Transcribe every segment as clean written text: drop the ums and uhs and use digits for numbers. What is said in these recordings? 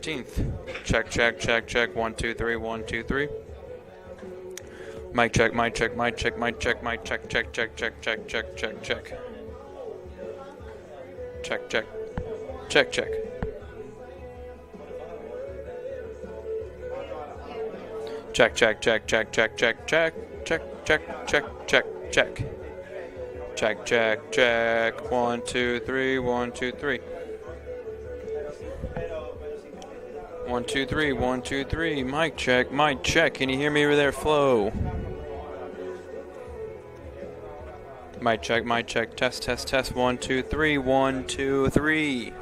13th. Check, check, check, check. 1, 2, 3, 1, 2, 3. Mic check, mic check, mic check, mic check, mic check, check, check, check, check, check, check, check. Check, check. Check, check. Check, check, check, check, check, check, check, check, check, check, check, check. Check, check, check. 1, 2, 3, 1, 2, 3. 1, 2, 3, 1, 2, 3. Mic check, mic check. Can you hear me over there, Flo? Mic check. Test, test, test. 1, 2, 3, 1, 2, 3.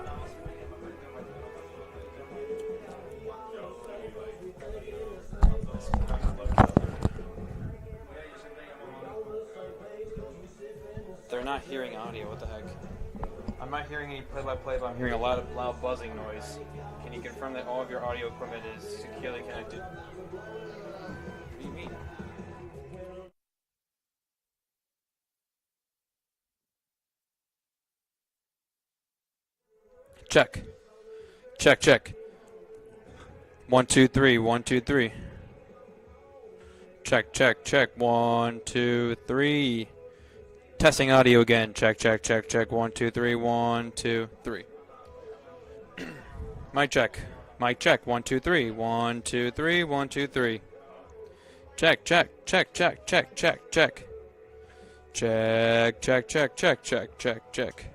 They're not hearing audio. What the heck? I'm not hearing any play-by-play, but I'm hearing a lot of loud buzzing noise. Can you confirm that all of your audio equipment is securely connected? What do you mean? Check. Check, check. 1, 2, 3, 1, 2, 3. Check, check, check. 1, 2, 3. Testing audio again. Check, check, check, check. 1, 2, 3, 1, 2, 3. Mic check. Mic check. 1, 2, 3. 1, 2, 3, 1, 2, 3. Check, check, check, check, check, check, check. Check, check, check, check, check, check, check.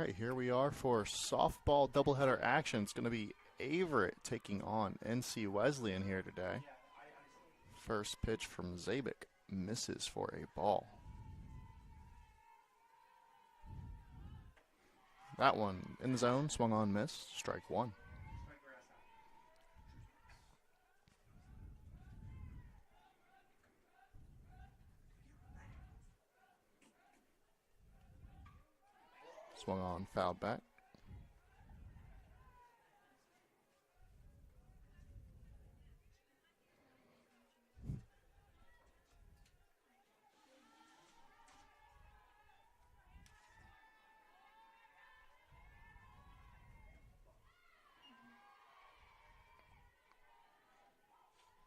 right, here we are for softball doubleheader action. It's going to be Averett taking on NC Wesleyan here today. First pitch from Zabik misses for a ball. That one in the zone, swung on, missed, strike one. Swung on, fouled back.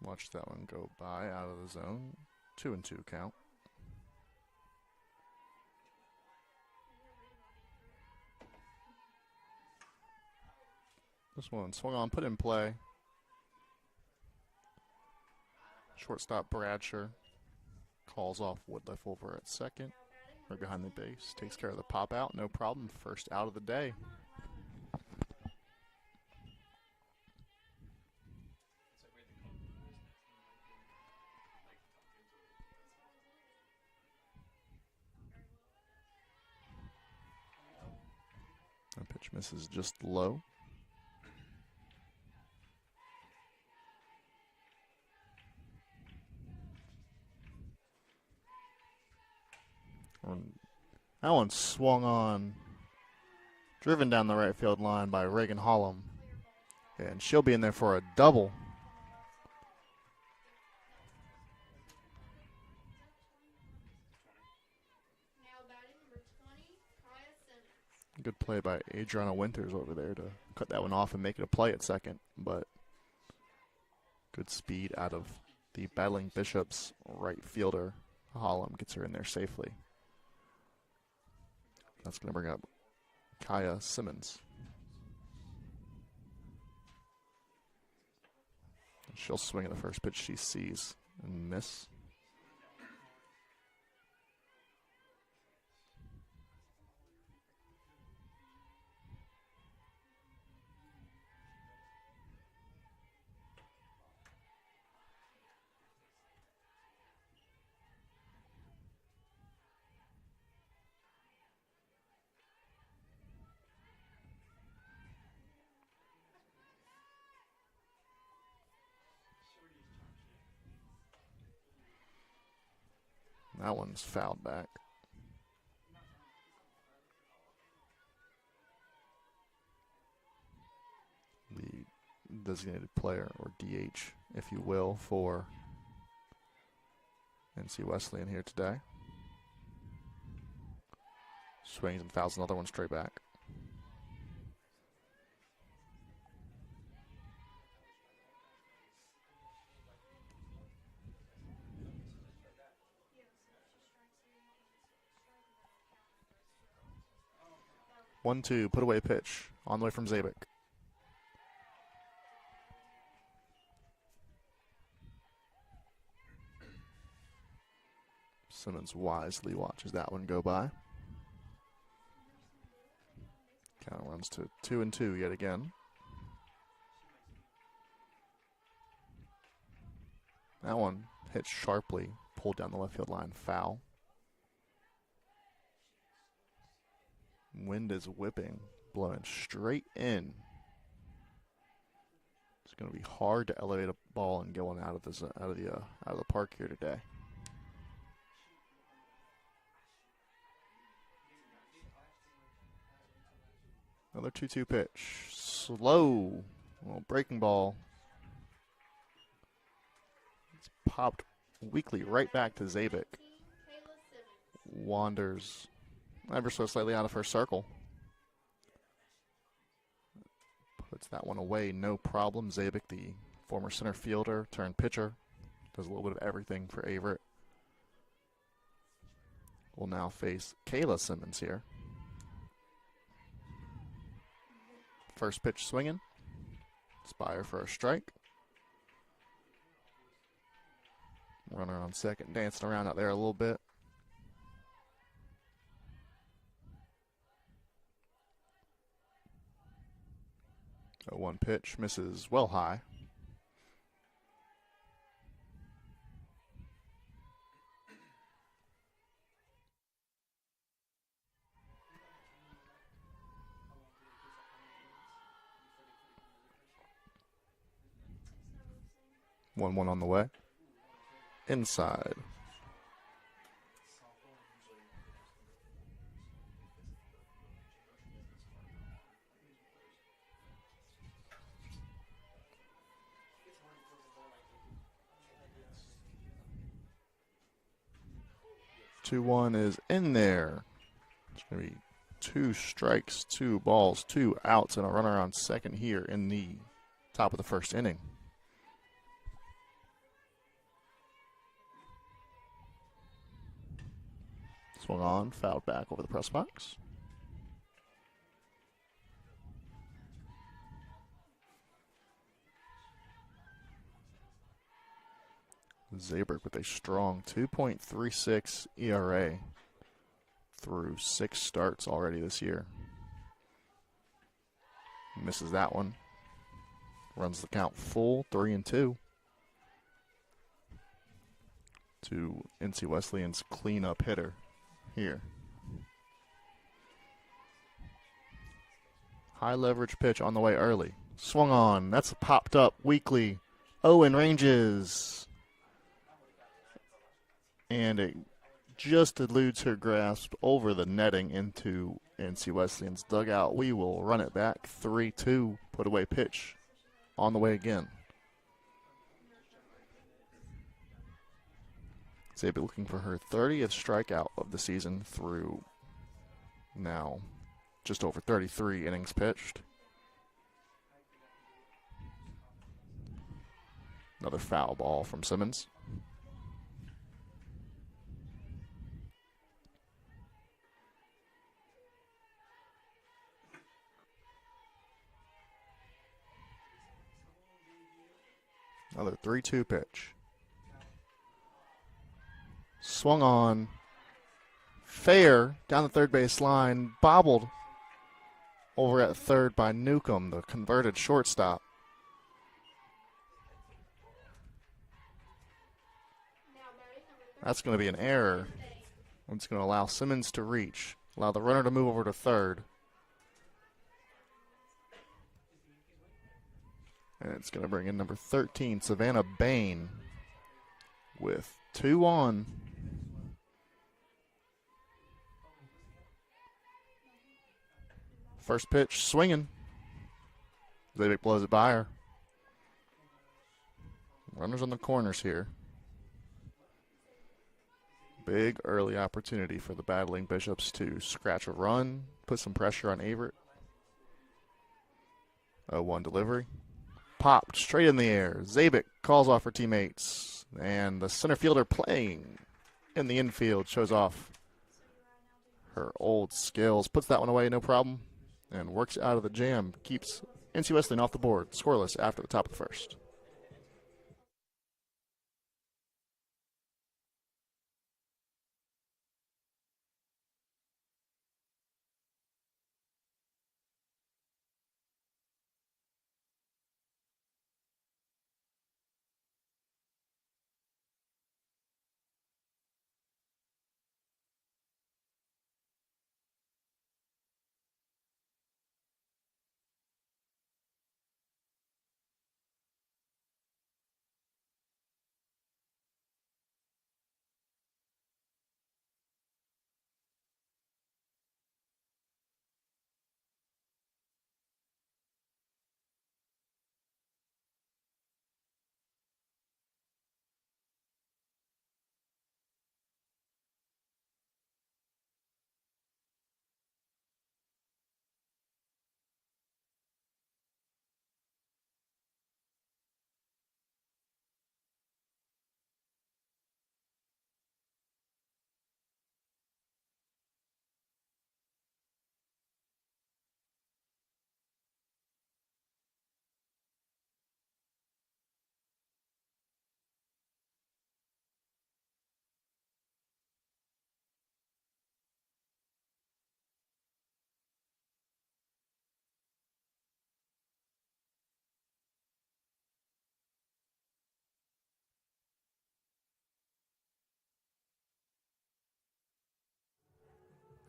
Watch that one go by out of the zone. 2-2 count. This one swung on, put in play. Shortstop Bradsher calls off Woodliff over at second. Right behind the base. Takes care of the pop out. No problem. First out of the day. That pitch misses just low. That one swung on, driven down the right field line by Reagan Hollum. And she'll be in there for a double. Good play by Adriana Winters over there to cut that one off and make it a play at second. But good speed out of the battling Bishops right fielder. Hollum gets her in there safely. That's going to bring up Kaya Simmons. She'll swing at the first pitch she sees and miss. That one's fouled back. The designated player, or DH, if you will, for NC Wesleyan here today. Swings and fouls another one straight back. One, two, put away pitch on the way from Zabik. Simmons wisely watches that one go by. Count runs to 2-2 yet again. That one hit sharply, pulled down the left field line, foul. Wind is whipping, blowing straight in. It's going to be hard to elevate a ball and get one out of the park here today. Another 2-2 pitch, slow, breaking ball. It's popped weakly right back to Zabik. Wanders ever so slightly out of her circle. Puts that one away, no problem. Zabik, the former center fielder turned pitcher, does a little bit of everything for Averett. Will now face Kayla Simmons here. First pitch swinging. Spire for a strike. Runner on second, dancing around out there a little bit. 0-1 pitch, misses well high. One on the way. Inside. Two one is in there. It's going to be 2 strikes, 2 balls, 2 outs, and a runner on second here in the top of the first inning. Swung on, fouled back over the press box. Zaberg with a strong 2.36 ERA through 6 starts already this year. Misses that one. Runs the count full, 3-2. To NC Wesleyan's cleanup hitter here. High leverage pitch on the way early. Swung on. That's popped up weakly. Owen ranges. And it just eludes her grasp over the netting into NC Wesleyan's dugout. We will run it back. 3-2. Put away pitch on the way again. Zabe looking for her 30th strikeout of the season through now just over 33 innings pitched. Another foul ball from Simmons. Another 3-2 pitch. Swung on. Fair down the third base line. Bobbled over at third by Newcomb, the converted shortstop. That's going to be an error. It's going to allow Simmons to reach. Allow the runner to move over to third. And it's going to bring in number 13, Savannah Bain, with 2 on. First pitch, swinging. Zabic blows it by her. Runners on the corners here. Big early opportunity for the battling Bishops to scratch a run, put some pressure on Averett. 0-1 delivery. Popped straight in the air. Zabic calls off her teammates. And the center fielder playing in the infield shows off her old skills. Puts that one away, no problem. And works out of the jam. Keeps NC Wesleyan off the board. Scoreless after the top of the first.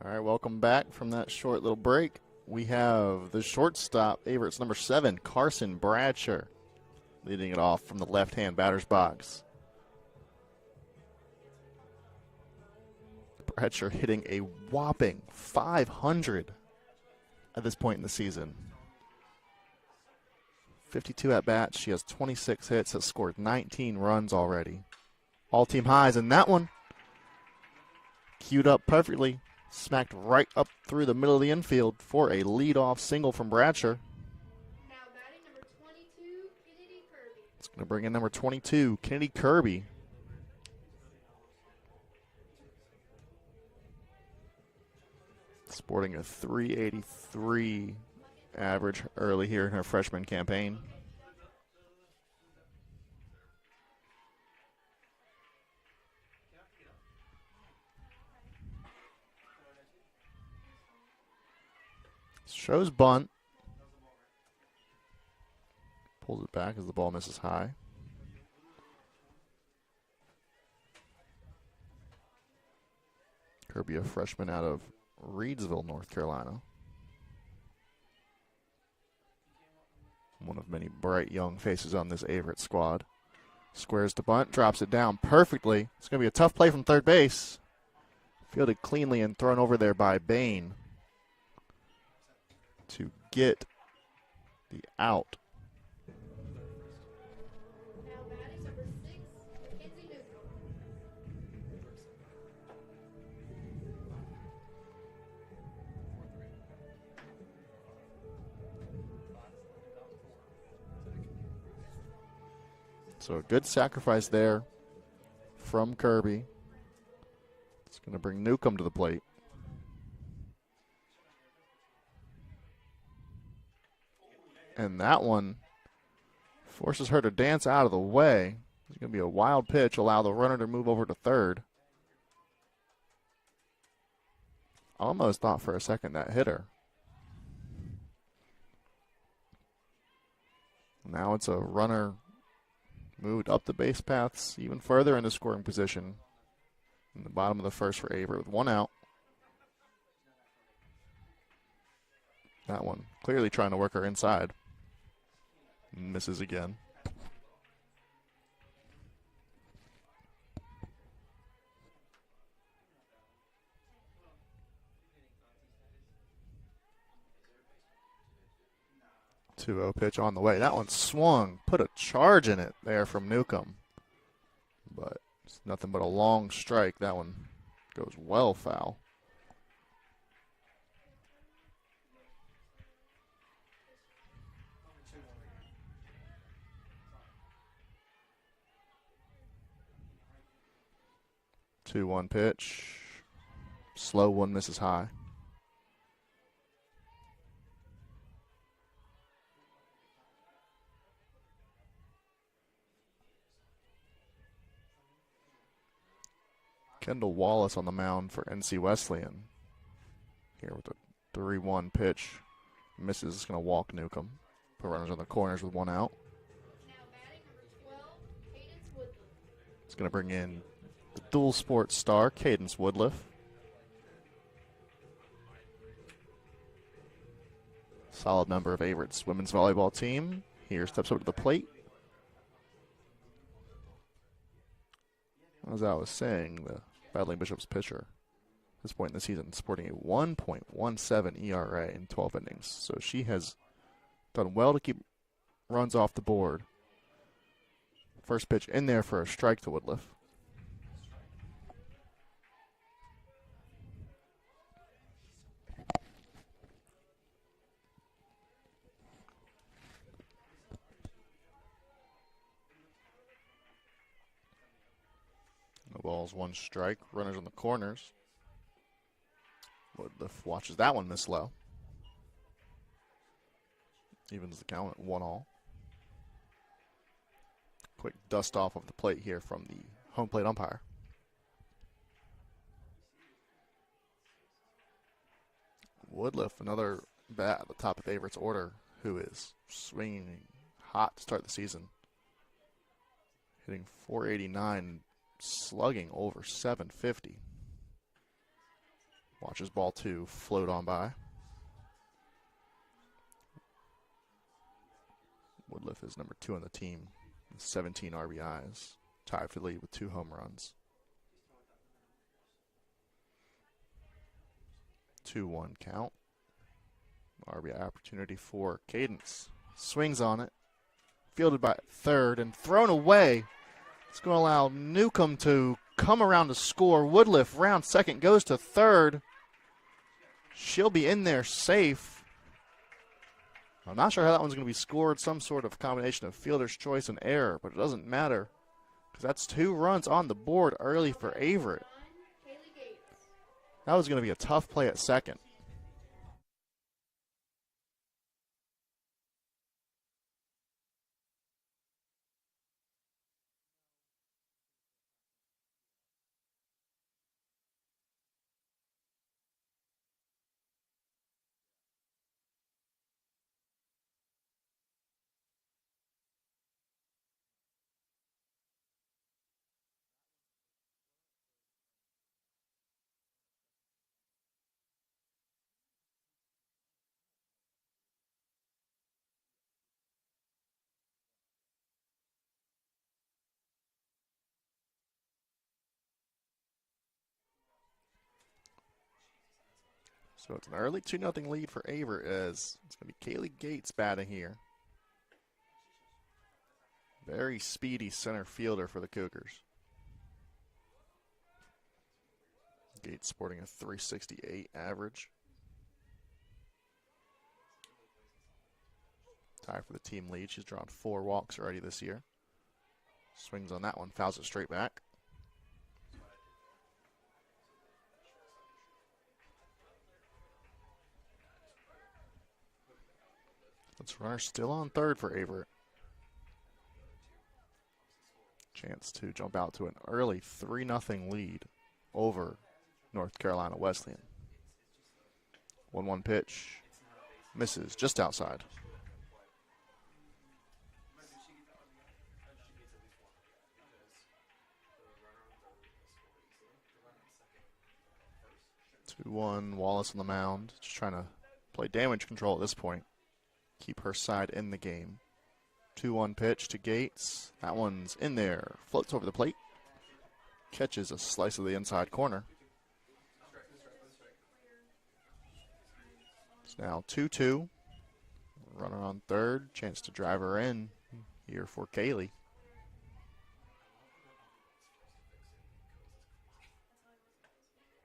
All right, welcome back from that short little break. We have the shortstop, Averett's number 7, Carson Bradsher, leading it off from the left-hand batter's box. Bradsher hitting a whopping .500 at this point in the season. 52 at-bats. She has 26 hits, has scored 19 runs already. All-team highs, and that one queued up perfectly. Smacked right up through the middle of the infield for a leadoff single from Bradsher. Now batting number 22, Kennedy Kirby. It's going to bring in number 22, Kennedy Kirby. Sporting a .383 average early here in her freshman campaign. Shows bunt. Pulls it back as the ball misses high. Kirby, a freshman out of Reidsville, North Carolina. One of many bright young faces on this Averett squad. Squares to bunt, drops it down perfectly. It's going to be a tough play from third base. Fielded cleanly and thrown over there by Bain to get the out. Now batting number 6, Kenzie Newcomb. So a good sacrifice there from Kirby. It's going to bring Newcomb to the plate. And that one forces her to dance out of the way. It's going to be a wild pitch, allow the runner to move over to third. Almost thought for a second that hit her. Now it's a runner moved up the base paths even further into scoring position in the bottom of the first for Averett with one out. That one clearly trying to work her inside. Misses again. Two-0 pitch on the way. That one swung, put a charge in it there from Newcomb. But it's nothing but a long strike. That one goes well foul. Two-one pitch. Slow one, misses high. Kendall Wallace on the mound for NC Wesleyan. Here with a 3-1 pitch. Misses, going to walk Newcomb. Put runners on the corners with one out. Now batting number 12, Cadence Woodley. It's going to bring in the dual sports star, Cadence Woodliff. Solid member of Averett's women's volleyball team. Here steps up to the plate. As I was saying, the Battling Bishops pitcher at this point in the season sporting a 1.17 ERA in 12 innings. So she has done well to keep runs off the board. First pitch in there for a strike to Woodliff. No balls, one strike. Runners on the corners. Woodliff watches that one miss low. Evens the count at 1-1. Quick dust off of the plate here from the home plate umpire. Woodliff, another bat at the top of Averett's order, who is swinging hot to start the season. Hitting .489, slugging over .750. Watches ball 2 float on by. Woodliff is number 2 on the team with 17 RBIs. Tied for the lead with 2 home runs. 2-1 count. RBI opportunity for Cadence. Swings on it. Fielded by third and thrown away. It's going to allow Newcomb to come around to score. Woodliff round second, goes to third. She'll be in there safe. I'm not sure how that one's going to be scored. Some sort of combination of fielder's choice and error, but it doesn't matter because that's 2 runs on the board early for Averett. That was going to be a tough play at second. So it's an early 2-0 lead for Averett as it's going to be Kaylee Gates batting here. Very speedy center fielder for the Cougars. Gates sporting a .368 average. Tied for the team lead. She's drawn 4 walks already this year. Swings on that one, fouls it straight back. Let's runner still on third for Averett. Chance to jump out to an early 3-0 lead over North Carolina Wesleyan. 1-1 pitch. Misses just outside. Wallace on the mound. Just trying to play damage control at this point. Keep her side in the game. 2-1 pitch to Gates. That one's in there. Floats over the plate. Catches a slice of the inside corner. It's now 2-2. Runner on third. Chance to drive her in here for Kaylee.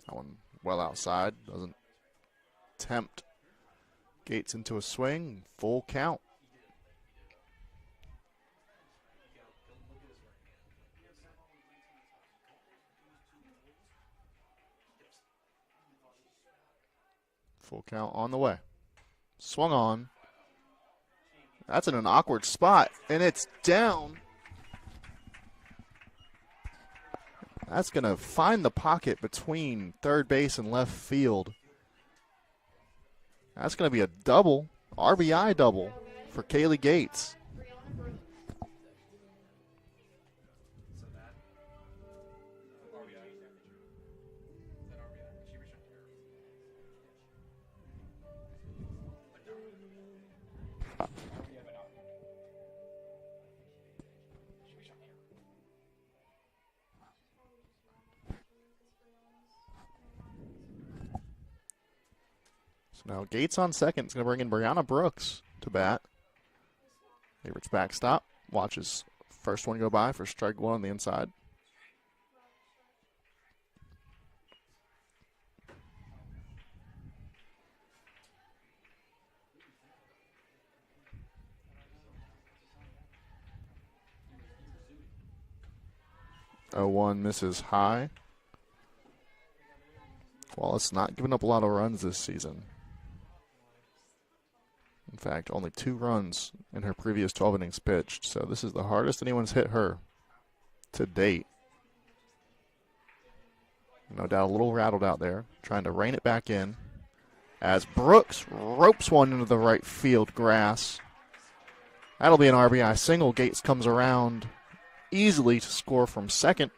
That one well outside. Doesn't tempt Gates into a swing. Full count. Full count on the way. Swung on. That's in an awkward spot, and it's down. That's going to find the pocket between third base and left field. That's going to be a double, RBI double for Kaylee Gates. So now Gates on second is going to bring in Brianna Brooks to bat. Averett's backstop. Watches first one go by for strike 1 on the inside. Oh, 1 misses high. Wallace not giving up a lot of runs this season. In fact, only 2 runs in her previous 12 innings pitched, so this is the hardest anyone's hit her to date. No doubt a little rattled out there, trying to rein it back in as Brooks ropes one into the right field grass. That'll be an RBI single. Gates comes around easily to score from second.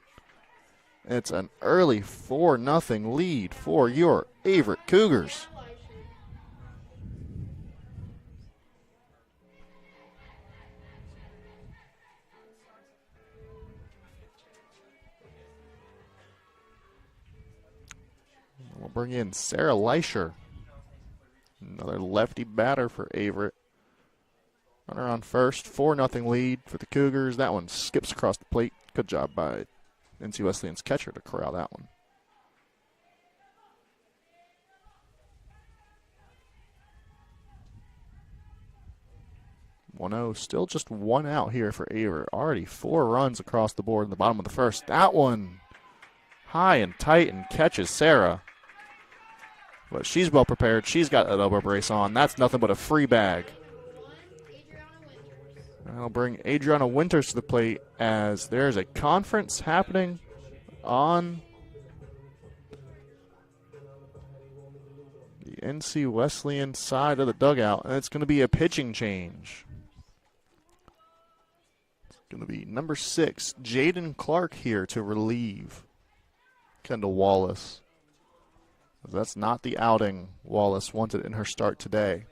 It's an early 4-0 lead for your Averett Cougars. We'll bring in Sarah Leischer, another lefty batter for Averett. Runner on first, 4-0 lead for the Cougars. That one skips across the plate. Good job by NC Wesleyan's catcher to corral that one. 1-0, still just one out here for Averett. Already 4 runs across the board in the bottom of the first. That one high and tight and catches Sarah. But she's well prepared. She's got that elbow brace on. That's nothing but a free bag. I'll bring Adriana Winters to the plate as there's a conference happening on the NC Wesleyan side of the dugout, and it's going to be a pitching change. It's going to be number 6, Jaden Clark here to relieve Kendall Wallace. That's not the outing Wallace wanted in her start today.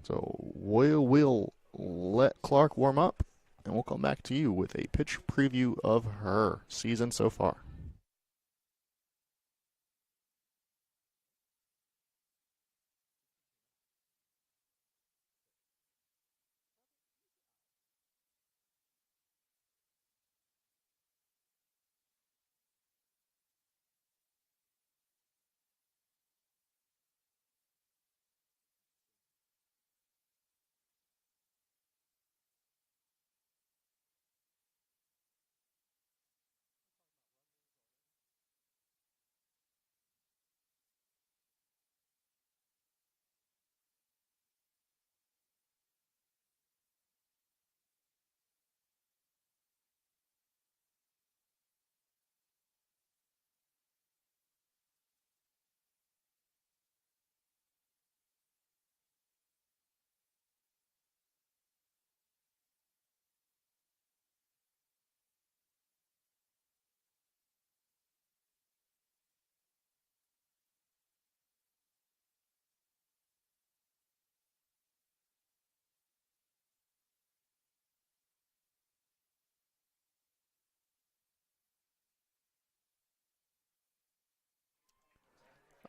So we'll let Clark warm up, and we'll come back to you with a pitch preview of her season so far.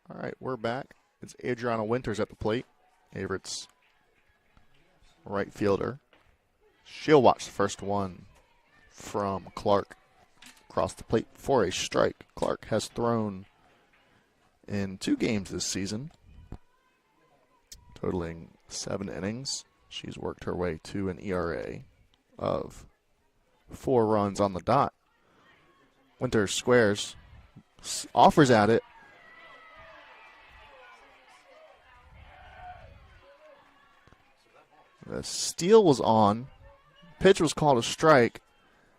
All right, we're back. It's Adriana Winters at the plate, Averett's right fielder. She'll watch the first one from Clark across the plate for a strike. Clark has thrown in 2 games this season, totaling 7 innings. She's worked her way to an ERA of 4 runs on the dot. Winters squares, offers at it. The steal was on. Pitch was called a strike,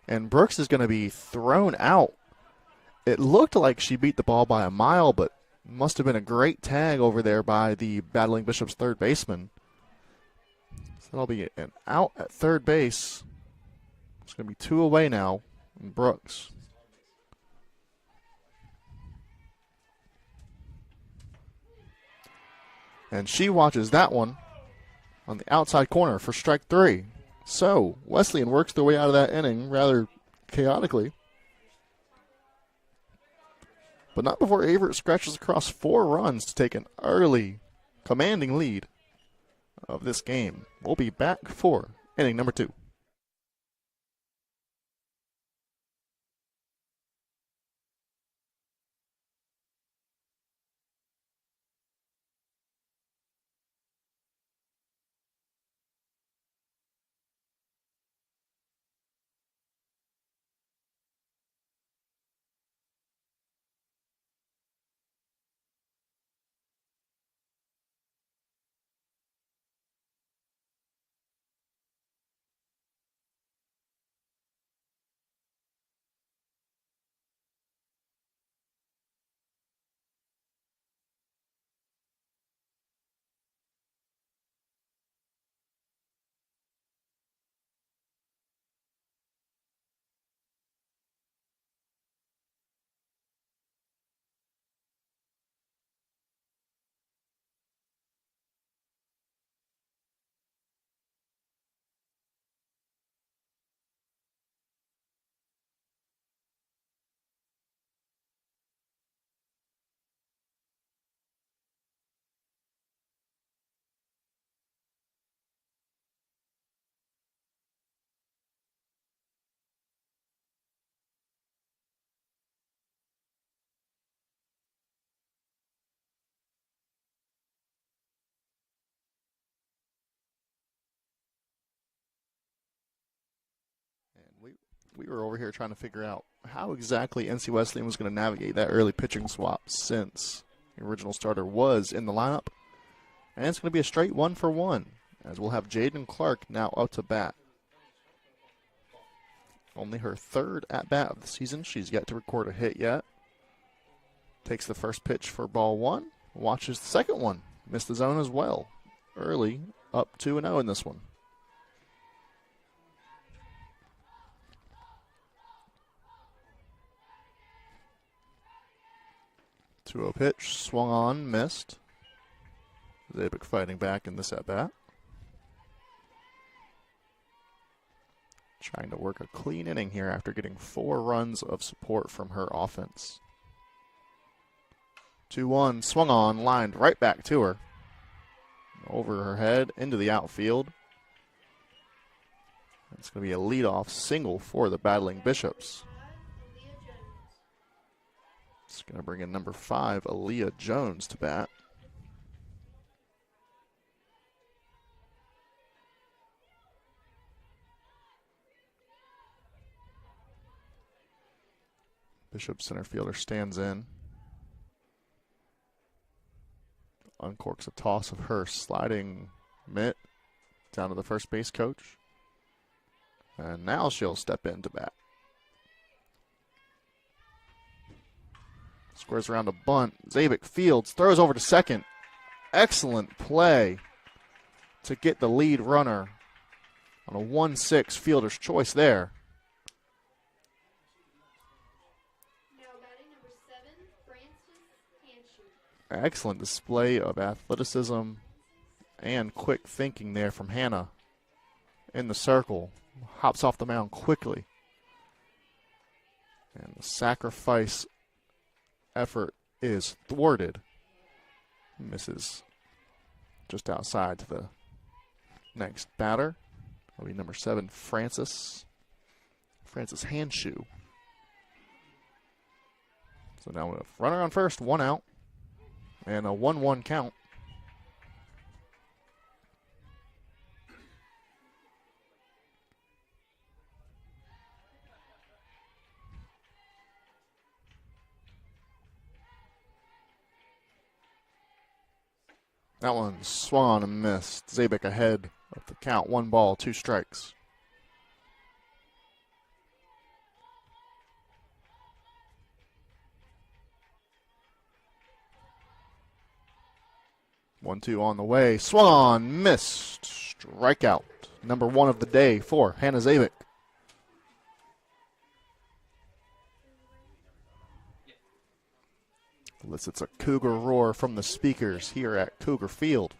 and Brooks is going to be thrown out. It looked like she beat the ball by a mile, but must have been a great tag over there by the Battling Bishop's third baseman. So that'll be an out at third base. It's going to be 2 away now, and Brooks. And she watches that one on the outside corner for strike 3. So Wesleyan works their way out of that inning rather chaotically. But not before Averett scratches across 4 runs to take an early, commanding lead of this game. We'll be back for inning number 2. we were over here trying to figure out how exactly NC Wesleyan was going to navigate that early pitching swap since the original starter was in the lineup. And it's going to be a straight 1-for-1, as we'll have Jaden Clark now up to bat. Only her third at-bat of the season. She's yet to record a hit yet. Takes the first pitch for ball one. Watches the second one. Missed the zone as well. Early, up 2-0 in this one. 2-0 pitch, swung on, missed. Zabik fighting back in this at-bat. Trying to work a clean inning here after getting 4 runs of support from her offense. 2-1, swung on, lined right back to her. Over her head, into the outfield. It's going to be a leadoff single for the battling Bishops. It's going to bring in number 5, Aaliyah Jones, to bat. Bishop center fielder stands in. Uncorks a toss of her sliding mitt down to the first base coach. And now she'll step in to bat. Squares around a bunt. Zabik fields, throws over to second. Excellent play to get the lead runner on a 1-6 fielder's choice there. Excellent display of athleticism and quick thinking there from Hannah in the circle. Hops off the mound quickly. And the sacrifice effort is thwarted. Misses just outside to the next batter. That'll be number 7, Francis Handshoe. So now we have runner on first, 1 out. And a 1-1 count. That one swung on and missed. Zabik ahead of the count. 1 ball, 2 strikes. One-two on the way. Swung on, missed. Strikeout. Number 1 of the day for Hannah Zabik. Elicits a Cougar roar from the speakers here at Cougar Field.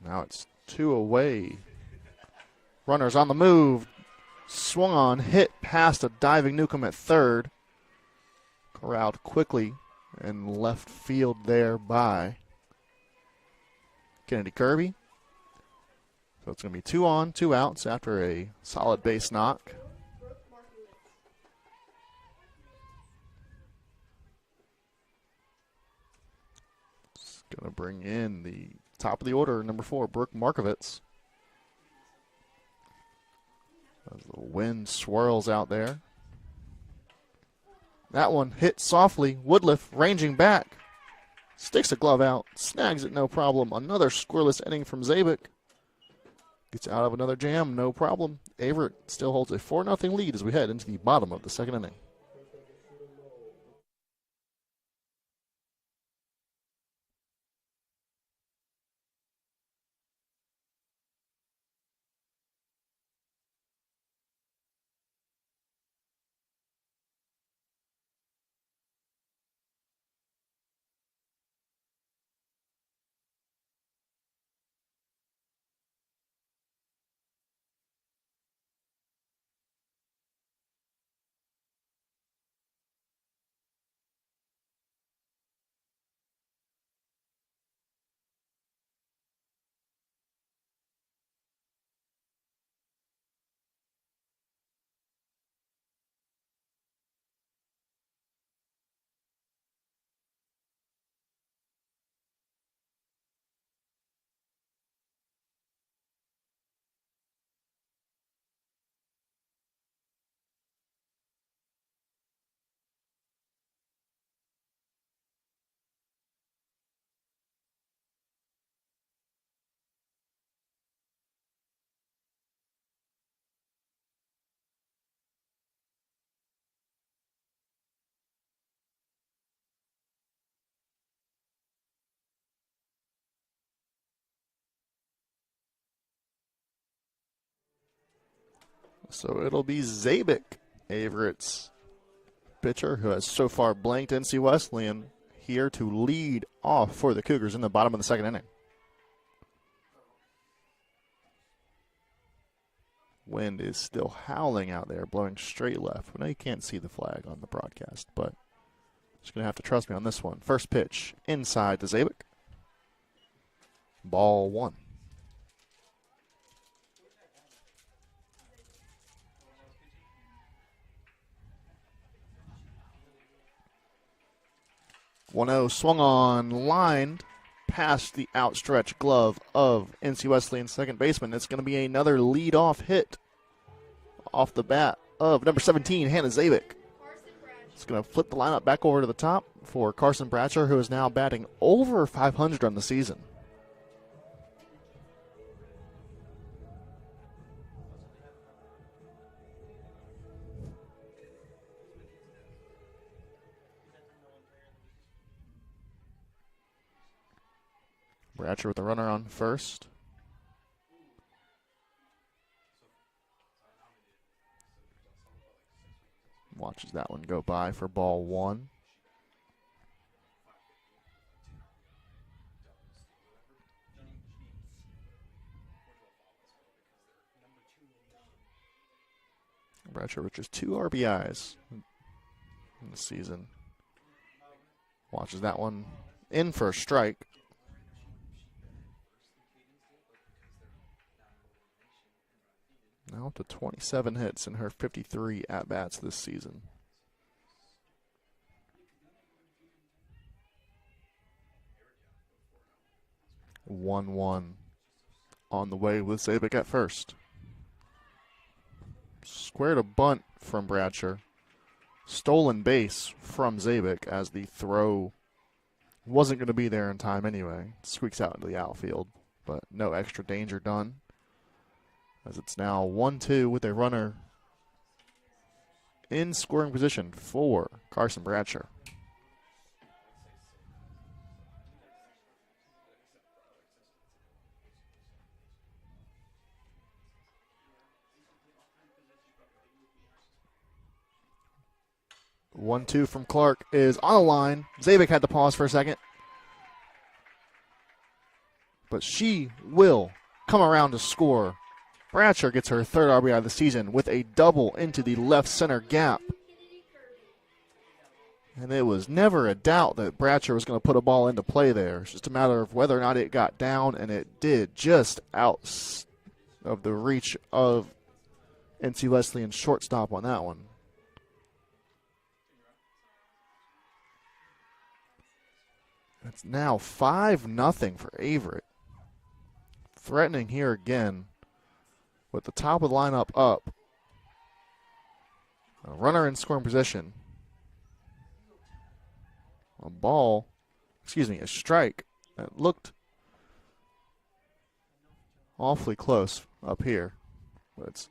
Now it's 2 away. Runners on the move. Swung on, hit past a diving Newcomb at third. Corralled quickly in left field there by Kennedy Kirby. So it's going to be 2 on, 2 outs after a solid base knock. It's going to bring in the top of the order, number 4, Brooke Markovitz. As the wind swirls out there. That one hit softly. Woodliff ranging back. Sticks a glove out. Snags it, no problem. Another scoreless inning from Zabik. Gets out of another jam, no problem. Averett still holds a 4-0 lead as we head into the bottom of the second inning. So it'll be Zabik, Averett's pitcher, who has so far blanked NC Wesleyan, here to lead off for the Cougars in the bottom of the second inning. Wind is still howling out there, blowing straight left. I know you can't see the flag on the broadcast, but just going to have to trust me on this one. First pitch inside to Zabik. Ball 1. (1-0) swung on, lined past the outstretched glove of NC Wesleyan's second baseman. It's going to be another leadoff hit off the bat of number 17, Hannah Zabik. It's going to flip the lineup back over to the top for Carson Bratcher, who is now batting over 500 on the season. Bratcher with the runner on first. Watches that one go by for ball 1. Bratcher with just 2 RBIs in the season. Watches that one in for a strike. Now up to 27 hits in her 53 at-bats this season. (1-1) on the way with Zabik at first. Squared a bunt from Bratcher. Stolen base from Zabik as the throw wasn't going to be there in time anyway. Squeaks out into the outfield, but no extra danger done, as it's now 1-2 with a runner in scoring position for Carson Bratcher. (1-2) from Clark is on the line. Zabik had to pause for a second, but she will come around to score. Bratcher gets her 3rd RBI of the season with a double into the left center gap. And it was never a doubt that Bratcher was going to put a ball into play there. It's just a matter of whether or not it got down, and it did, just out of the reach of NC Wesleyan's shortstop on that one. It's now 5-0 for Averett. Threatening here again with the top of the lineup up. A runner in scoring position. A strike that looked awfully close up here. But it's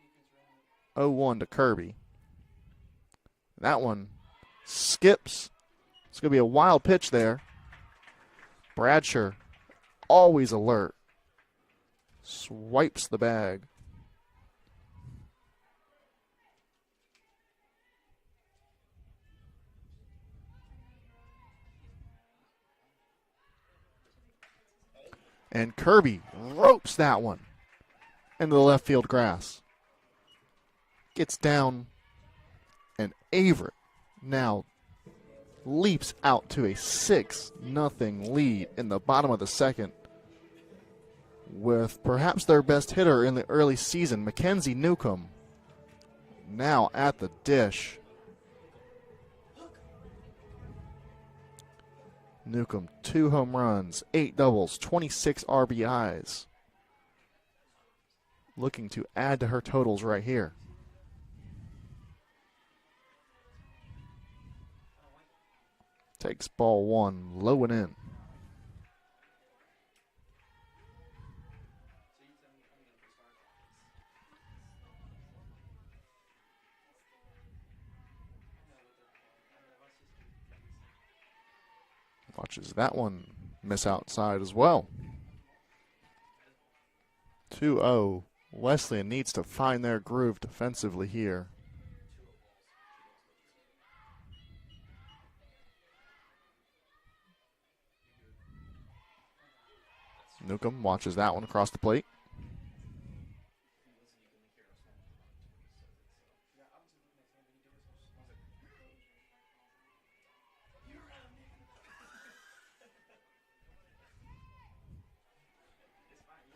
0-1 to Kirby. That one skips. It's going to be a wild pitch there. Bratcher, always alert, swipes the bag. And Kirby ropes that one into the left field grass. Gets down, and Averett now leaps out to a 6-0 lead in the bottom of the second, with perhaps their best hitter in the early season, Mackenzie Newcomb, now at the dish. Newcomb, 2 home runs, 8 doubles, 26 RBIs. Looking to add to her totals right here. Takes ball 1, low and in. Watches that one miss outside as well. 2-0 Wesleyan needs to find their groove defensively here. Newcomb watches that one across the plate.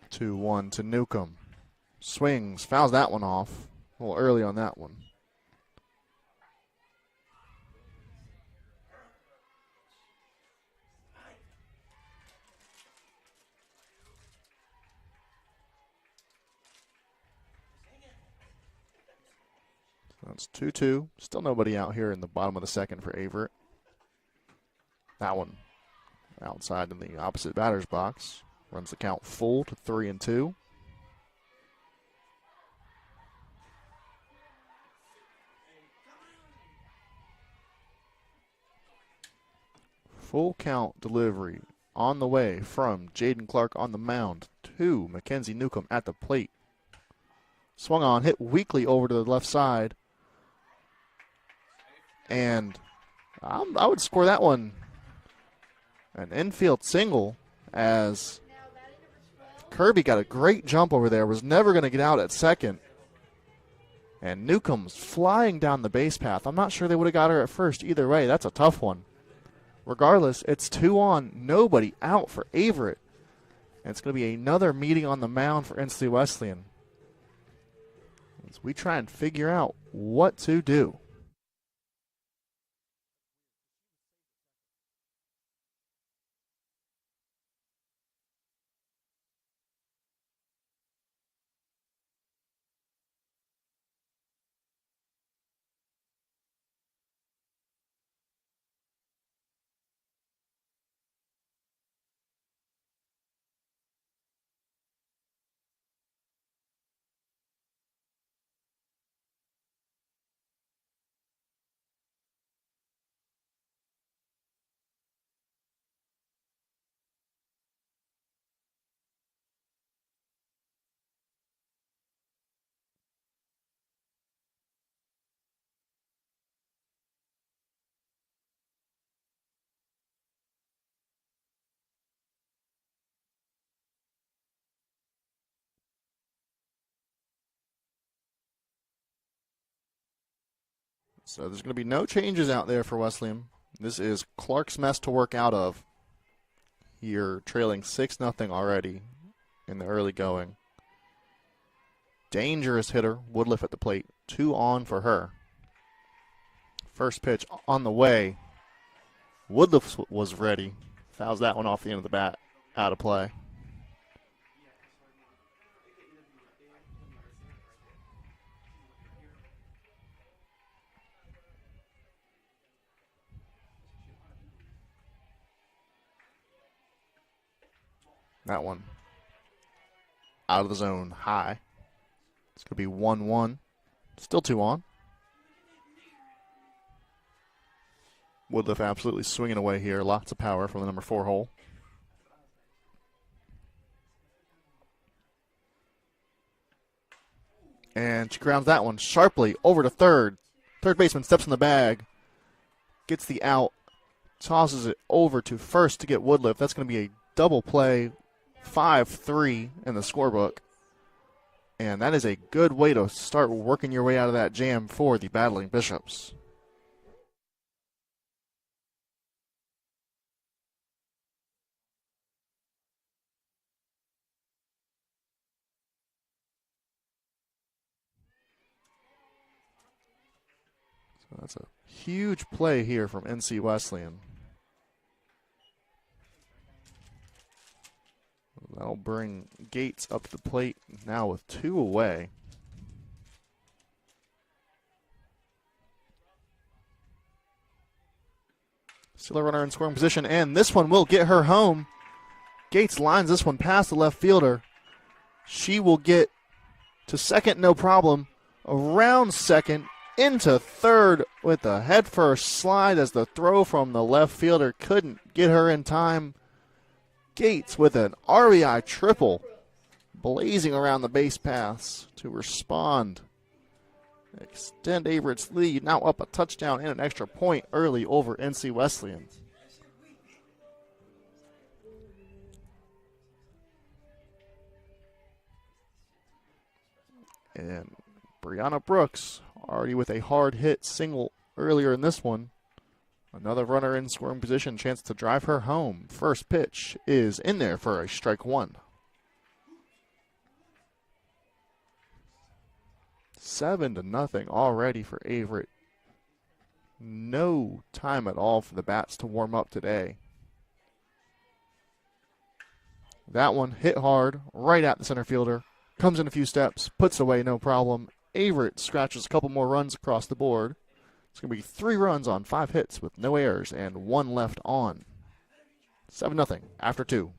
Two one to Newcomb. Swings, fouls that one off. A little early on that one. That's 2-2. Still nobody out here in the bottom of the second for Averett. That one outside in the opposite batter's box. Runs the count full to 3-2. Full count delivery on the way from Jaden Clark on the mound to Mackenzie Newcomb at the plate. Swung on, hit weakly over to the left side. And I would score that one an infield single, as Kirby got a great jump over there, was never going to get out at second. And Newcomb's flying down the base path. I'm not sure they would have got her at first. Either way, that's a tough one. Regardless, it's 2 on, nobody out for Averett. And it's going to be another meeting on the mound for NC Wesleyan, as we try and figure out what to do. So there's going to be no changes out there for Wesleyan. This is Clark's mess to work out of. You're trailing 6-0 already in the early going. Dangerous hitter, Woodliff at the plate. 2 on for her. First pitch on the way. Woodliff was ready. Fouls that one off the end of the bat. Out of play. That one out of the zone, high. It's going to be 1-1. Still 2 on. Woodliff absolutely swinging away here. Lots of power from the number 4 hole. And she grounds that one sharply over to third. Third baseman steps in the bag. Gets the out. Tosses it over to first to get Woodliff. That's going to be a double play. 5-3 in the scorebook. And that is a good way to start working your way out of that jam for the Battling Bishops. So that's a huge play here from NC Wesleyan. That'll bring Gates up to the plate now with 2 away. Still a runner in scoring position, and this one will get her home. Gates lines this one past the left fielder. She will get to second, no problem. Around second, into third with a headfirst slide as the throw from the left fielder couldn't get her in time. Gates with an RBI triple. blazing around the base paths to respond. Extend Averett's lead, now up a touchdown and an extra point early over NC Wesleyan. And Brianna Brooks already with a hard hit single earlier in this one. Another runner in scoring position, chance to drive her home. First pitch is in there for a strike one. 7-0 already for Averett. No time at all for the bats to warm up today. That one hit hard, right at the center fielder. Comes in a few steps, puts it away, no problem. Averett scratches a couple more runs across the board. It's going to be 3 runs on 5 hits with no errors and 1 left on. 7-0 after 2.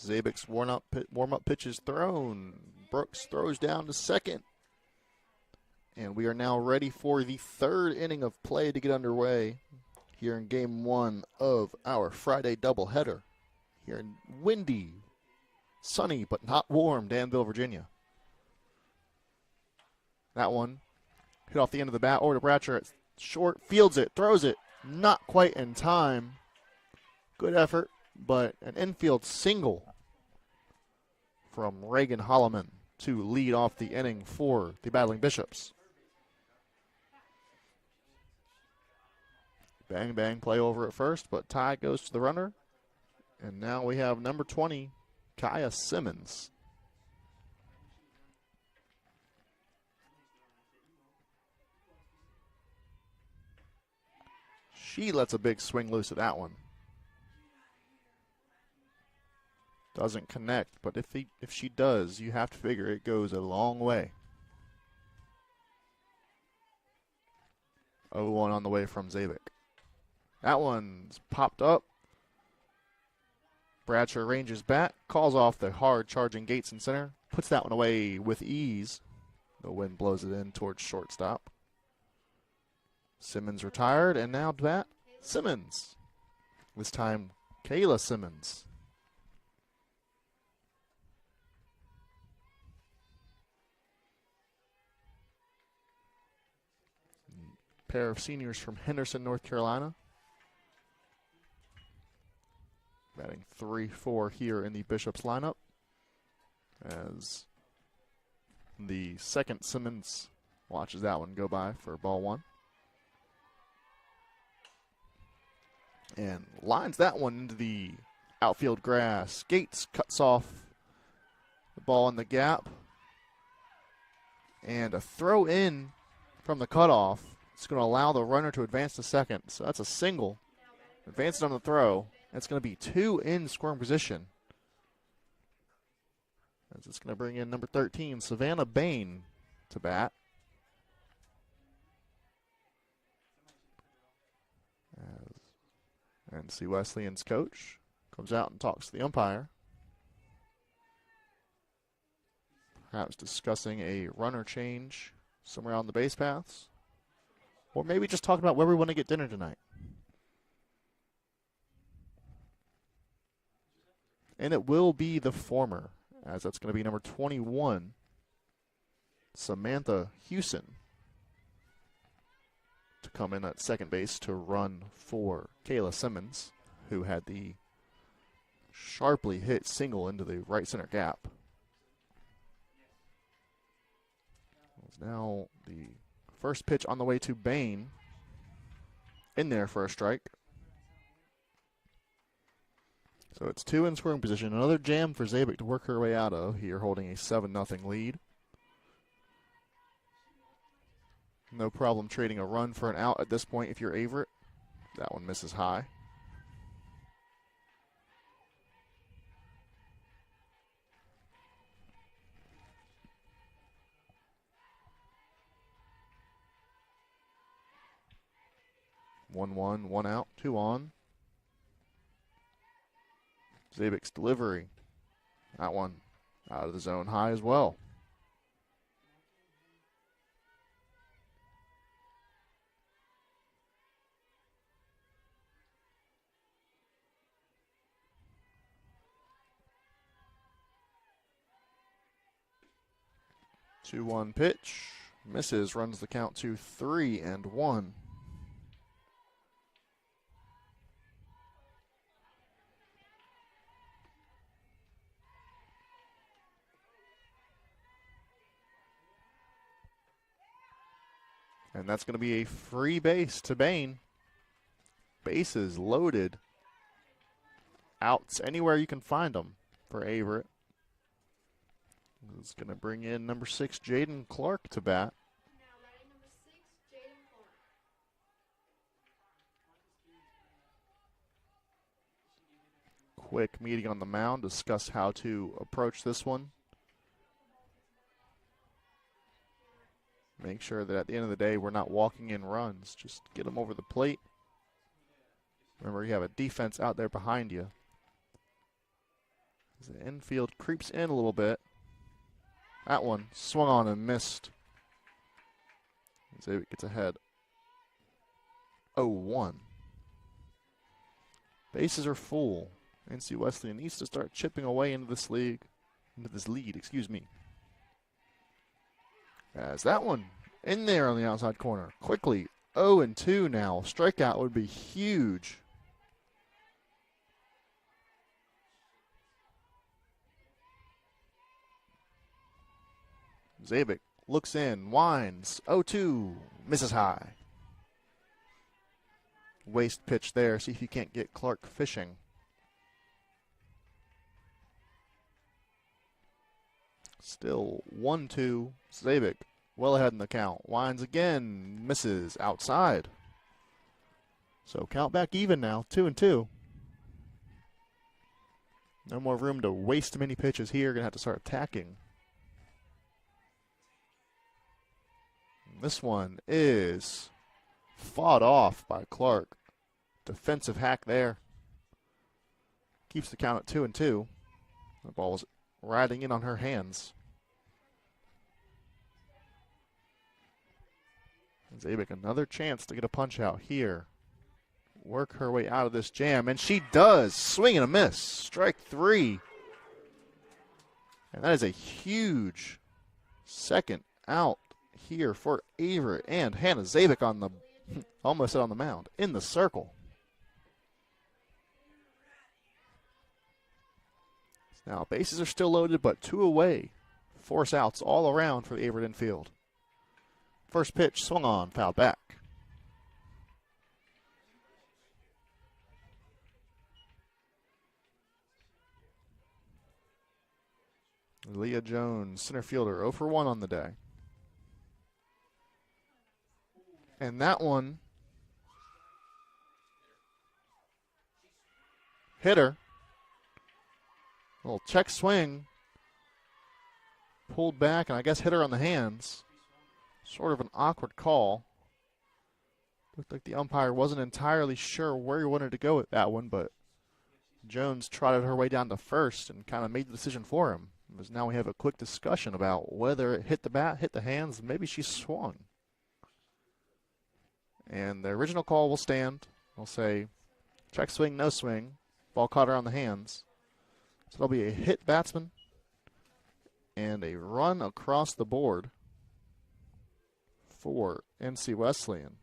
Zabek's warm-up pitch is thrown. Brooks throws down to second. And we are now ready for the 3rd inning of play to get underway here in Game 1 of our Friday doubleheader here in windy, sunny, but not warm Danville, Virginia. That one hit off the end of the bat over to Bratcher. It's short, fields it, throws it. Not quite in time. Good effort, but an infield single from Reagan Holloman to lead off the inning for the Battling Bishops. Bang, bang, play over at first, but tie goes to the runner. And now we have number 20, Kaya Simmons. She lets a big swing loose at that one. Doesn't connect, but if she does, you have to figure it goes a long way. 0-1 on the way from Zabek. That one's popped up. Bradshaw ranges back, calls off the hard charging Gates in center, puts that one away with ease. The wind blows it in towards shortstop. Simmons retired, and now to bat, Simmons. This time, Kayla Simmons. Pair of seniors from Henderson, North Carolina. Batting 3-4 here in the Bishops lineup. As the second Simmons watches that one go by for ball 1. And lines that one into the outfield grass. Gates cuts off the ball in the gap. And a throw in from the cutoff. It's going to allow the runner to advance to second. So that's a single. Advanced on the throw. That's going to be 2 in scoring position. As it's going to bring in number 13, Savannah Bain, to bat. As NC Wesleyan's coach comes out and talks to the umpire. Perhaps discussing a runner change somewhere on the base paths. Or maybe just talking about where we want to get dinner tonight. And it will be the former, as that's going to be number 21, Samantha Hewson, to come in at second base to run for Kayla Simmons, who had the sharply hit single into the right center gap. It's now the first pitch on the way to Bain, in there for a strike. So it's 2 in scoring position. Another jam for Zabik to work her way out of here, holding a 7-0 lead. No problem trading a run for an out at this point if you're Averett. That one misses high. One out, 2 on. Zabik's delivery. That one out of the zone high as well. Two one pitch. Misses, runs the count to 3-1. And that's going to be a free base to Bain. Bases loaded. Outs anywhere you can find them for Averett. It's going to bring in number 6, Jaden Clark, to bat. Now batting number 6, Jaden Clark. Quick meeting on the mound, discuss how to approach this one. Make sure that at the end of the day, we're not walking in runs. Just get them over the plate. Remember, you have a defense out there behind you. As the infield creeps in a little bit. That one swung on and missed. Zabik gets ahead. 0-1. Bases are full. NC Wesleyan needs to start chipping away into this lead, excuse me. As that one in there on the outside corner. Quickly, 0-2 now. Strikeout would be huge. Zabik looks in, winds, 0-2, misses high. Waste pitch there, see if you can't get Clark fishing. Still 1-2, Zabik well ahead in the count. Winds again, misses outside. So count back even now, 2-2. No more room to waste many pitches here. Gonna have to start attacking. This one is fought off by Clark. Defensive hack there. Keeps the count at 2-2. The ball is riding in on her hands. Zabik, another chance to get a punch out here. Work her way out of this jam, and she does. Swing and a miss. Strike 3. And that is a huge second out here for Averett, and Hannah Zabik on the, almost on the mound, in the circle. Now, bases are still loaded, but 2 away. Force outs all around for the Averett infield. First pitch, swung on, fouled back. Leah Jones, center fielder, 0 for 1 on the day. And that one hit her. Little check swing. Pulled back and I guess hit her on the hands. Sort of an awkward call. Looked like the umpire wasn't entirely sure where he wanted to go with that one, but Jones trotted her way down to first and kind of made the decision for him. Because now we have a quick discussion about whether it hit the bat, hit the hands, maybe she swung. And the original call will stand. We'll say check swing, no swing. Ball caught around the hands. So it'll be a hit batsman and a run across the board for NC Wesleyan.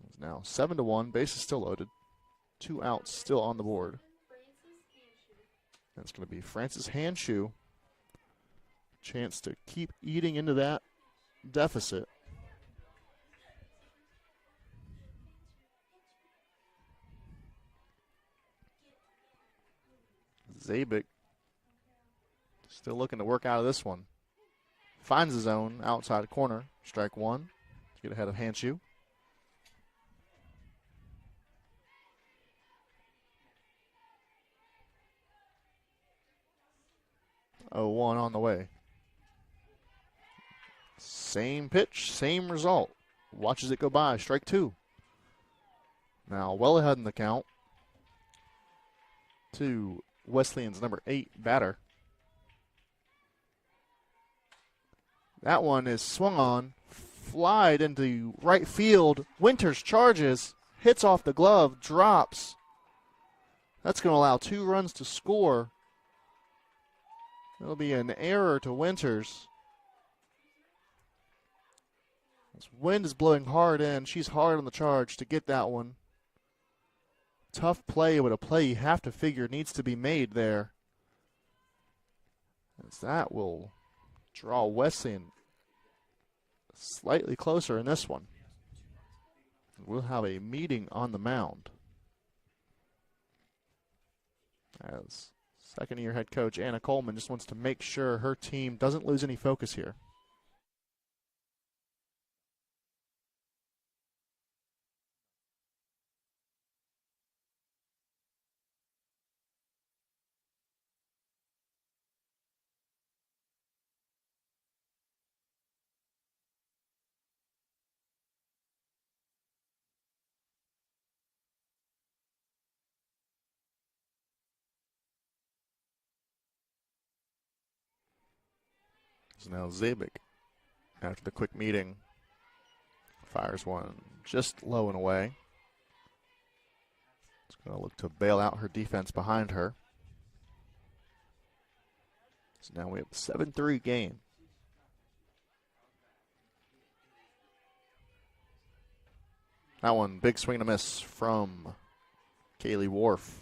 It's now 7-1. Base is still loaded. 2 outs still on the board. That's going to be Francis Hanshoe. Chance to keep eating into that deficit. Zabik still looking to work out of this one. Finds his zone outside corner. Strike one. Let's get ahead of Hanshoe. 0-1 on the way. Same pitch, same result. Watches it go by. Strike two. Now well ahead in the count to Wesleyan's number 8 batter. That one is swung on, flied into right field. Winters charges, hits off the glove, drops. That's going to allow 2 runs to score. It'll be an error to Winters. This wind is blowing hard in. She's hard on the charge to get that one. Tough play, but a play you have to figure needs to be made there. As that will draw Wesleyan slightly closer in this one. We'll have a meeting on the mound as second-year head coach Anna Coleman just wants to make sure her team doesn't lose any focus here. So now Zabik, after the quick meeting, fires one just low and away. It's going to look to bail out her defense behind her. So now we have a 7-3 game. That one, big swing and a miss from Kaylee Wharf.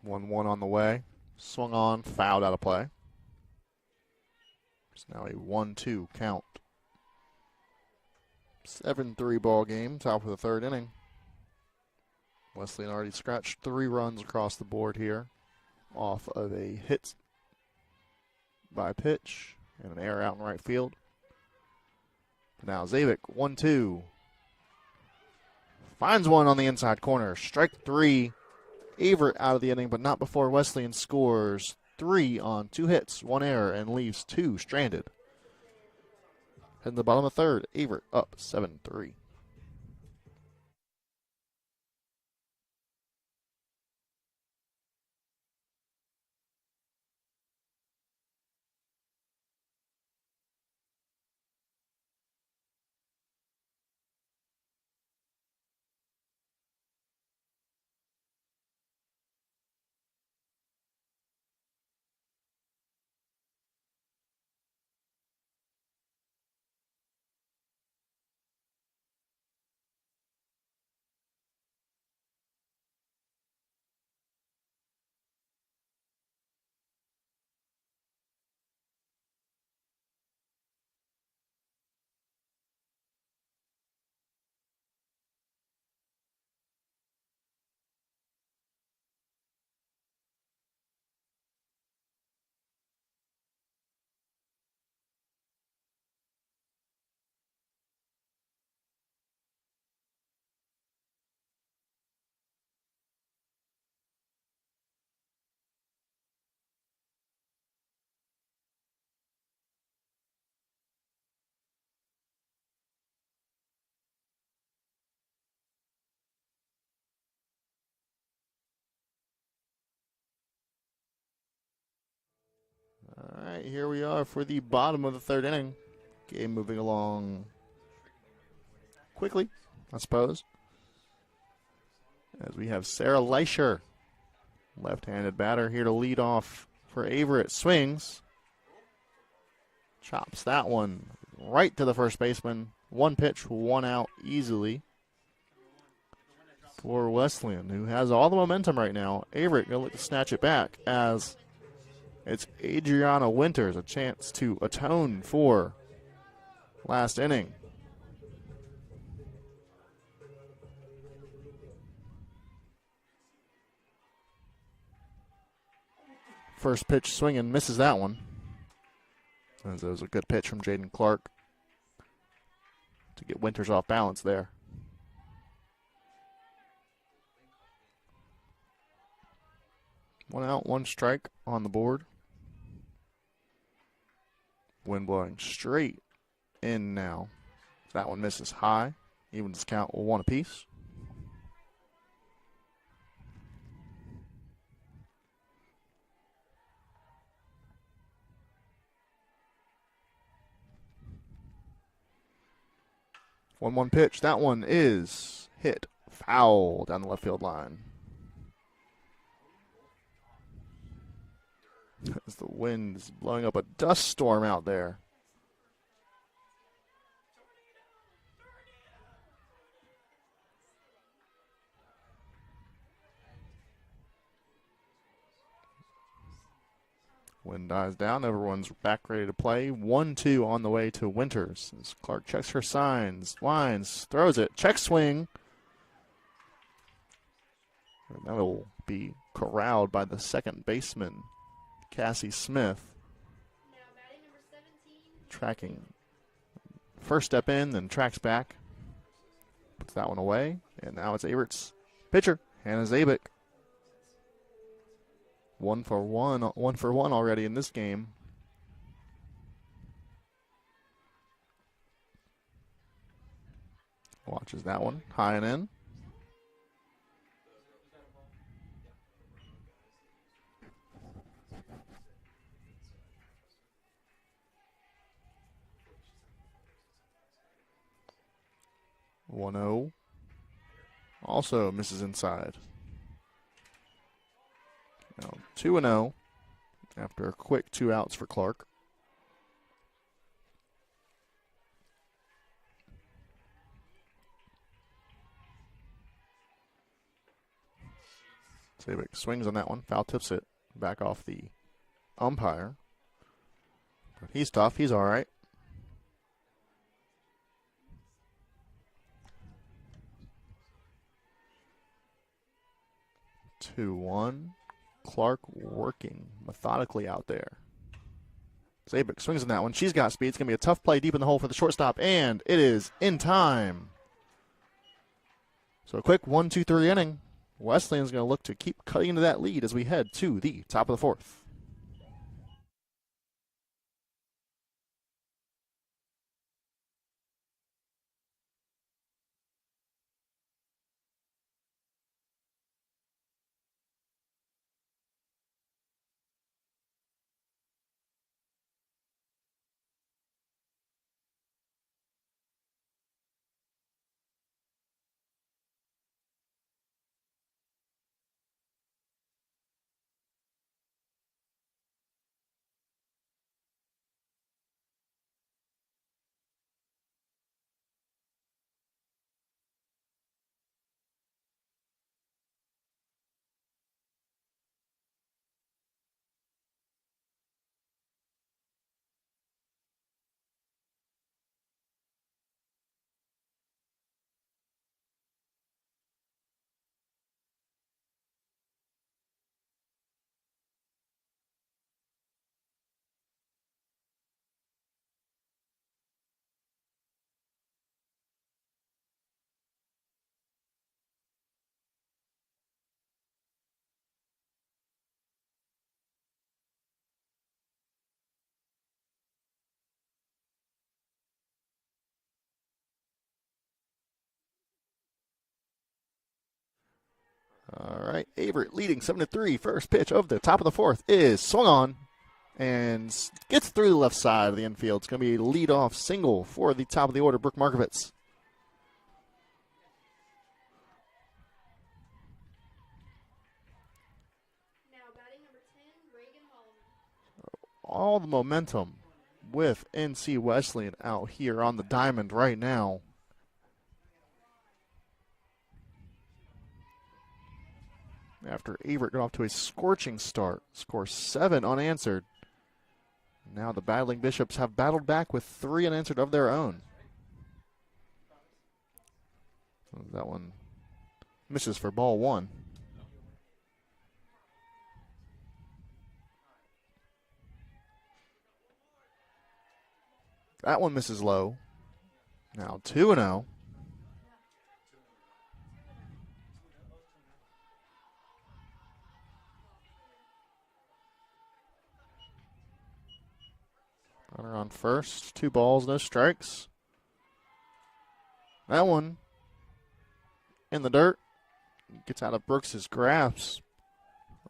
1-1 on the way. Swung on, fouled out of play. It's now a 1-2 count. 7-3 ball game, top of the third inning. Wesleyan already scratched 3 runs across the board here off of a hit by pitch and an error out in right field. Now Zabik, 1-2. Finds one on the inside corner. Strike 3. Averett out of the inning, but not before Wesleyan scores 3 on 2 hits, 1 error, and leaves 2 stranded. Heading to the bottom of the third, Averett up 7-3. here we are for the bottom of the third inning. Game moving along quickly, I suppose. As we have Sarah Leischer, left-handed batter, here to lead off for Averett. Swings. Chops that one right to the first baseman. One pitch, one out easily for Wesleyan, who has all the momentum right now. Averett going to look to snatch it back as it's Adriana Winters, a chance to atone for last inning. First pitch swinging, misses that one. As it was a good pitch from Jaden Clark to get Winters off balance there. One out, one strike on the board. Wind blowing straight in now. That one misses high. Even this count will one apiece. One pitch. That one is hit foul down the left field line. As the wind is blowing up a dust storm out there. Wind dies down. Everyone's back ready to play. 1-2 on the way to Winters. As Clark checks her signs, winds, throws it. Check swing. And that'll be corralled by the second baseman, Cassie Smith. Now batting number 17. Tracking. First step in, then tracks back. Puts that one away. And now it's Averett's pitcher, Hannah Zabik. 1 for 1 already in this game. Watches that one, high and in. One 0. Also misses inside. Now 2-0 after a quick 2 outs for Clark. Zabik swings on that one, foul tips it back off the umpire. But he's tough, he's all right. Two one. Clark working methodically out there. Zabik swings on that one. She's got speed. It's going to be a tough play deep in the hole for the shortstop, and it is in time. So a quick 1-2-3 inning. Wesleyan's going to look to keep cutting into that lead as we head to the top of the fourth. All right, Averett leading 7-3. First pitch of the top of the fourth is swung on and gets through the left side of the infield. It's going to be a leadoff single for the top of the order, Brooke Markovitz. Now batting number 10, Reagan Holloman. All the momentum with NC Wesleyan out here on the diamond right now. After Averett got off to a scorching start, scores 7 unanswered. Now the battling Bishops have battled back with 3 unanswered of their own. That one misses for ball 1. That one misses low. Now 2-0. Runner on first. 2 balls, no strikes. That one in the dirt. Gets out of Brooks's grasp.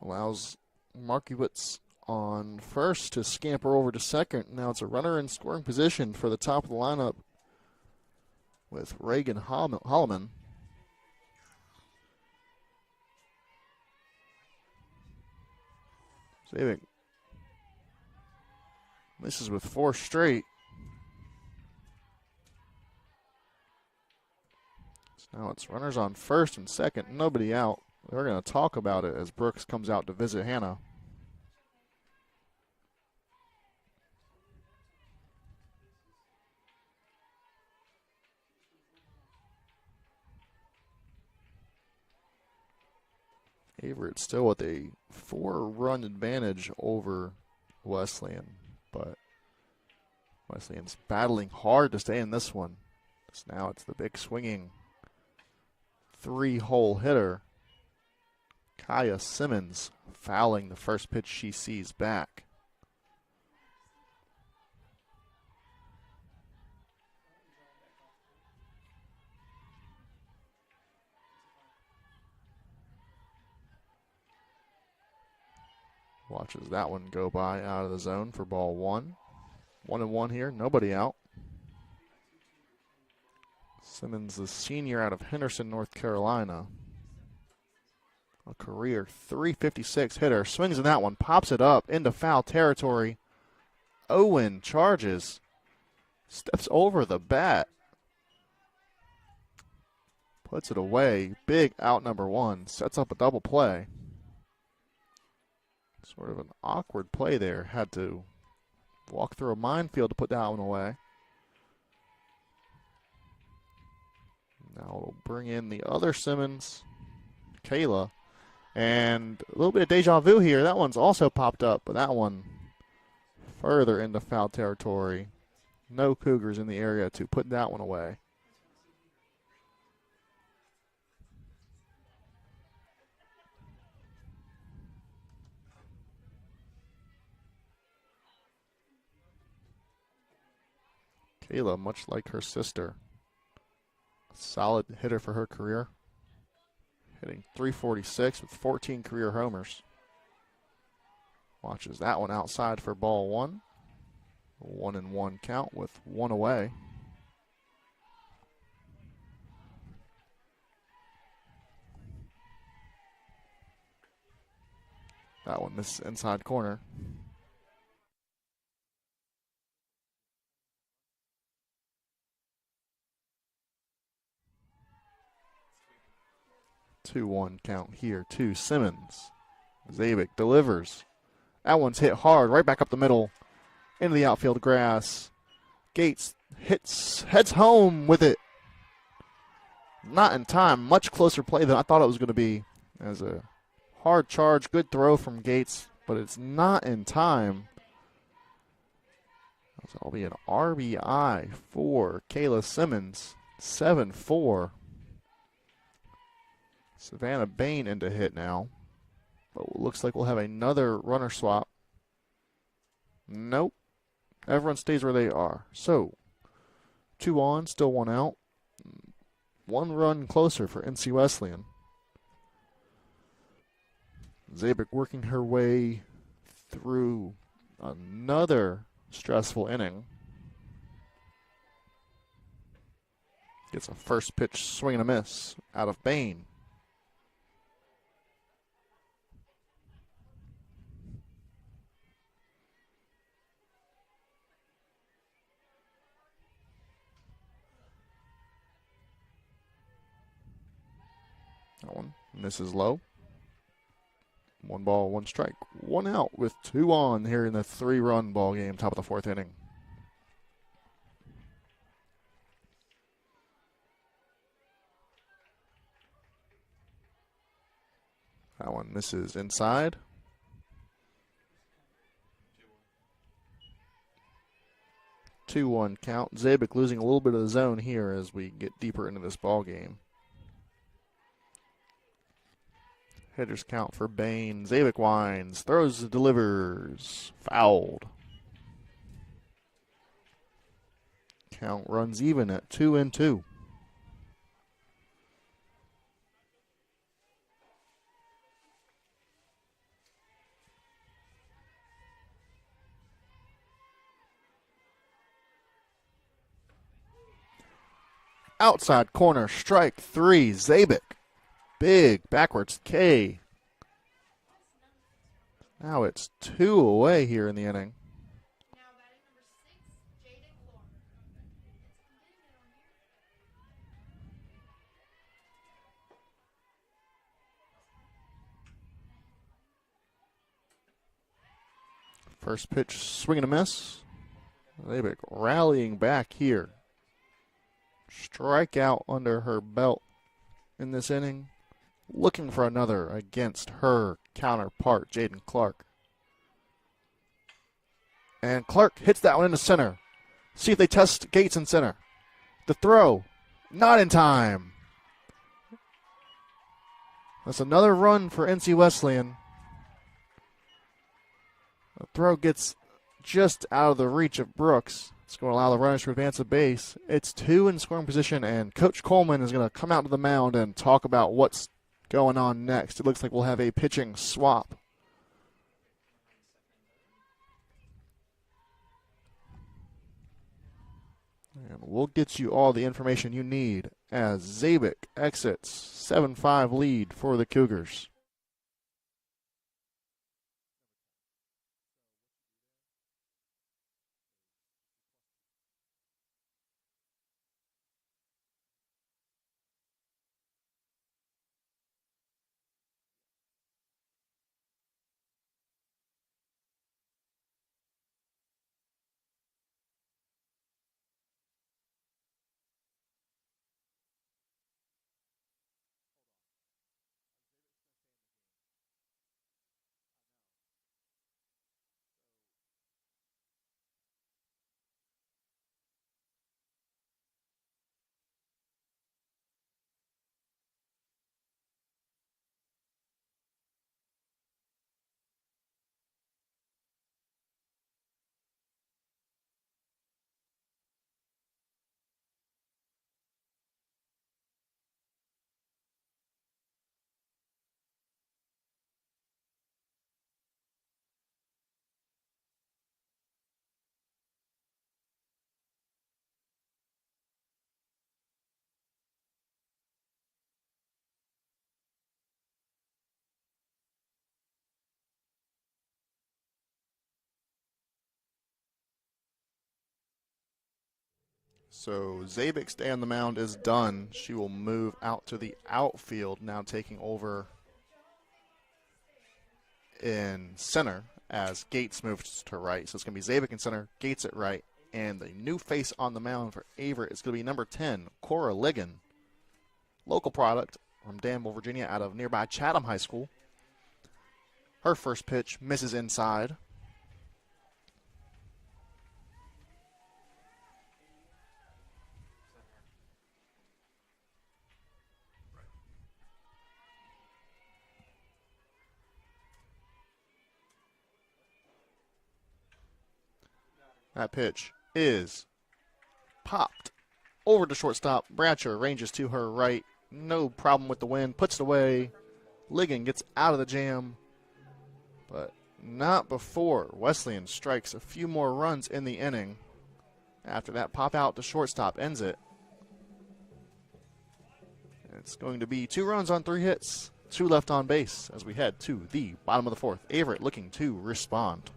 Allows Markowitz on first to scamper over to second. Now it's a runner in scoring position for the top of the lineup with Reagan Holloman. Zavik misses with 4 straight. So now it's runners on first and second, nobody out. We're going to talk about it as Brooks comes out to visit Hannah. Averett still with a 4-run advantage over Wesleyan, but Wesleyan's battling hard to stay in this one. So now it's the big swinging 3-hole hitter, Kaya Simmons, fouling the first pitch she sees back. Watches that one go by out of the zone for ball 1. 1-1 here, nobody out. Simmons, the senior out of Henderson, North Carolina. A career .356 hitter. Swings in that one, pops it up into foul territory. Owen charges, steps over the bat, puts it away. Big out number 1, sets up a double play. Sort of an awkward play there. Had to walk through a minefield to put that one away. Now we'll bring in the other Simmons, Kayla. And a little bit of deja vu here. That one's also popped up, but that one further into foul territory. No Cougars in the area to put that one away. Kayla, much like her sister, solid hitter for her career. Hitting .346 with 14 career homers. Watches that one outside for ball 1. 1-1 count with 1 away. That one misses inside corner. Two-one count here to Simmons. Zavik delivers. That one's hit hard, right back up the middle, into the outfield grass. Gates heads home with it. Not in time. Much closer play than I thought it was going to be. As a hard charge, good throw from Gates, but it's not in time. That'll be an RBI for Kayla Simmons. 7-4. Savannah Bain into hit now. But looks like we'll have another runner swap. Nope. Everyone stays where they are. So, 2 on, still 1 out. 1 run closer for NC Wesleyan. Zabik working her way through another stressful inning. Gets a first pitch swing and a miss out of Bain. That one misses low. 1 ball, 1 strike, 1 out with 2 on here in the 3-run ball game, top of the 4th inning. That one misses inside. 2-1 count. Zabik losing a little bit of the zone here as we get deeper into this ball game. Hitters count for Bain. Zabik winds, throws, delivers, fouled. Count runs even at 2-2. Outside corner, strike 3, Zabik. Big backwards K. Now it's 2 away here in the inning. Now batting number 6, Jaden Clark. First pitch, swing and a miss. Zabik rallying back here. Strikeout under her belt in this inning. Looking for another against her counterpart, Jaden Clark. And Clark hits that one into center. See if they test Gates in center. The throw, not in time. That's another run for NC Wesleyan. The throw gets just out of the reach of Brooks. It's going to allow the runners to advance a base. It's 2 in scoring position, and Coach Coleman is going to come out to the mound and talk about what's going on next. It looks like we'll have a pitching swap. And we'll get you all the information you need as Zabik exits. 7-5 lead for the Cougars. So Zabik's day on the mound is done. She will move out to the outfield, now taking over in center as Gates moves to right. So it's going to be Zabik in center, Gates at right, and the new face on the mound for Averett is going to be number 10, Cora Ligon, local product from Danville, Virginia, out of nearby Chatham High School. Her first pitch misses inside. That pitch is popped over to shortstop. Bradshaw ranges to her right. No problem with the wind. Puts it away. Ligon gets out of the jam. But not before Wesleyan strikes a few more runs in the inning. After that pop out to shortstop ends it. It's going to be 2 runs on 3 hits, 2 left on base as we head to the bottom of the 4th. Averett looking to respond.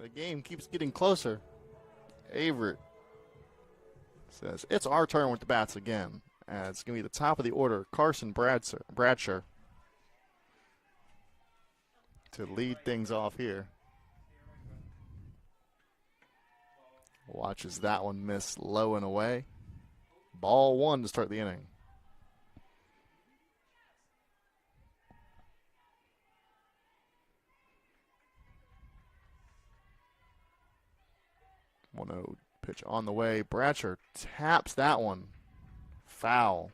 The game keeps getting closer. Averett says, it's our turn with the bats again. It's going to be the top of the order, Carson Bradshaw, to lead things off here. Watches that one miss low and away. Ball 1 to start the inning. One-0 pitch on the way. Bradshaw taps that one. Foul.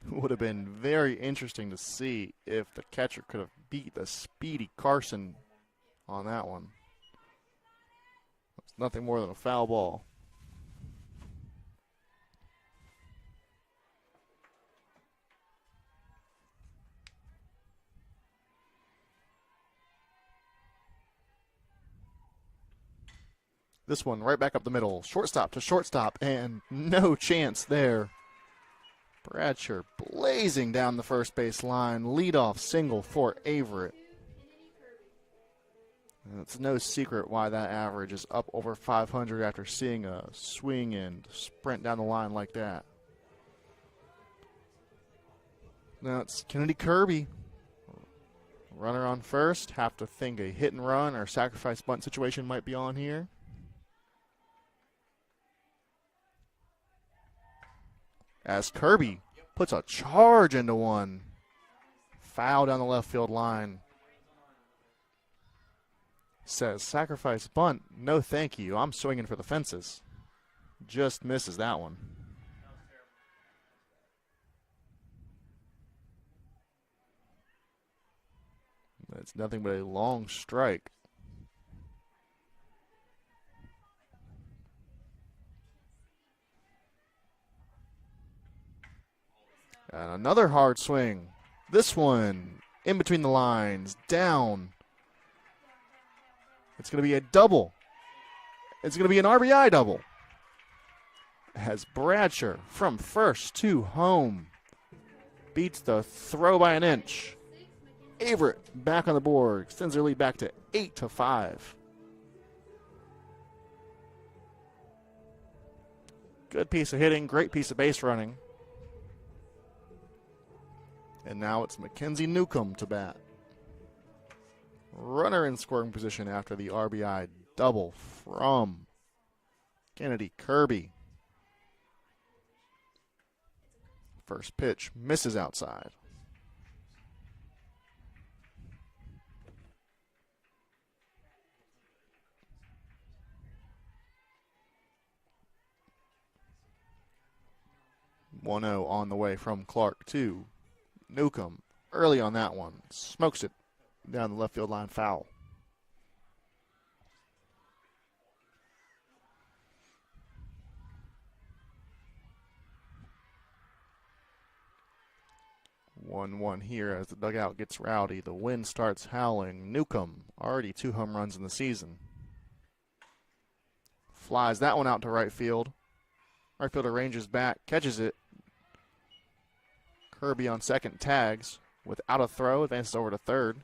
Would have been very interesting to see if the catcher could have beat the speedy Carson on that one. It's nothing more than a foul ball. This one right back up the middle. Shortstop to shortstop, and no chance there. Bradshaw blazing down the first base line. Leadoff single for Averett. And it's no secret why that average is up over 500 after seeing a swing and sprint down the line like that. Now it's Kennedy Kirby. Runner on first. Have to think a hit and run or sacrifice bunt situation might be on here. As Kirby puts a charge into one. Foul down the left field line. Says, sacrifice bunt, no thank you. I'm swinging for the fences. Just misses that one. It's nothing but a long strike. And another hard swing. This one in between the lines, down. It's going to be a double. It's going to be an RBI double. As Bradshaw from first to home beats the throw by an inch. Averett back on the board, extends their lead back to 8-5. Good piece of hitting, great piece of base running. And now it's Mackenzie Newcomb to bat. Runner in scoring position after the RBI double from Kennedy Kirby. First pitch misses outside. One-0 on the way from Clark to Newcomb. Early on that one. Smokes it down the left field line, foul. One here as the dugout gets rowdy. The wind starts howling. Newcomb, already 2 home runs in the season. Flies that one out to right field. Right fielder ranges back, catches it. Kirby on second, tags without a throw, advances over to third.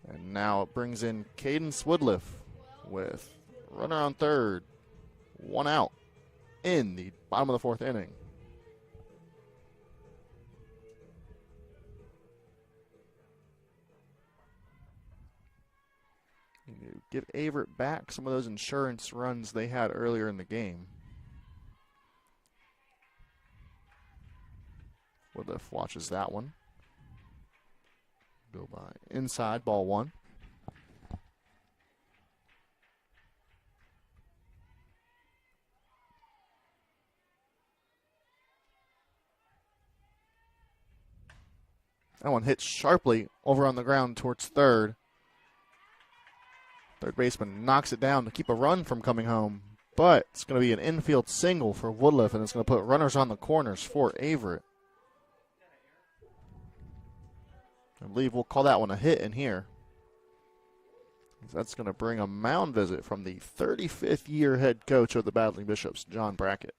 And now it brings in Caden Swidliff with runner on third, one out in the bottom of the fourth inning. You give Averett back some of those insurance runs they had earlier in the game. Woodliff watches that one. Go by inside, ball one. That one hits sharply over on the ground towards third. Third baseman knocks it down to keep a run from coming home, but it's going to be an infield single for Woodliff, and it's going to put runners on the corners for Averett. I believe we'll call that one a hit in here. That's going to bring a mound visit from the 35th year head coach of the Battling Bishops, John Brackett.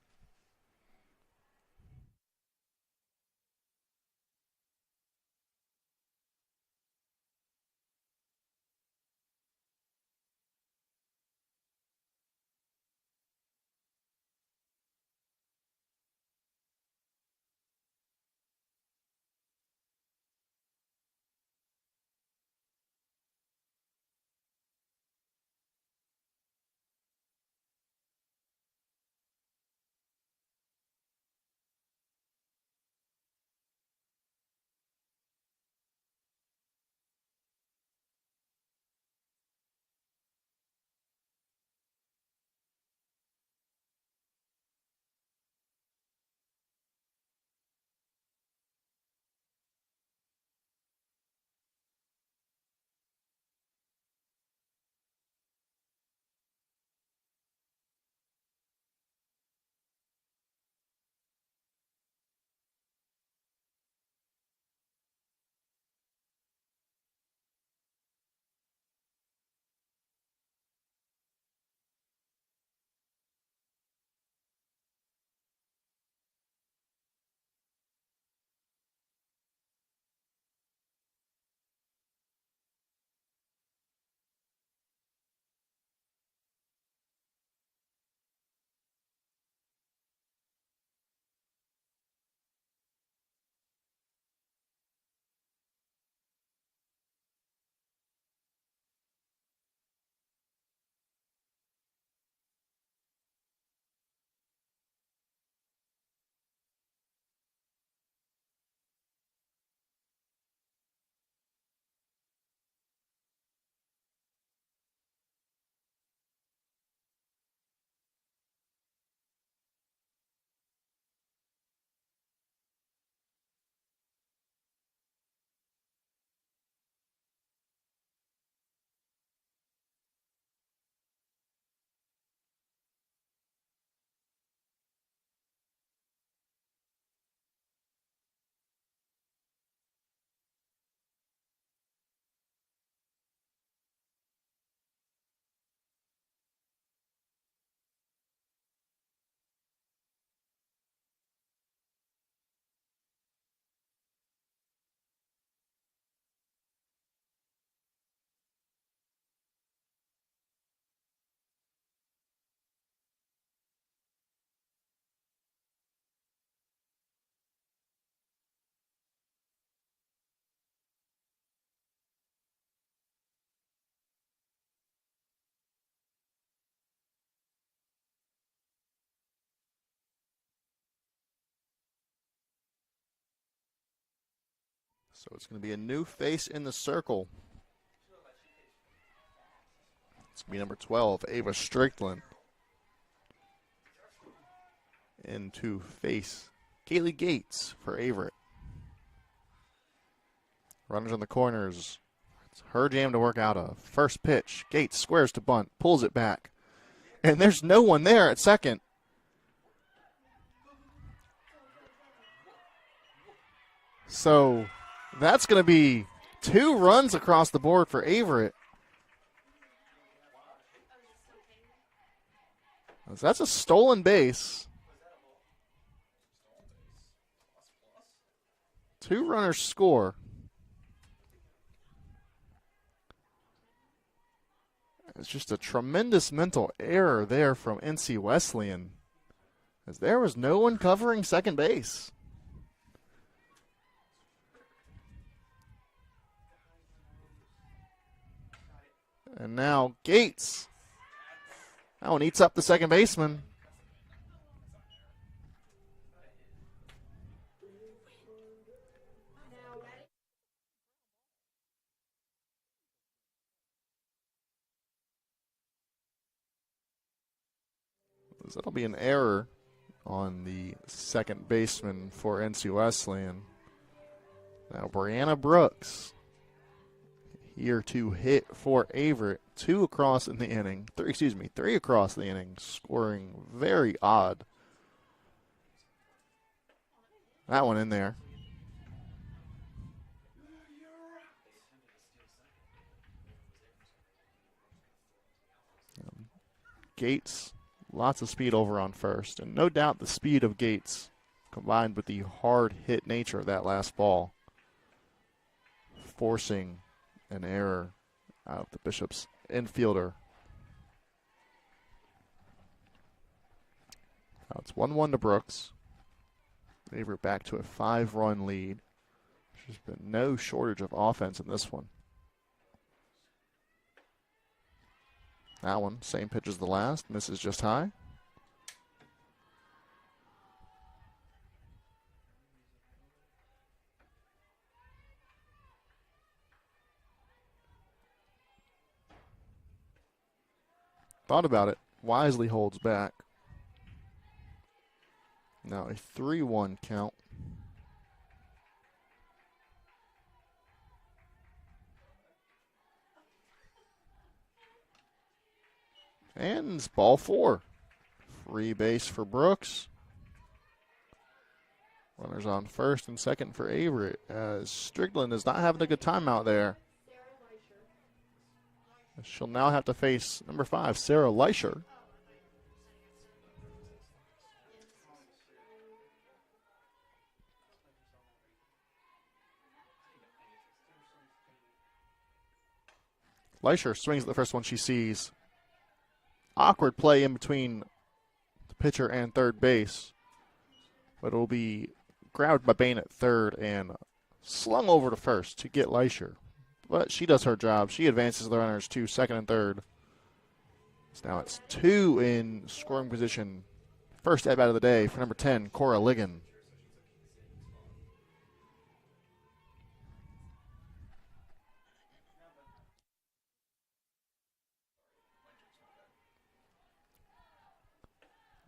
So it's going to be a new face in the circle. It's going to be number 12, Ava Strickland. And to face Kaylee Gates for Averett. Runners on the corners. It's her jam to work out of. First pitch. Gates squares to bunt. Pulls it back. And there's no one there at second. So that's going to be 2 runs across the board for Averett. That's a stolen base. 2 runners score. It's just a tremendous mental error there from NC Wesleyan, as there was no one covering second base. And now Gates. That one eats up the second baseman. That'll be an error on the second baseman for NC Wesleyan. Now Brianna Brooks here to hit for Averett. 2 across in the inning. 3 across the inning, scoring very odd. That one in there. Gates, lots of speed over on first, and no doubt the speed of Gates combined with the hard hit nature of that last ball, forcing an error out of the Bishop's infielder. Now it's 1-1 to Brooks. Averett back to a 5-run lead. There's been no shortage of offense in this one. That one, same pitch as the last, misses just high. Thought about it, wisely holds back. Now a 3-1 count. And it's ball 4. Free base for Brooks. Runners on first and second for Averett, as Strickland is not having a good time out there. She'll now have to face number 5, Sarah Leischer. Leischer swings at the first one she sees. Awkward play in between the pitcher and third base, but it will be grabbed by Bain at third and slung over to first to get Leischer. But she does her job. She advances the runners to second and third. So now it's 2 in scoring position. First at bat of the day for number 10, Cora Ligon.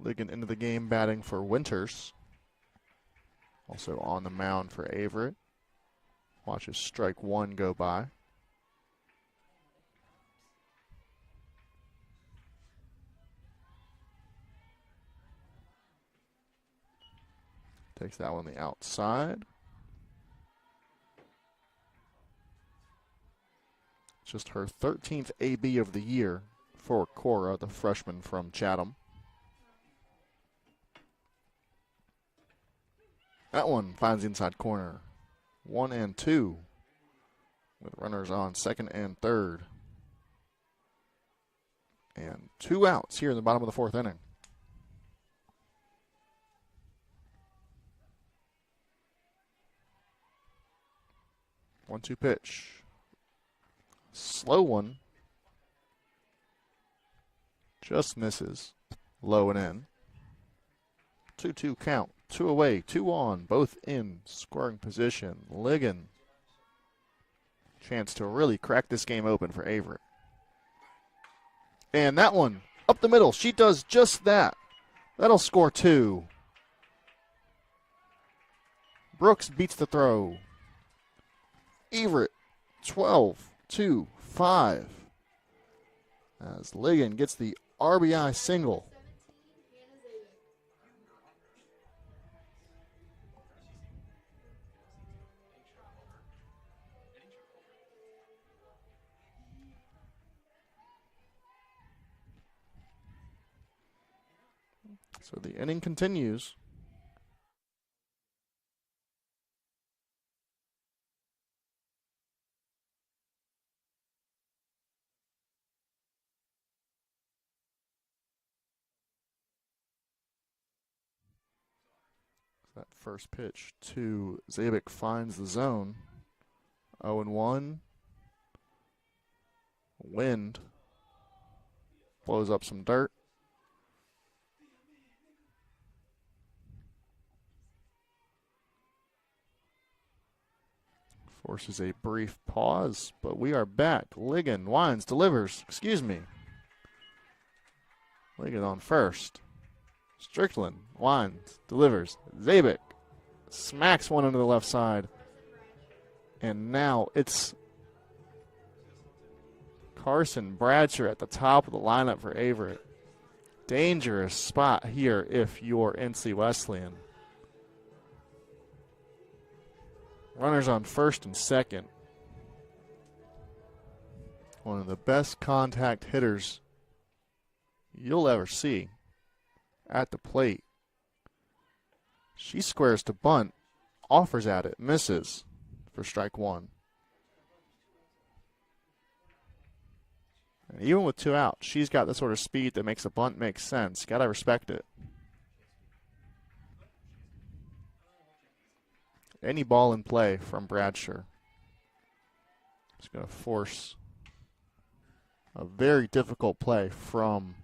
Ligon into the game batting for Winters. Also on the mound for Averett. Watches strike 1 go by. Takes that one the outside. Just her 13th AB of the year for Cora, the freshman from Chatham. That one finds the inside corner. 1-2 with runners on second and third. And 2 outs here in the bottom of the 4th inning. One-two pitch. Slow one. Just misses. Low and in. 2-2 count. 2 away, 2 on, both in scoring position. Ligon. Chance to really crack this game open for Averett. And that one, up the middle. She does just that. That'll score 2. Brooks beats the throw. Averett, 12-5. As Ligon gets the RBI single. So the inning continues. That first pitch to Zabik finds the zone. 0-1. Wind blows up some dirt. Forces a brief pause, but we are back. Ligon winds, delivers. Excuse me. Ligon on first. Strickland winds, delivers. Zabik smacks one into the left side. And now it's Carson Bradshaw at the top of the lineup for Averett. Dangerous spot here if you're NC Wesleyan. Runners on first and second. One of the best contact hitters you'll ever see at the plate. She squares to bunt, offers at it, misses for strike one. And even with 2 out, she's got the sort of speed that makes a bunt make sense. Got to respect it. Any ball in play from Bradshaw is going to force a very difficult play from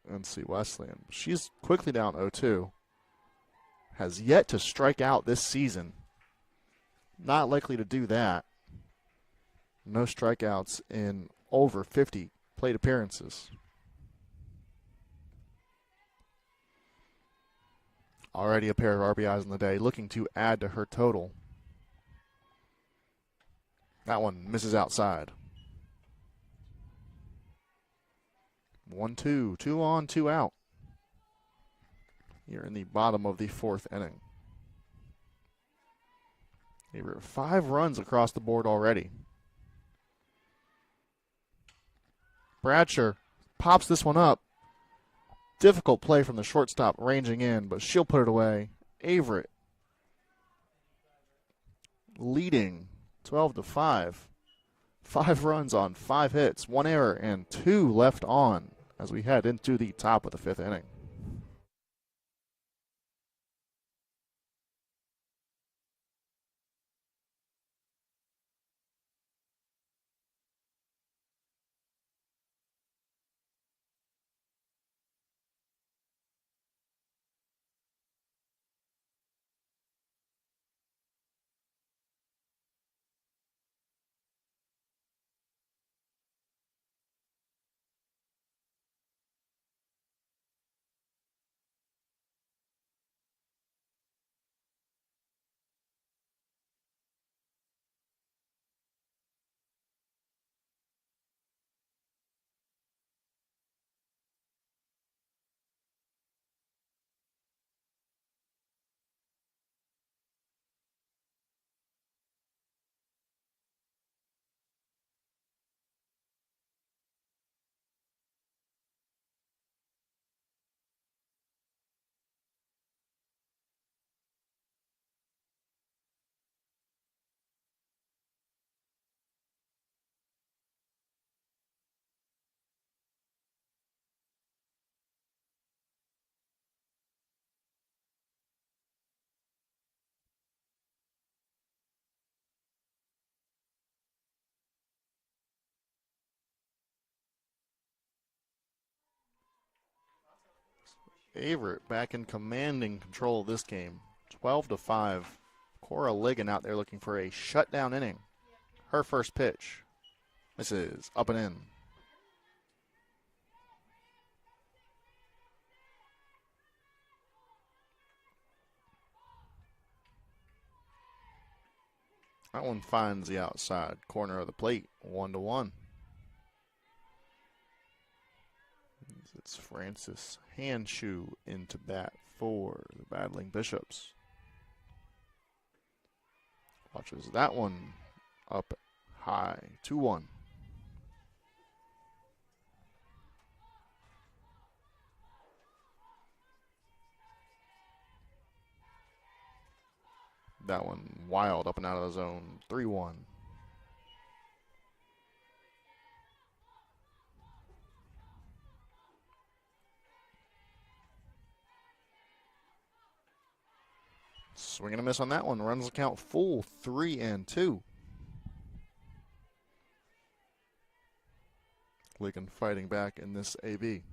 NC Wesleyan. She's quickly down 0-2. Has yet to strike out this season. Not likely to do that. No strikeouts in over 50 plate appearances. Already a pair of RBIs in the day, looking to add to her total. That one misses outside. 1-2, 2 on, 2 out. Here in the bottom of the 4th inning. There were 5 runs across the board already. Bradshaw pops this one up. Difficult play from the shortstop ranging in, but she'll put it away. Averett leading 12-5. 5 runs on 5 hits, 1 error, and 2 left on as we head into the top of the 5th inning. Averett back in commanding control of this game. 12-5. Cora Ligon out there looking for a shutdown inning. Her first pitch. This is up and in. That one finds the outside corner of the plate. 1-1. It's Francis Handshoe into bat for the battling Bishops. Watches that one up high. 2-1. That one wild up and out of the zone. 3-1. Swing and a miss on that one. Runs the count full. 3-2. Lincoln fighting back in this AB.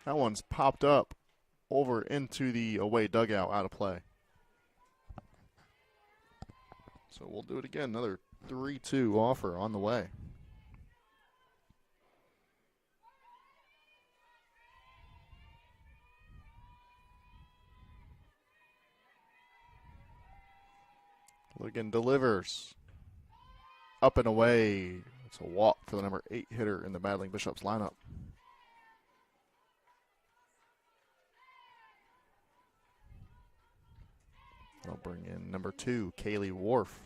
That one's popped up over into the away dugout, out of play. So we'll do it again. Another 3-2 offer on the way. Ligon delivers. Up and away. It's a walk for the number 8 hitter in the Battling Bishops lineup. They'll bring in number 2, Kaylee Wharf.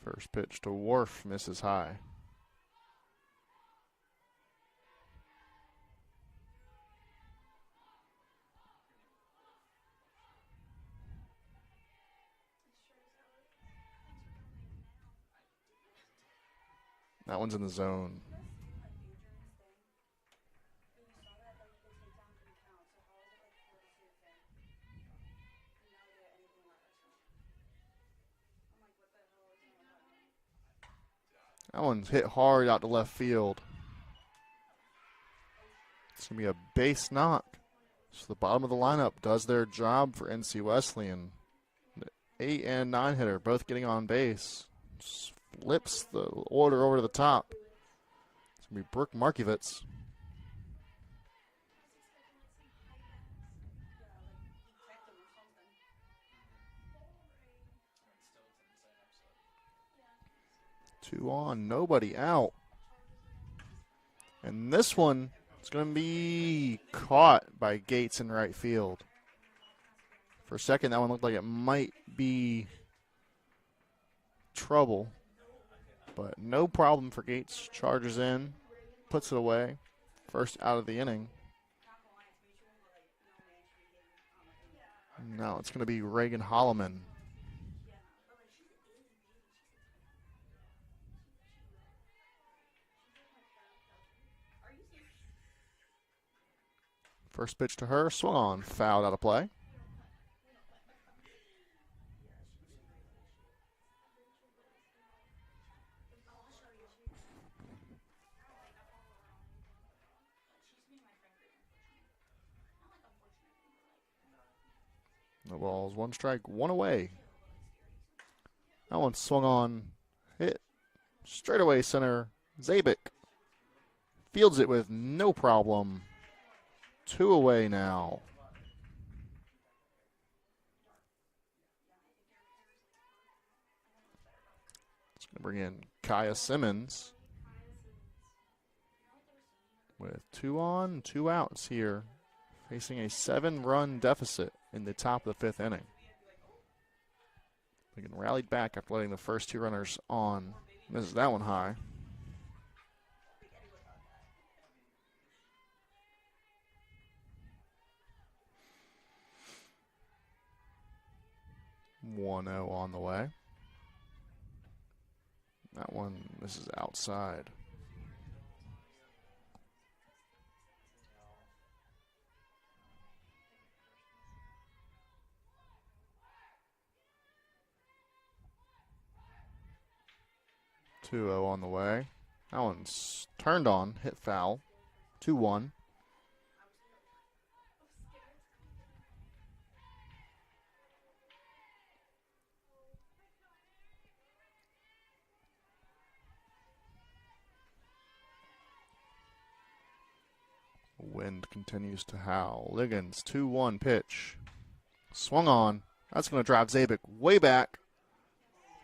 First pitch to Wharf, misses high. That one's in the zone. That one's hit hard out to left field. It's going to be a base knock. So the bottom of the lineup does their job for NC Wesleyan. The 8 and 9 hitter both getting on base. Flips the order over to the top. It's going to be Brooke Markiewicz. Two on, nobody out. And this one is going to be caught by Gates in right field. For a second, that one looked like it might be trouble. But no problem for Gates. Charges in, puts it away. First out of the inning. Now it's going to be Reagan Holloman. First pitch to her, swung on, fouled out of play. No balls, one strike, one away. That one swung on, hit straight away center. Zabik fields it with no problem. 2 away now. It's going to bring in Kaya Simmons with 2 on, 2 outs here, facing a 7-run deficit in the top of the 5th inning. They can rallied back after letting the first 2 runners on. Misses that one high. One 0 on the way. That one, this is outside. Two 0 on the way. That one's turned on, hit foul. 2-1. Wind continues to howl. Liggins, 2-1 pitch. Swung on. That's going to drive Zabik way back.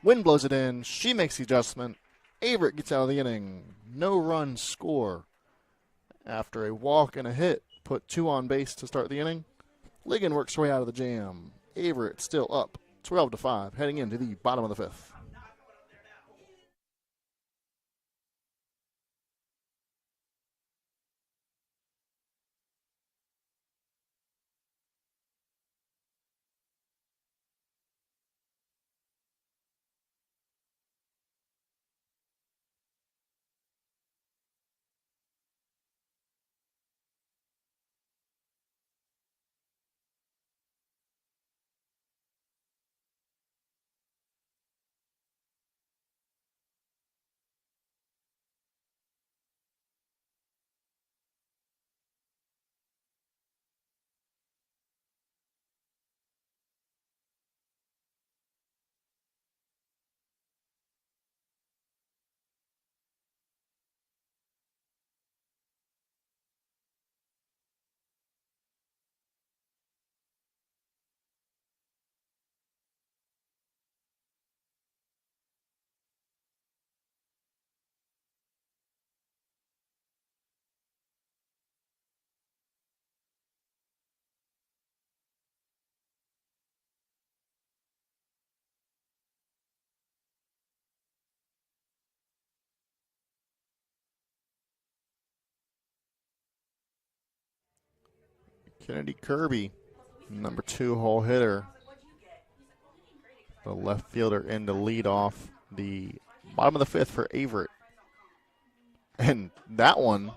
Wind blows it in. She makes the adjustment. Averett gets out of the inning. No run score. After a walk and a hit, put 2 on base to start the inning. Ligon works her way out of the jam. Averett still up 12-5, heading into the bottom of the fifth. Kennedy Kirby, number 2 hole hitter. The left fielder in to lead off the bottom of the fifth for Averett. And that one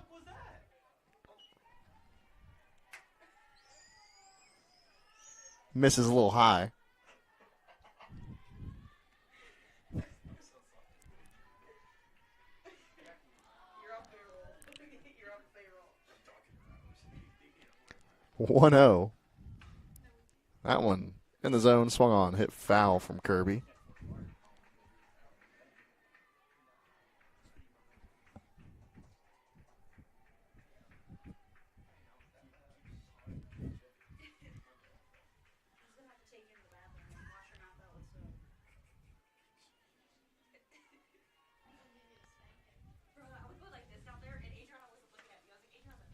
misses a little high. One zero. That one in the zone, swung on, hit foul from Kirby.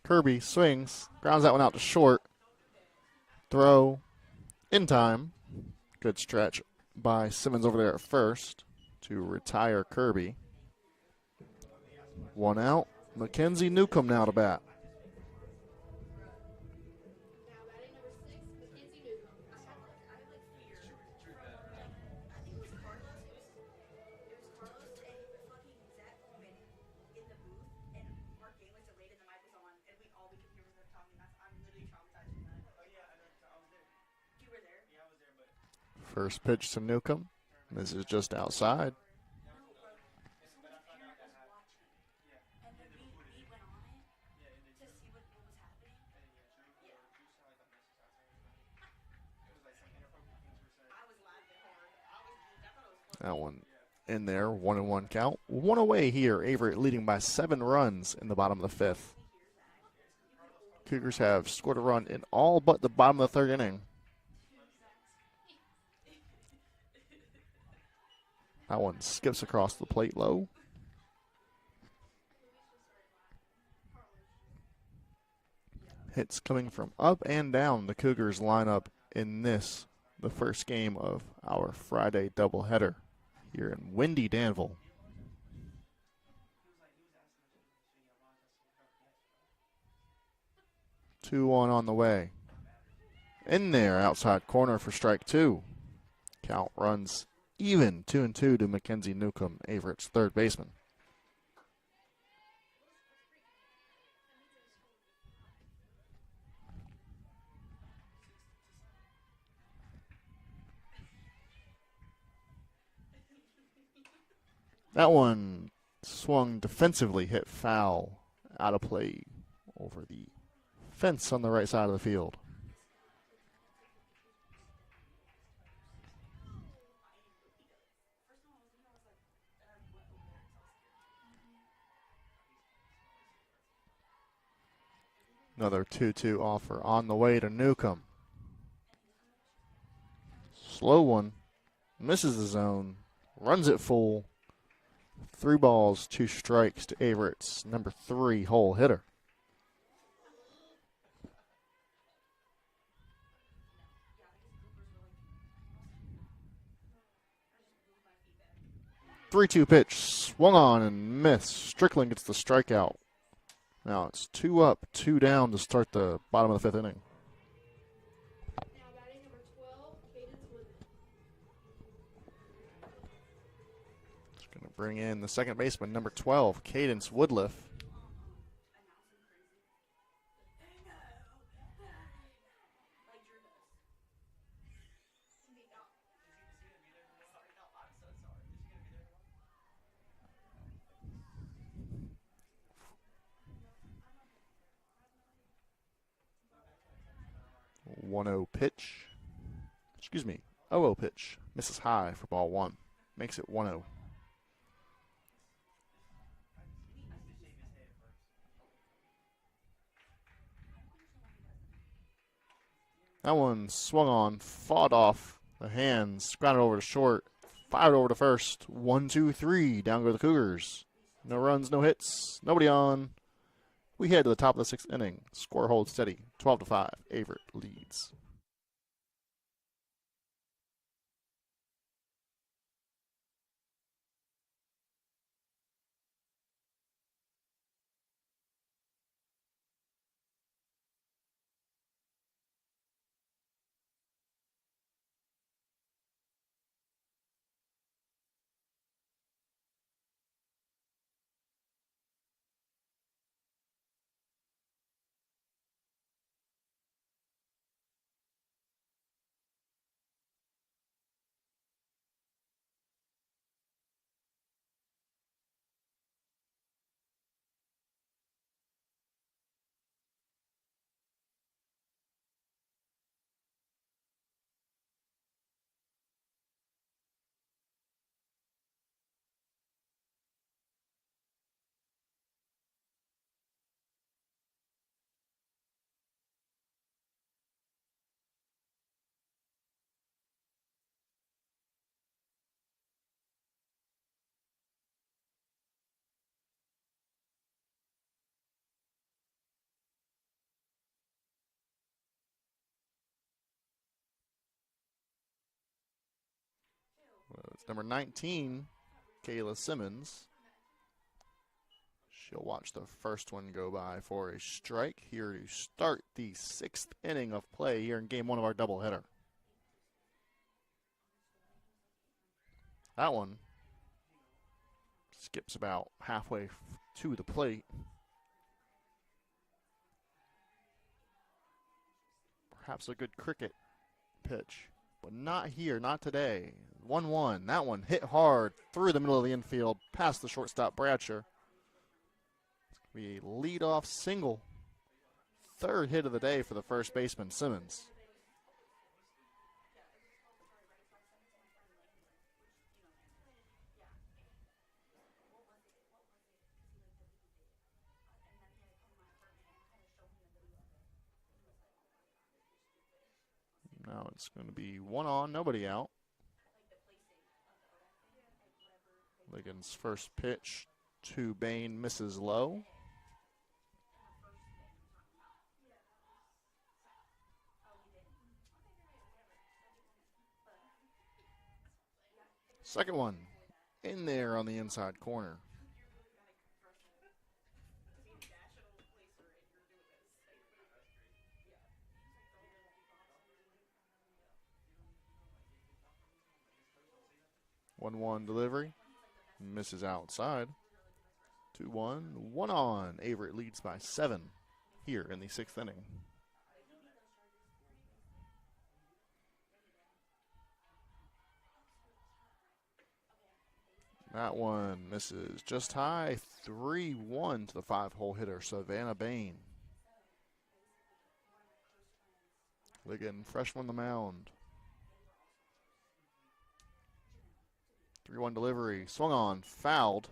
Kirby swings, grounds that one out to short. Throw in time. Good stretch by Simmons over there at first to retire Kirby. One out. Mackenzie Newcomb now to bat. First pitch to Newcomb. This is just outside. That one in there, 1-1 count. One away here. Averett leading by 7 runs in the bottom of the fifth. Cougars have scored a run in all but the bottom of the third inning. That one skips across the plate low. Hits coming from up and down the Cougars lineup in this, the first game of our Friday doubleheader here in windy Danville. 2-1 on the way. In there, outside corner for strike 2. Count runs even, 2-2 to Mackenzie Newcomb, Averett's third baseman. That one swung defensively, hit foul, out of play over the fence on the right side of the field. Another 2-2 offer on the way to Newcomb. Slow one. Misses the zone. Runs it full. 3 balls, 2 strikes to Averett's number 3 hole hitter. 3-2 pitch, swung on and missed. Strickland gets the strikeout. Now it's 2 up, 2 down to start the bottom of the 5th inning. Now batting number 12, Cadence Woodley. Just going to bring in the second baseman, number 12, Cadence Woodliff. One-oh pitch. Excuse me, 0-0 pitch. Misses high for ball 1. Makes it 1-0. That one swung on, fought off the hands, grounded over to short, fired over to first. 1-2-3. Down go the Cougars. No runs, no hits, nobody on. We head to the top of the 6th inning. Score holds steady. 12-5. Averett leads. It's number 19, Kayla Simmons. She'll watch the first one go by for a strike here to start the 6th inning of play here in game 1 of our doubleheader. That one skips about halfway to the plate. Perhaps a good cricket pitch, but not here, not today. 1-1. That one hit hard through the middle of the infield, past the shortstop Bradshaw. It's going to be a leadoff single. 3rd hit of the day for the first baseman, Simmons. Now it's going to be 1 on, nobody out. Ligon's first pitch to Bain misses low. Second one in there on the inside corner. One delivery. Misses outside. 2-1. 1 on. Averett leads by 7 here in the 6th inning. That one misses just high. 3-1 to the 5-hole hitter, Savannah Bain. Ligon fresh on the mound. 3-1 delivery. Swung on. Fouled.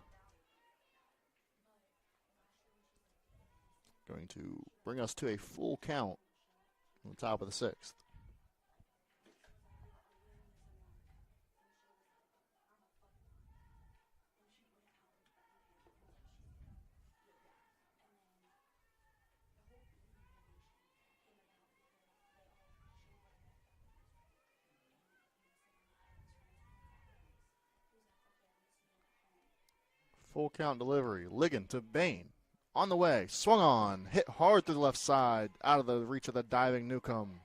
Going to bring us to a full count on the top of the 6th. Full count delivery. Ligon to Bain. On the way. Swung on. Hit hard through the left side. Out of the reach of the diving Newcomb.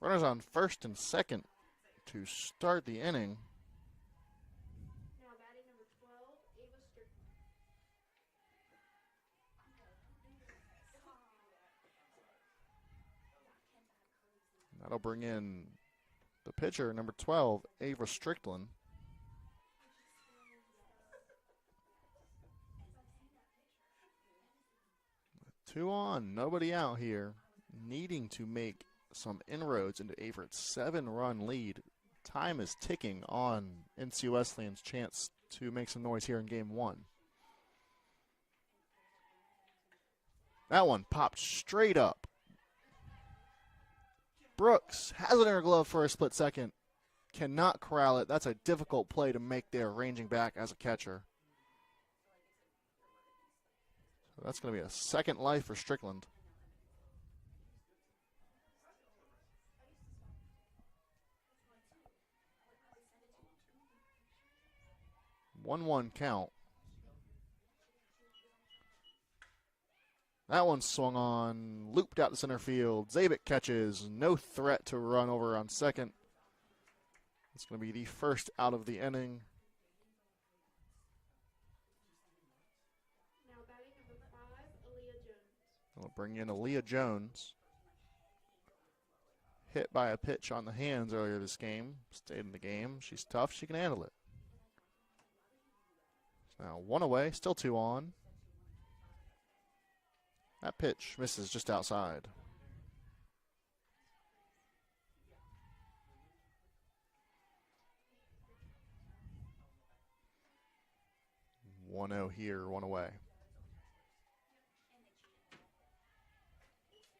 Runners on first and second to start the inning. Now batting number 12, Ava Strickland. That'll bring in the pitcher, number 12, Ava Strickland. 2 on, nobody out here. Needing to make some inroads into Averett's 7-run lead. Time is ticking on NC Wesleyan's chance to make some noise here in game 1. That one popped straight up. Brooks has it in her glove for a split second. Cannot corral it. That's a difficult play to make there, ranging back as a catcher. So that's going to be a second life for Strickland. 1-1 count. That one swung on, looped out to center field. Zabik catches, no threat to run over on second. It's going to be the first out of the inning. Now batting number 5, Aaliyah Jones. We'll bring in Aaliyah Jones. Hit by a pitch on the hands earlier this game. Stayed in the game. She's tough. She can handle it. Now 1 away, still 2 on. That pitch misses just outside. 1-0 here, 1 away.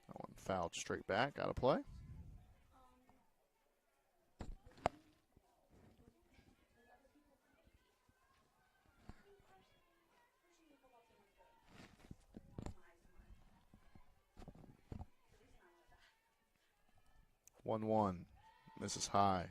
That one fouled straight back, out of play. One. Misses high.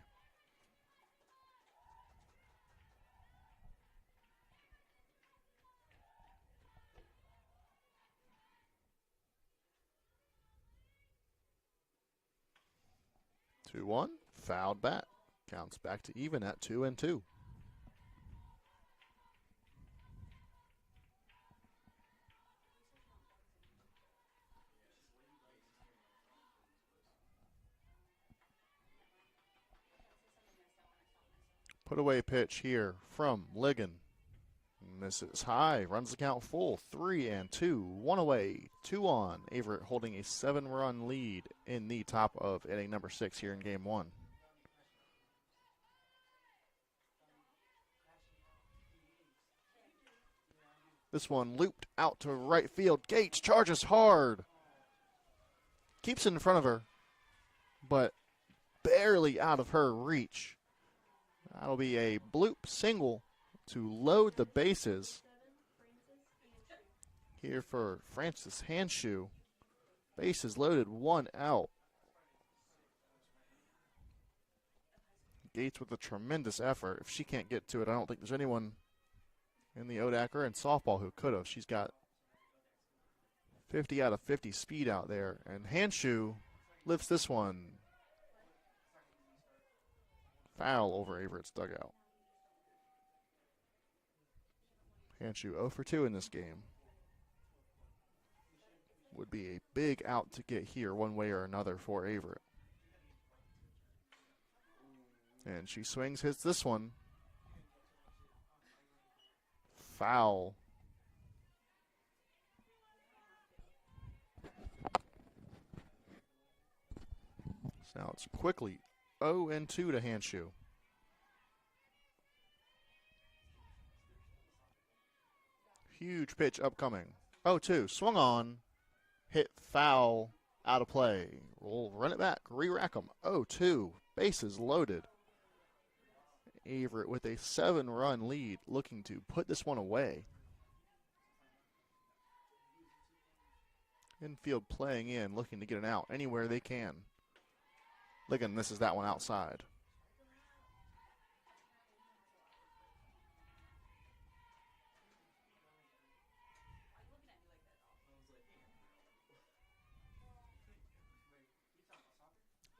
Two one. Fouled bat. Counts back to even at 2-2. Put away pitch here from Ligon. Misses high, runs the count full. 3-2, 1 away, 2 on. Averett holding a 7-run lead in the top of inning number 6 here in game 1. This one looped out to right field. Gates charges hard. Keeps it in front of her, but barely out of her reach. That'll be a bloop single to load the bases here for Francis Hanshoe. Bases loaded, 1 out. Gates with a tremendous effort. If she can't get to it, I don't think there's anyone in the Odacker and softball who could have. She's got 50 out of 50 speed out there. And Hanshoe lifts this one foul over Averett's dugout. Hanshoe 0 for 2 in this game. Would be a big out to get here one way or another for Averett. And she swings, hits this one. Foul. So now it's quickly 0-2 to Hanshoe. Huge pitch upcoming. 0-2, swung on, hit foul, out of play. We'll run it back, re-rack them. 0-2, bases loaded. Averett with a 7-run lead, looking to put this one away. Infield playing in, looking to get an out anywhere they can. Ligon misses that one outside.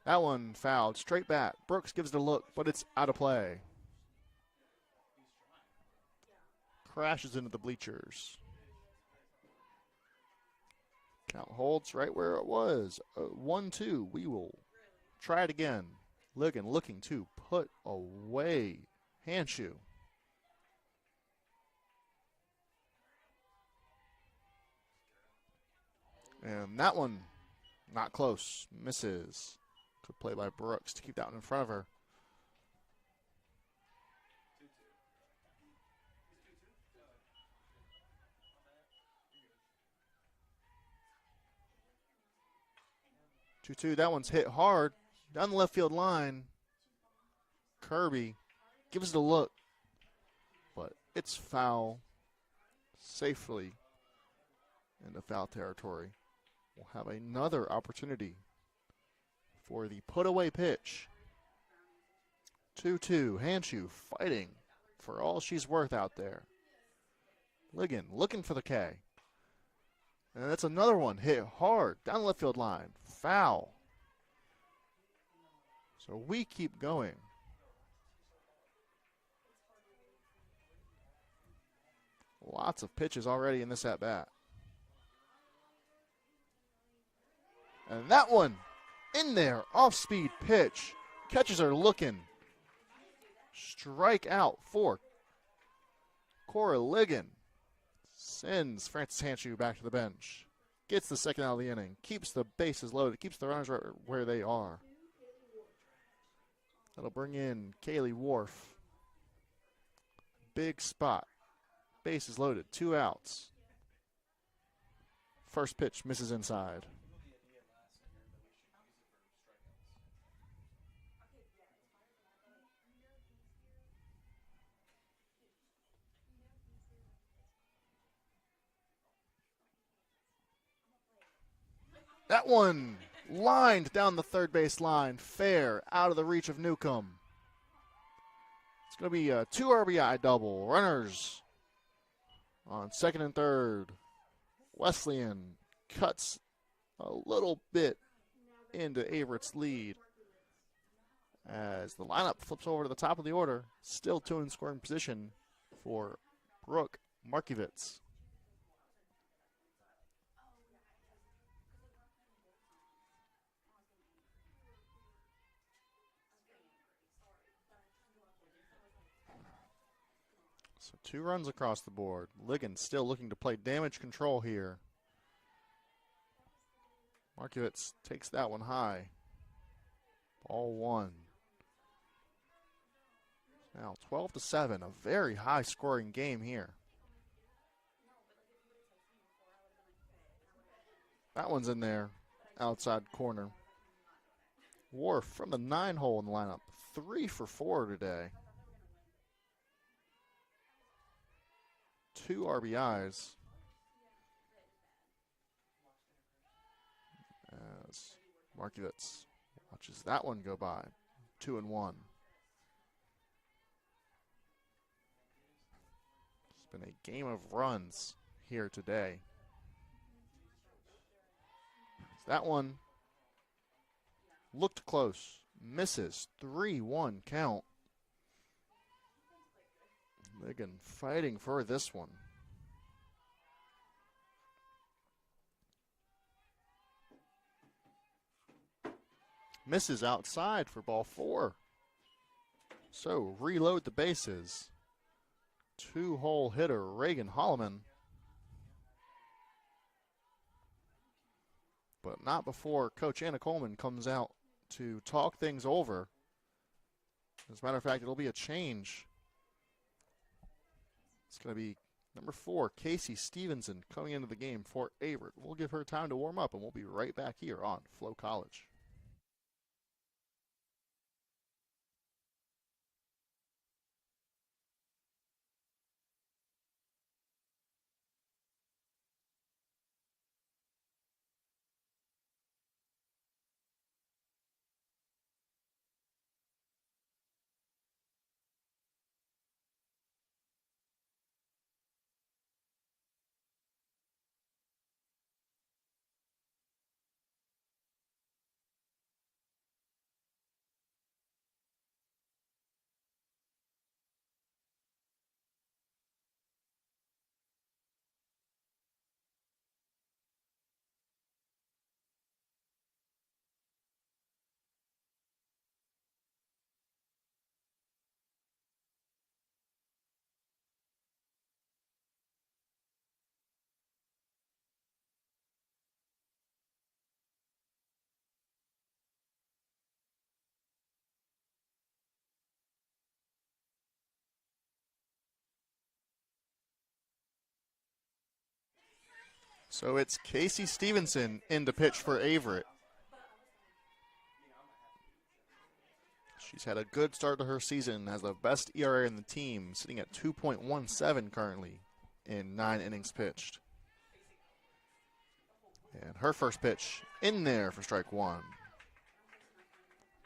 That one fouled. Straight back. Brooks gives it a look, but it's out of play. Crashes into the bleachers. Count holds right where it was. 1-2. We will try it again. Ligon looking to put away Hanshu. And that one, not close. Misses. Good play by Brooks to keep that one in front of her. Two. That one's hit hard. Down the left field line. Kirby gives it a look. But it's foul. Safely into foul territory. We'll have another opportunity for the put-away pitch. 2-2. Hanshu fighting for all she's worth out there. Ligon looking for the K. And that's another one hit hard down the left field line. Foul. So we keep going. Lots of pitches already in this at-bat. And that one in there, off-speed pitch. Catchers are looking. Strike out for Cora Ligon. Sends Francis Hanshu back to the bench. Gets the second out of the inning. Keeps the bases loaded. Keeps the runners right where they are. That'll bring in Kaylee Wharf. Big spot. Bases loaded. 2 outs. First pitch misses inside. That one lined down the third base line. Fair, out of the reach of Newcomb. It's going to be a 2 RBI double. Runners on second and third. Wesleyan cuts a little bit into Averett's lead as the lineup flips over to the top of the order. Still 2 in scoring position for Brooke Markiewicz. So 2 runs across the board. Ligon still looking to play damage control here. Markiewicz takes that one high. Ball 1. Now 12-7, a very high scoring game here. That one's in there, outside corner. Wharf from the 9 hole in the lineup, 3 for 4 today. 2 RBIs. As Markiewicz watches that one go by. 2-1. It's been a game of runs here today. That one looked close. Misses. 3-1 count. Ligon fighting for this one. Misses outside for ball 4. So reload the bases. 2-hole hitter Reagan Holloman. But not before Coach Anna Coleman comes out to talk things over. As a matter of fact, it'll be a change. It's going to be number 4, Casey Stevenson, coming into the game for Averett. We'll give her time to warm up, and we'll be right back here on Flow College. So it's Casey Stevenson in to pitch for Averett. She's had a good start to her season, has the best ERA in the team, sitting at 2.17 currently in 9 innings pitched. And her first pitch in there for strike one.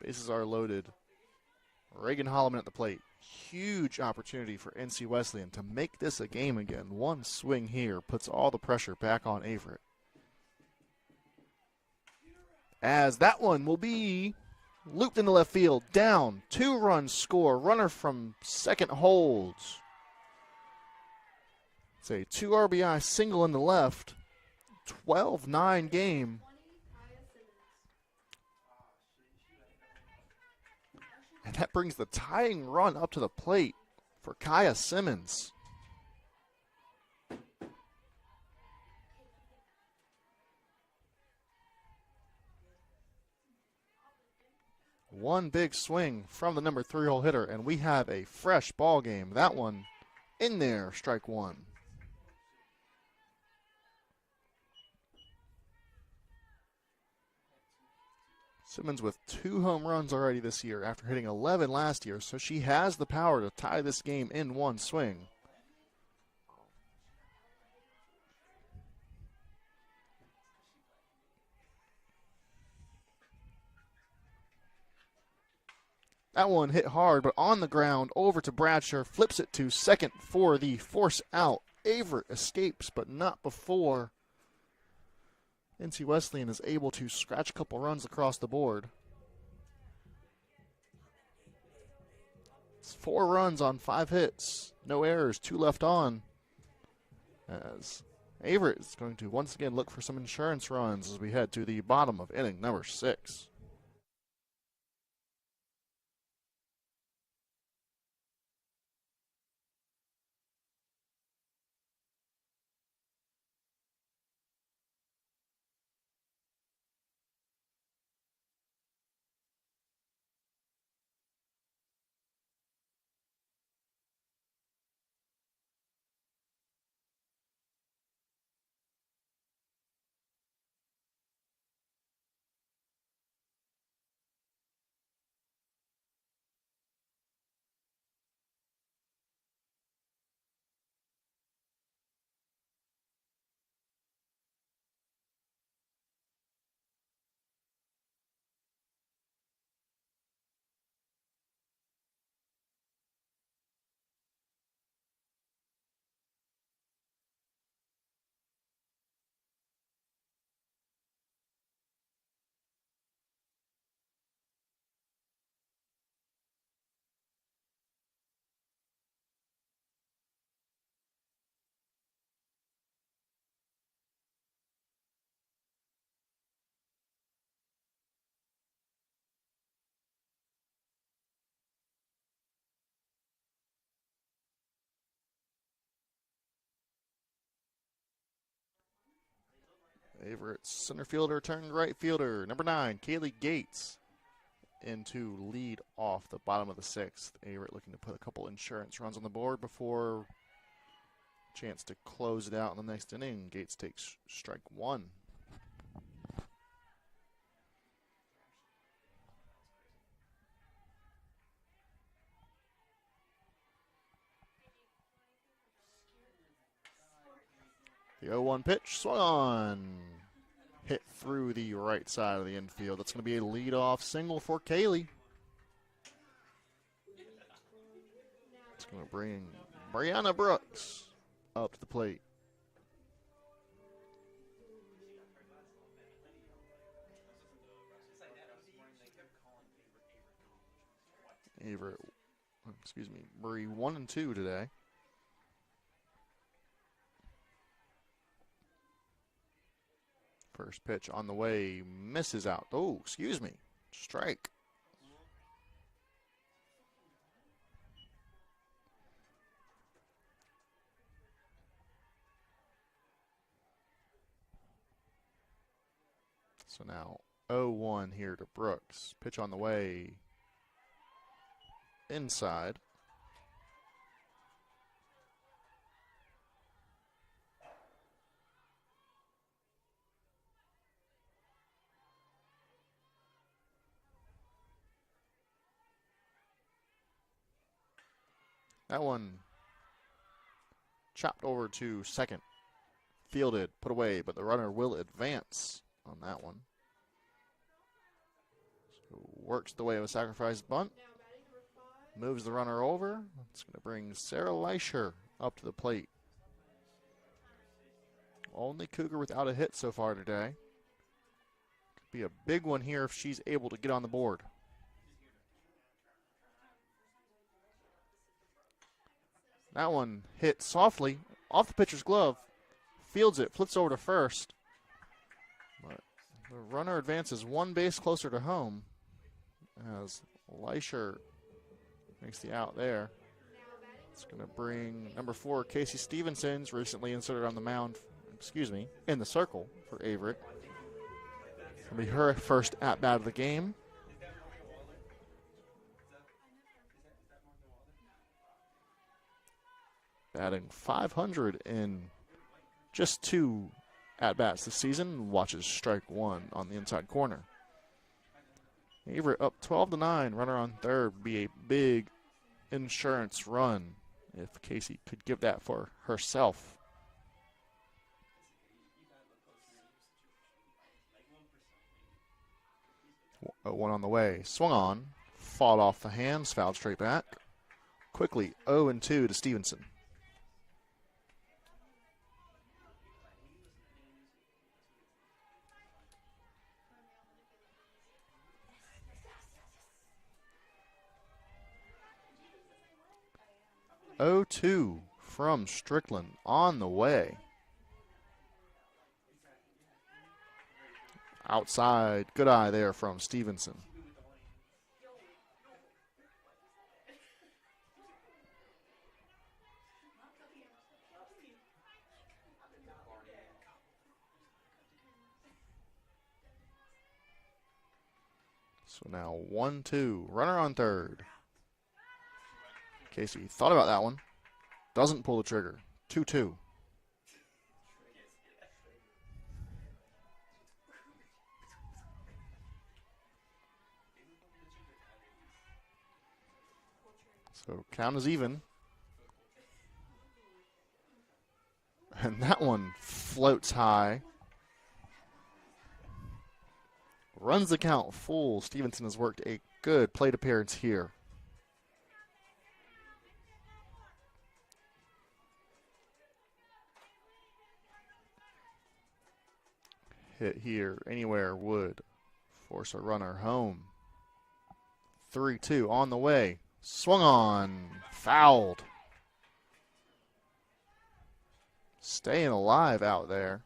Bases are loaded. Reagan Holloman at the plate. Huge opportunity for NC Wesleyan to make this a game again. One swing here puts all the pressure back on Averett. As that one will be looped into left field. Down. 2-run score. Runner from second holds. It's a 2 RBI single in the left. 12-9 game. And that brings the tying run up to the plate for Kaya Simmons. One big swing from the number 3-hole hitter, and we have a fresh ball game. That one in there, strike one. Simmons with 2 home runs already this year after hitting 11 last year, so she has the power to tie this game in one swing. That one hit hard, but on the ground, over to Bradshaw, flips it to second for the force out. Averett escapes, but not before NC Wesleyan is able to scratch a couple runs across the board. It's 4 runs on 5 hits, no errors, 2 left on. As Averett is going to once again look for some insurance runs as we head to the bottom of inning number 6. Averett's center fielder turned right fielder, number 9, Kaylee Gates, into lead off the bottom of the 6th. Averett looking to put a couple insurance runs on the board before chance to close it out in the next inning. Gates takes strike one. The 0-1 pitch, swung on. Hit through the right side of the infield. That's going to be a leadoff single for Kaylee. It's going to bring Brianna Brooks up to the plate. Bree 1 and 2 today. First pitch on the way, misses out. Oh, excuse me, strike. So now 0-1 here to Brooks. Pitch on the way, inside. That one chopped over to second. Fielded, put away, but the runner will advance on that one. So works the way of a sacrifice bunt. Moves the runner over. It's going to bring Sarah Leischer up to the plate. Only Cougar without a hit so far today. Could be a big one here if she's able to get on the board. That one hit softly off the pitcher's glove. Fields it, flips over to first. But the runner advances one base closer to home as Leischer makes the out there. It's going to bring number 4, Casey Stevenson's recently inserted on the mound, in the circle for Averett. It'll be her first at-bat of the game. Batting .500 in just 2 at-bats this season. Watches strike 1 on the inside corner. Averett up 12-9. Runner on third would be a big insurance run if Casey could give that for herself. One on the way. Swung on. Fought off the hands. Fouled straight back. Quickly 0-2 to Stevenson. .02 from Strickland on the way. Outside, good eye there from Stevenson. So now 1-2, runner on third. Casey thought about that one. Doesn't pull the trigger. 2-2. So count is even. And that one floats high. Runs the count full. Stevenson has worked a good plate appearance here. Hit here anywhere would force a runner home. 3-2 on the way. Swung on. Fouled. Staying alive out there.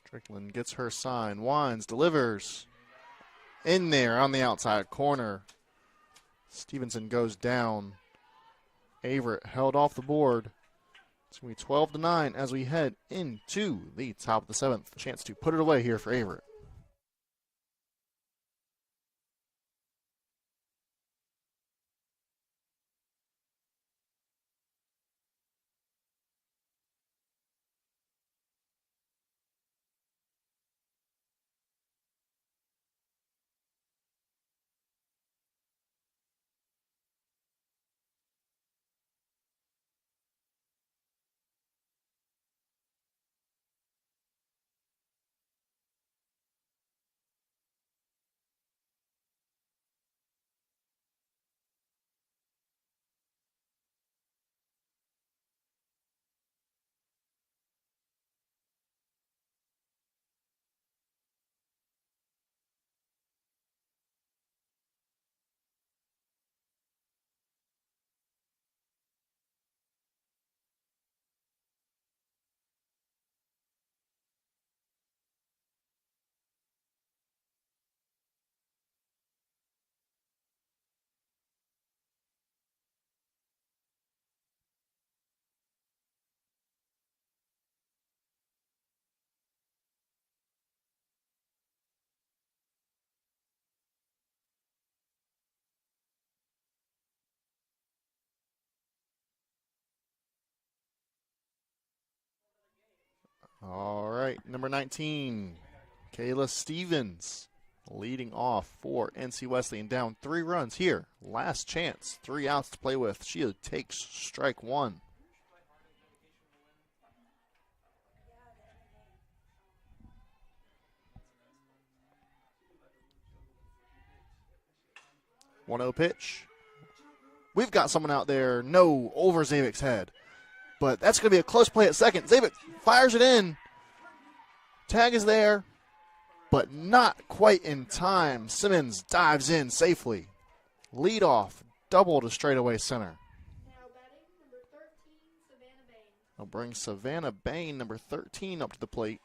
Strickland gets her sign, winds, delivers. In there on the outside corner. Stevenson goes down. Averett held off the board. It's going to be 12-9 as we head into the top of the 7th. Chance to put it away here for Averett. All right, number 19, Kayla Stevens, leading off for NC Wesleyan, down 3 runs here. Last chance, 3 outs to play with. She takes strike 1. One 0 pitch. We've got someone out there, no, over Zabek's head. But that's going to be a close play at second. Zabek fires it in. Tag is there, but not quite in time. Simmons dives in safely. Lead off, double to straightaway center. Now batting number 13, Savannah Bain. I'll bring Savannah Bain, number 13, up to the plate.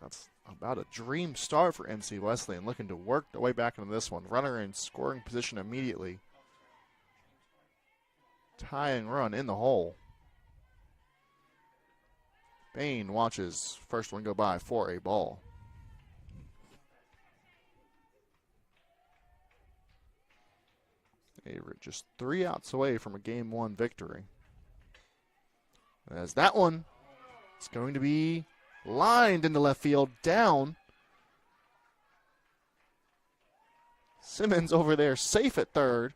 That's about a dream start for NC Wesleyan, looking to work their way back into this one. Runner in scoring position immediately. Tying run in the hole. Bain watches first one go by for a ball. Averett just 3 outs away from a Game 1 victory. As that one is going to be lined into left field, down. Simmons over there safe at third.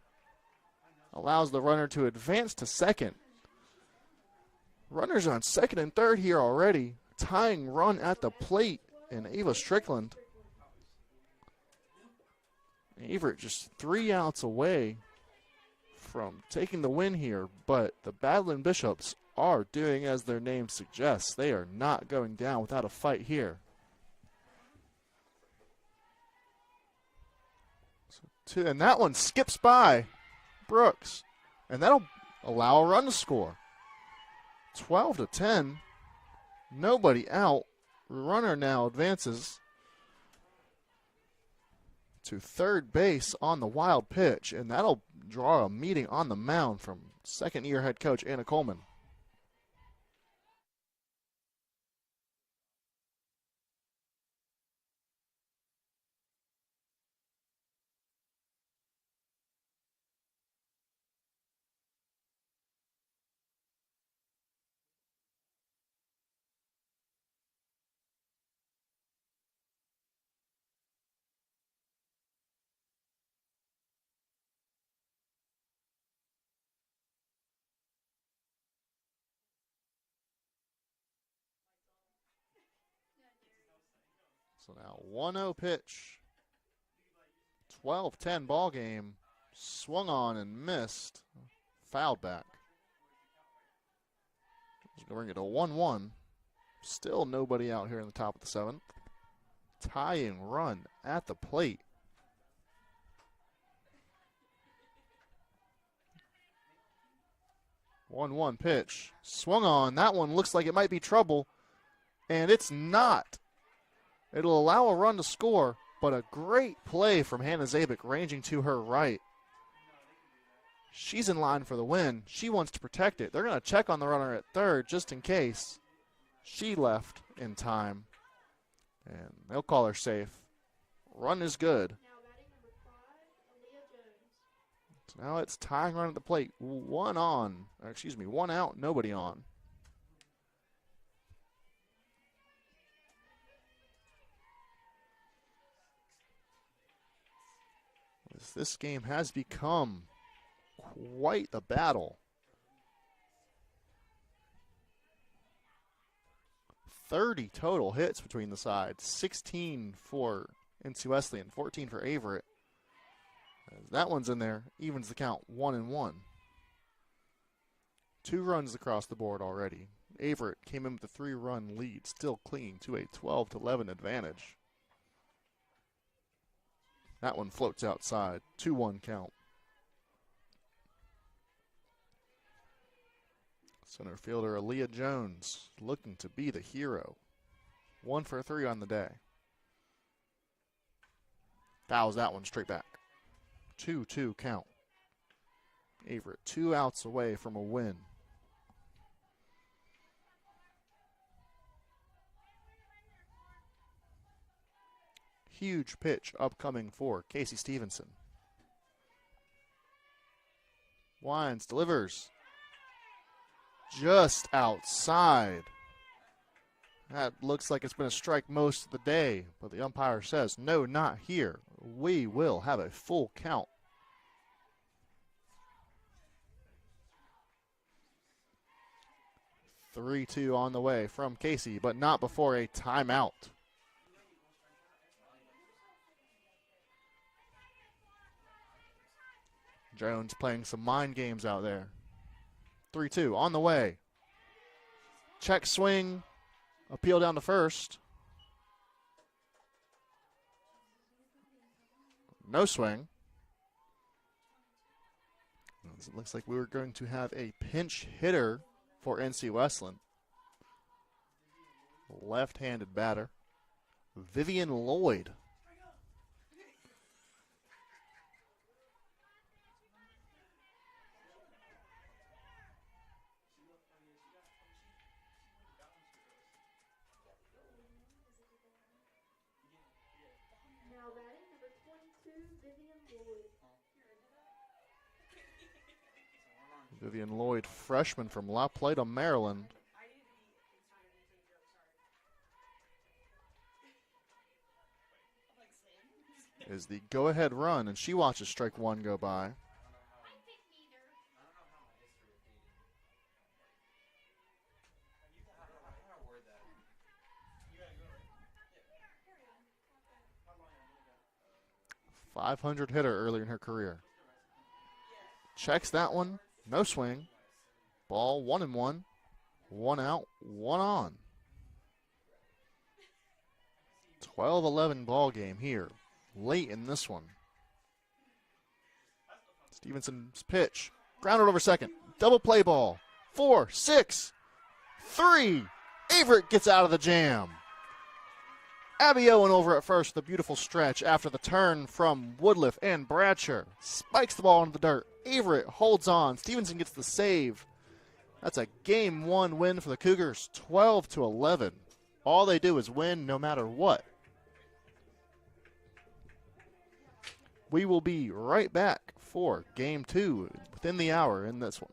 Allows the runner to advance to second. Runners on second and third here already. Tying run at the plate in Ava Strickland. Averett just 3 outs away from taking the win here, but the Badland Bishops are doing as their name suggests. They are not going down without a fight here. And that one skips by Brooks, and that'll allow a run to score. 12-10, nobody out. Runner now advances to third base on the wild pitch, and that'll draw a meeting on the mound from second-year head coach Anna Coleman. So now 1-0 pitch. 12-10 ball game. Swung on and missed. Fouled back. Just going to bring it to 1-1. Still nobody out here in the top of the 7th. Tying run at the plate. One pitch. Swung on. That one looks like it might be trouble. And it's not. It'll allow a run to score, but a great play from Hannah Zabek ranging to her right. She's in line for the win. She wants to protect it. They're going to check on the runner at third just in case. She left in time, and they'll call her safe. Run is good. Now batting number 5, Aaliyah Jones. So now it's tying run at the plate. One out, nobody on. This game has become quite a battle. 30 total hits between the sides, 16 for NC Wesleyan, 14 for Averett. As that one's in there, evens the count, 1-1. 2 runs across the board already. Averett came in with a 3-run lead, still clinging to a 12-11 advantage. That one floats outside. 2-1 count. Center fielder Aaliyah Jones looking to be the hero. 1 for 3 on the day. Fouls that one straight back. 2-2 count. Averett 2 outs away from a win. Huge pitch upcoming for Casey Stevenson. Wines delivers. Just outside. That looks like it's been a strike most of the day, but the umpire says, no, not here. We will have a full count. Three-two on the way from Casey, but not before a timeout. Jones playing some mind games out there. 3-2 on the way. Check swing. Appeal down to first. No swing. It looks like we were going to have a pinch hitter for NC Wesleyan. Left-handed batter. Vivian Lloyd. Now batting number 22, Vivian Lloyd. Vivian Lloyd, freshman from La Plata, Maryland. Is the go-ahead run, and she watches strike one go by. .500 hitter early in her career. Checks that one. No swing. Ball 1-1. One out, one on. 12-11 ball game here. Late in this one. Stevenson's pitch. Grounded over second. Double play ball. 4, 6, 3. Averett gets out of the jam. Abby Owen over at first with a beautiful stretch after the turn from Woodliff and Bradshaw. Spikes the ball into the dirt. Averett holds on. Stevenson gets the save. That's a game one win for the Cougars, 12-11. All they do is win no matter what. We will be right back for game two within the hour in this one.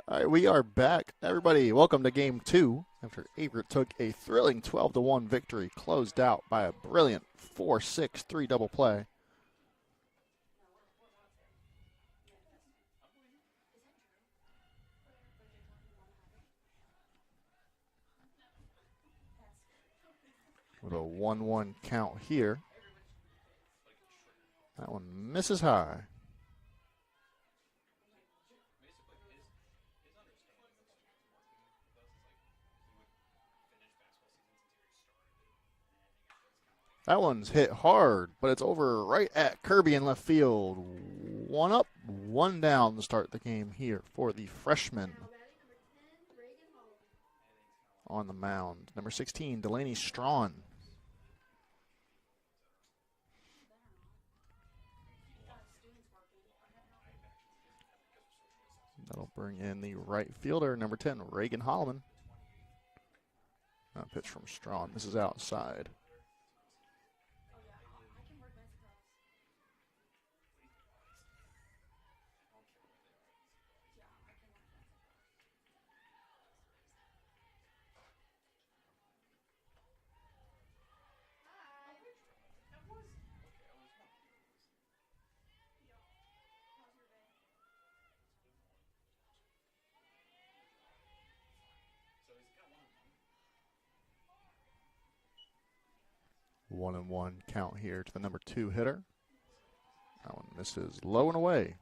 All right, we are back. Everybody, welcome to Game 2. After Averett took a thrilling 12-1 victory, closed out by a brilliant 4-6-3 double play. With a 1-1 count here. That one misses high. That one's hit hard, but it's over right at Kirby in left field. One up, one down to start the game here for the freshman. On the mound, number 16, Delaney Strawn. That'll bring in the right fielder, number 10, Reagan Holloman. A pitch from Strawn. This is outside. One and one count here to the number 2 hitter. That one misses low and away.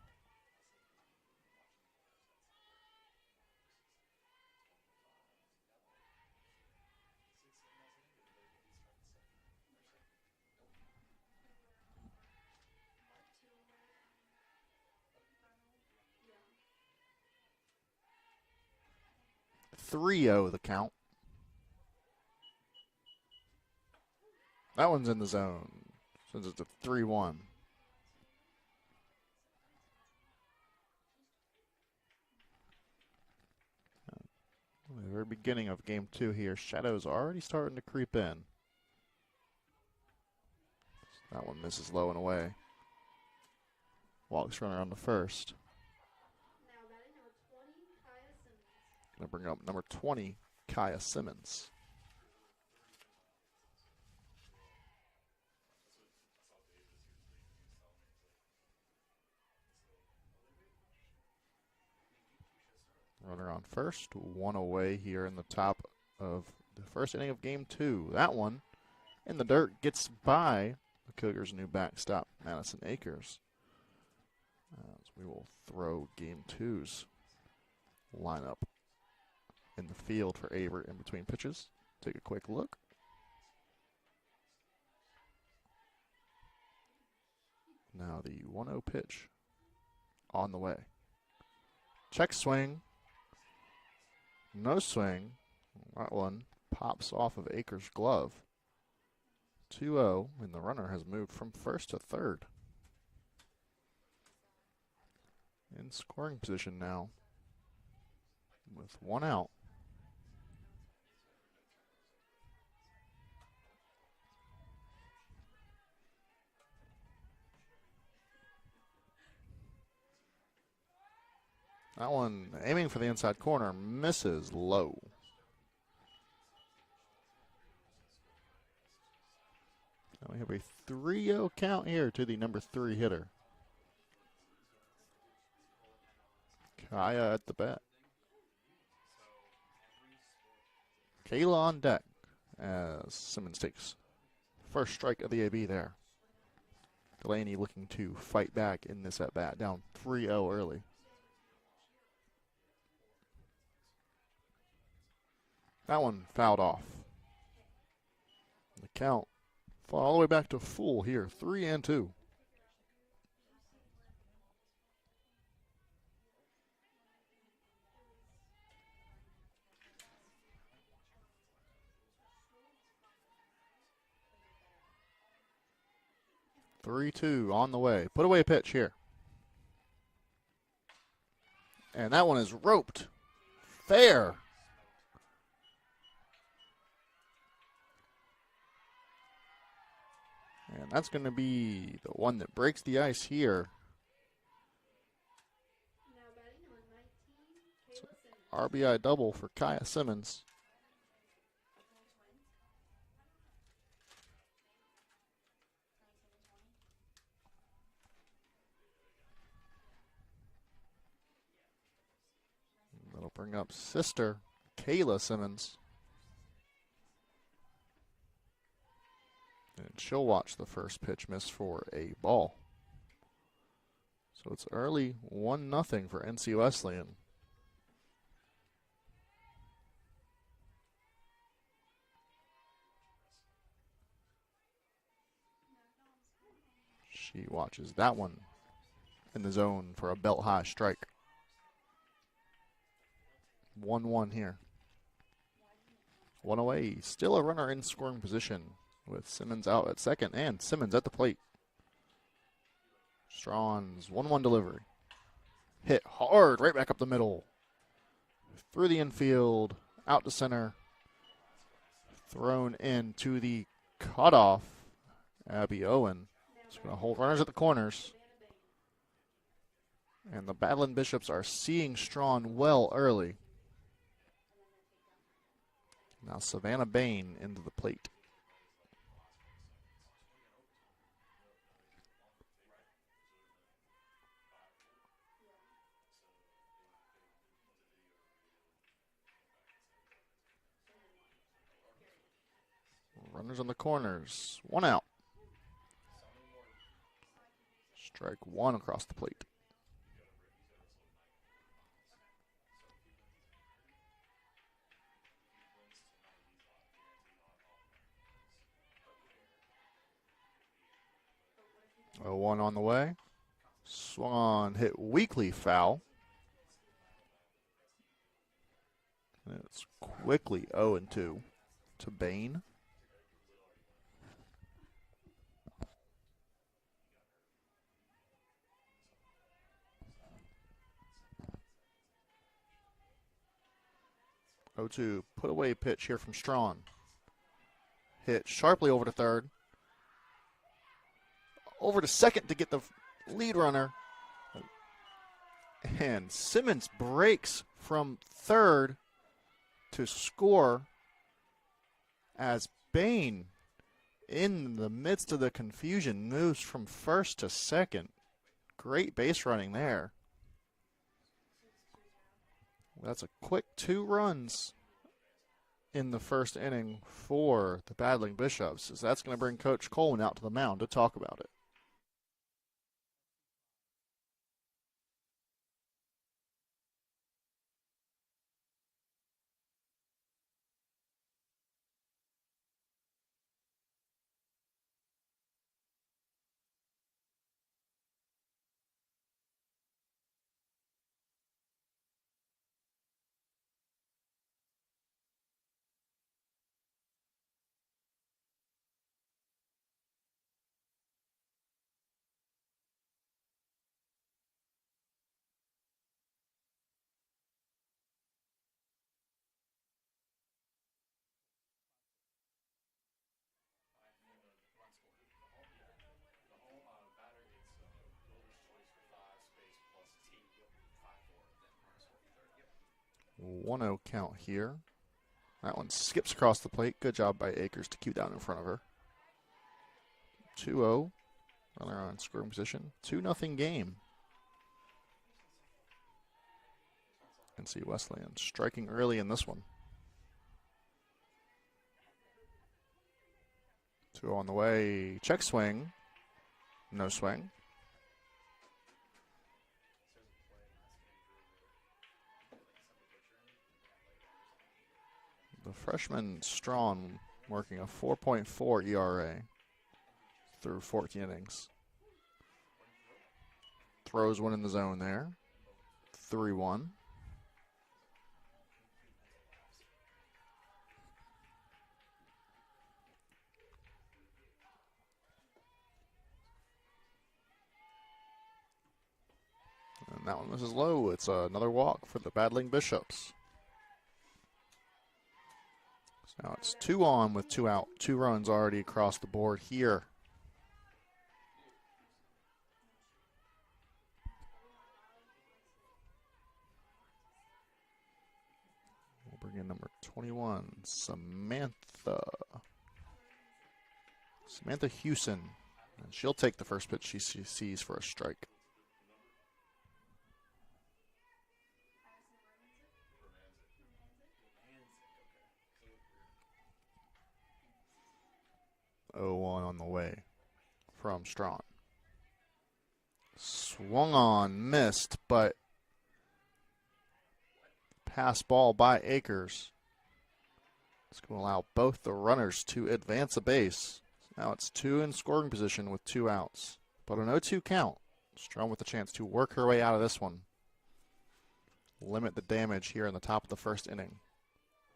.30 the count. That one's in the zone, since it's a 3-1. The very beginning of game 2 here. Shadows already starting to creep in. That one misses low and away. Walks runner on the first. Going to bring up number 20, Kaya Simmons. Runner on first, one away here in the top of the first inning of game 2. That one in the dirt gets by the Cougars' new backstop, Madison Akers. As we will throw game 2's lineup in the field for Averett in between pitches. Take a quick look. Now the 1-0 pitch on the way. Check swing. No swing. That one pops off of Akers' glove. 2-0, and the runner has moved from first to third. In scoring position now with one out. That one aiming for the inside corner, misses low. Now we have a 3-0 count here to the number 3 hitter. Kaya at the bat. Kayla on deck as Simmons takes first strike of the AB there. Delaney looking to fight back in this at bat, down 3-0 early. That one fouled off. The count fall all the way back to full here, 3-2. On the way. Put away pitch here. And that one is roped. Fair. And that's going to be the one that breaks the ice here. RBI double for Kaya Simmons. That'll bring up sister Kayla Simmons. And she'll watch the first pitch miss for a ball. So it's early 1-0 for NC Wesleyan. She watches that one in the zone for a belt high strike. 1-1 here. One away. Still a runner in scoring position with Simmons out at second and Simmons at the plate. Strawn's 1-1 delivery. Hit hard right back up the middle. Through the infield, out to center. Thrown in to the cutoff. Abby Owen is going to hold runners at the corners. And the Badland Bishops are seeing Strawn well early. Now Savannah Bain into the plate. Runners on the corners. 1 out. Strike 1 across the plate. Oh, 1 on the way. Swung on, hit weakly foul. And it's quickly 0-2 to Bain. Oh-2, put away pitch here from Strawn. Hit sharply over to third. Over to second to get the lead runner. And Simmons breaks from third to score as Bain, in the midst of the confusion, moves from first to second. Great base running there. That's a quick 2 runs in the first inning for the Badling Bishops, as that's going to bring Coach Coleman out to the mound to talk about it. One 1-0 count here. That one skips across the plate. Good job by Akers to keep down in front of her. 2-0. Runner on scoring position. 2-0 game. NC Wesleyan striking early in this one. 2-0 on the way. Check swing. No swing. The freshman Strawn working a 4.4 ERA through 14 innings. Throws one in the zone there. 3-1. And that one misses low. It's another walk for the Badling Bishops. So now it's 2 on with 2 out. 2 runs already across the board here. 21, Samantha Hewson. And she'll take the first pitch she sees for a strike. Oh, 1 on the way from Strawn. Swung on, missed, but pass ball by Akers. It's going to allow both the runners to advance a base. Now it's 2 in scoring position with 2 outs. But an 0-2 count. Strawn with a chance to work her way out of this one. Limit the damage here in the top of the first inning.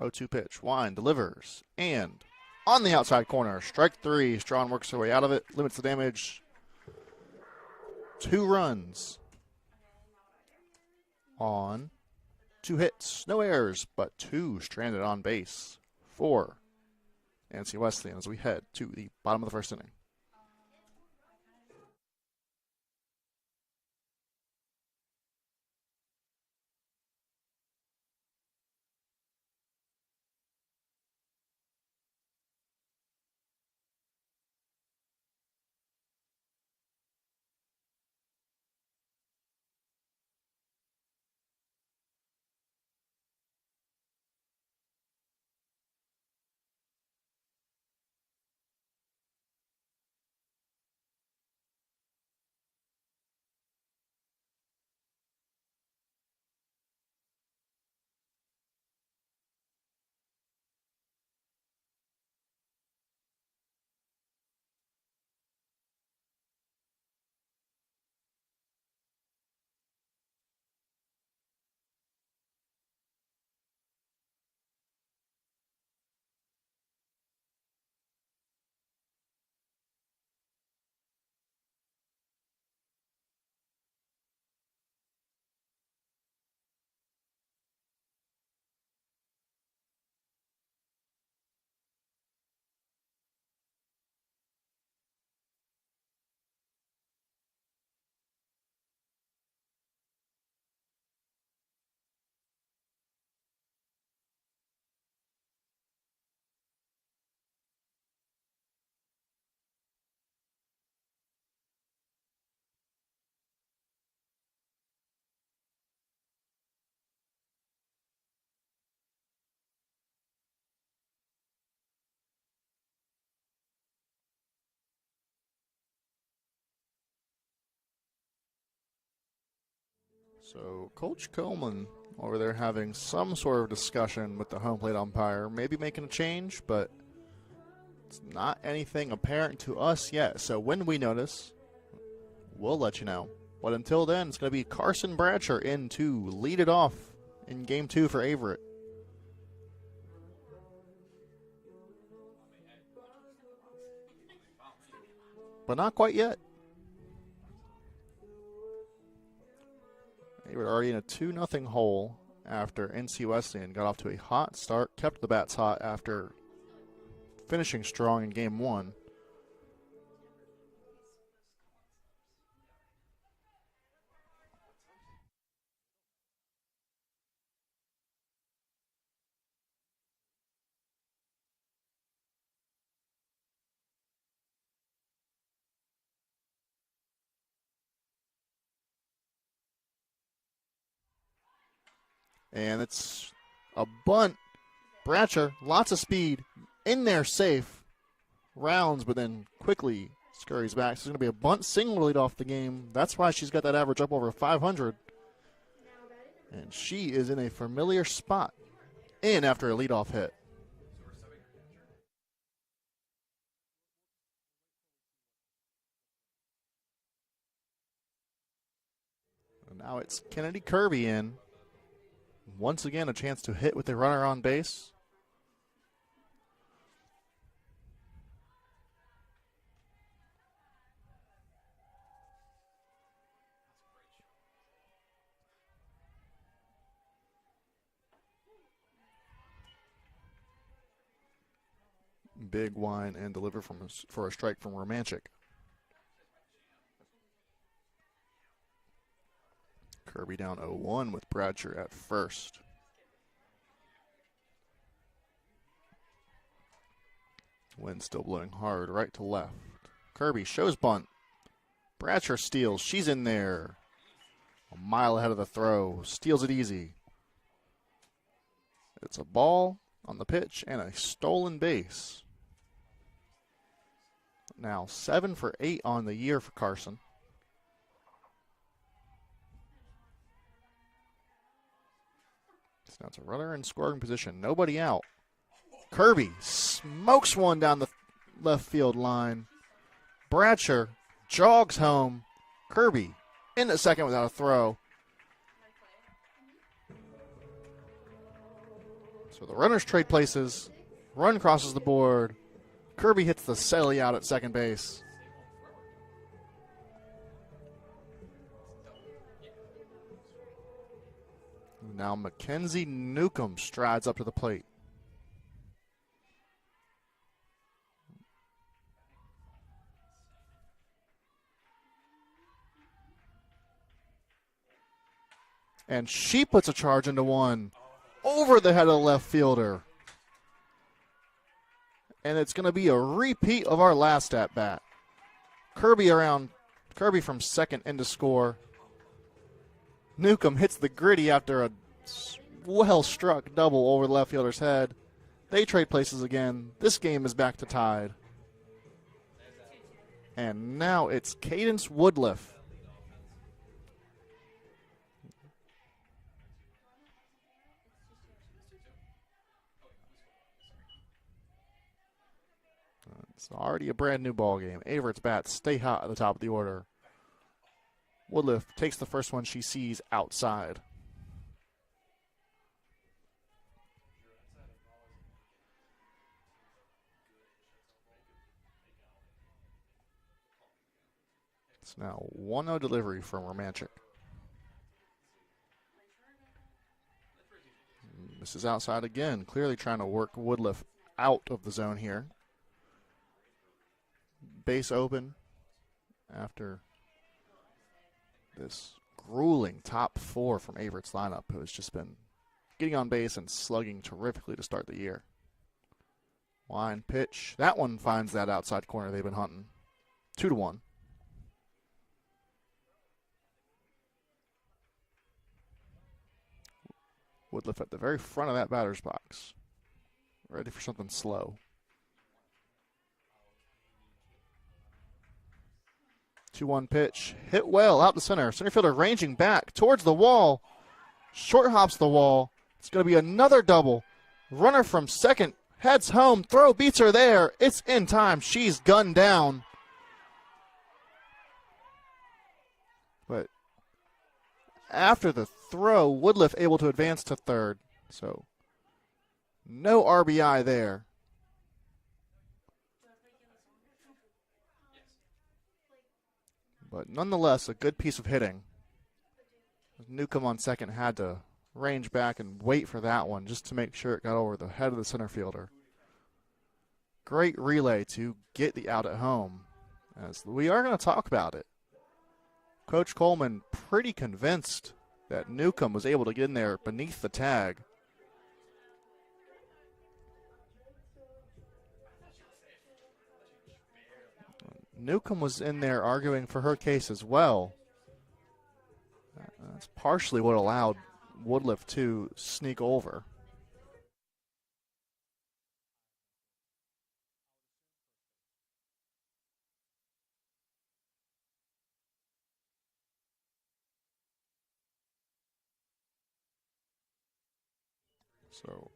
0-2 pitch. Wine delivers. And on the outside corner, strike 3. Strawn works her way out of it. Limits the damage. 2 runs on 2 hits. No errors, but 2 stranded on base for NC Wesleyan as we head to the bottom of the first inning. So Coach Coleman over there having some sort of discussion with the home plate umpire, maybe making a change, but it's not anything apparent to us yet. So when we notice, we'll let you know. But until then, it's going to be Carson Bratcher in to lead it off in Game 2 for Averett. But not quite yet. They were already in a 2-0 hole after NC Wesleyan got off to a hot start, kept the bats hot after finishing strong in Game 1. And it's a bunt. Bratcher, lots of speed, in there safe. Rounds, but then quickly scurries back. So it's going to be a bunt single lead off the game. That's why she's got that average up over 500. And she is in a familiar spot. In after a leadoff hit. And now it's Kennedy Kirby in. Once again, a chance to hit with a runner on base. Big wine and deliver for a strike from Romanchik. Kirby down 0-1 with Bratcher at first. Wind still blowing hard right to left. Kirby shows bunt. Bradshaw steals. She's in there. A mile ahead of the throw. Steals it easy. It's a ball on the pitch and a stolen base. Now 7 for 8 on the year for Carson. So now it's a runner in scoring position. Nobody out. Kirby smokes one down the left field line. Bradshaw jogs home. Kirby in the second without a throw. So the runners trade places. Run crosses the board. Kirby hits the celly out at second base. Now Mackenzie Newcomb strides up to the plate. And she puts a charge into one over the head of the left fielder. And it's going to be a repeat of our last at bat. Kirby from second in to score. Newcomb hits the gritty after a well-struck double over the left fielder's head. They trade places again. This game is back to tied. And now it's Cadence Woodliff. It's already a brand new ball game. Averett's bats stay hot at the top of the order. Woodliff takes the first one she sees outside. It's now 1-0 delivery from Romanchik. This is outside again, clearly trying to work Woodliff out of the zone here. Base open after this grueling top four from Averett's lineup, who has just been getting on base and slugging terrifically to start the year. Line pitch. That one finds that outside corner they've been hunting. 2-1. Woodliff at the very front of that batter's box. Ready for something slow. 2-1 pitch. Hit well out to center. Center fielder ranging back towards the wall. Short hops the wall. It's going to be another double. Runner from second heads home. Throw beats her there. It's in time. She's gunned down. But after the throw, Woodliff able to advance to third. So no RBI there. But nonetheless, a good piece of hitting. Newcomb on second had to range back and wait for that one just to make sure it got over the head of the center fielder. Great relay to get the out at home, as we are going to talk about it. Coach Coleman pretty convinced that Newcomb was able to get in there beneath the tag. Newcomb was in there arguing for her case as well. That's partially what allowed Woodliff to sneak over. So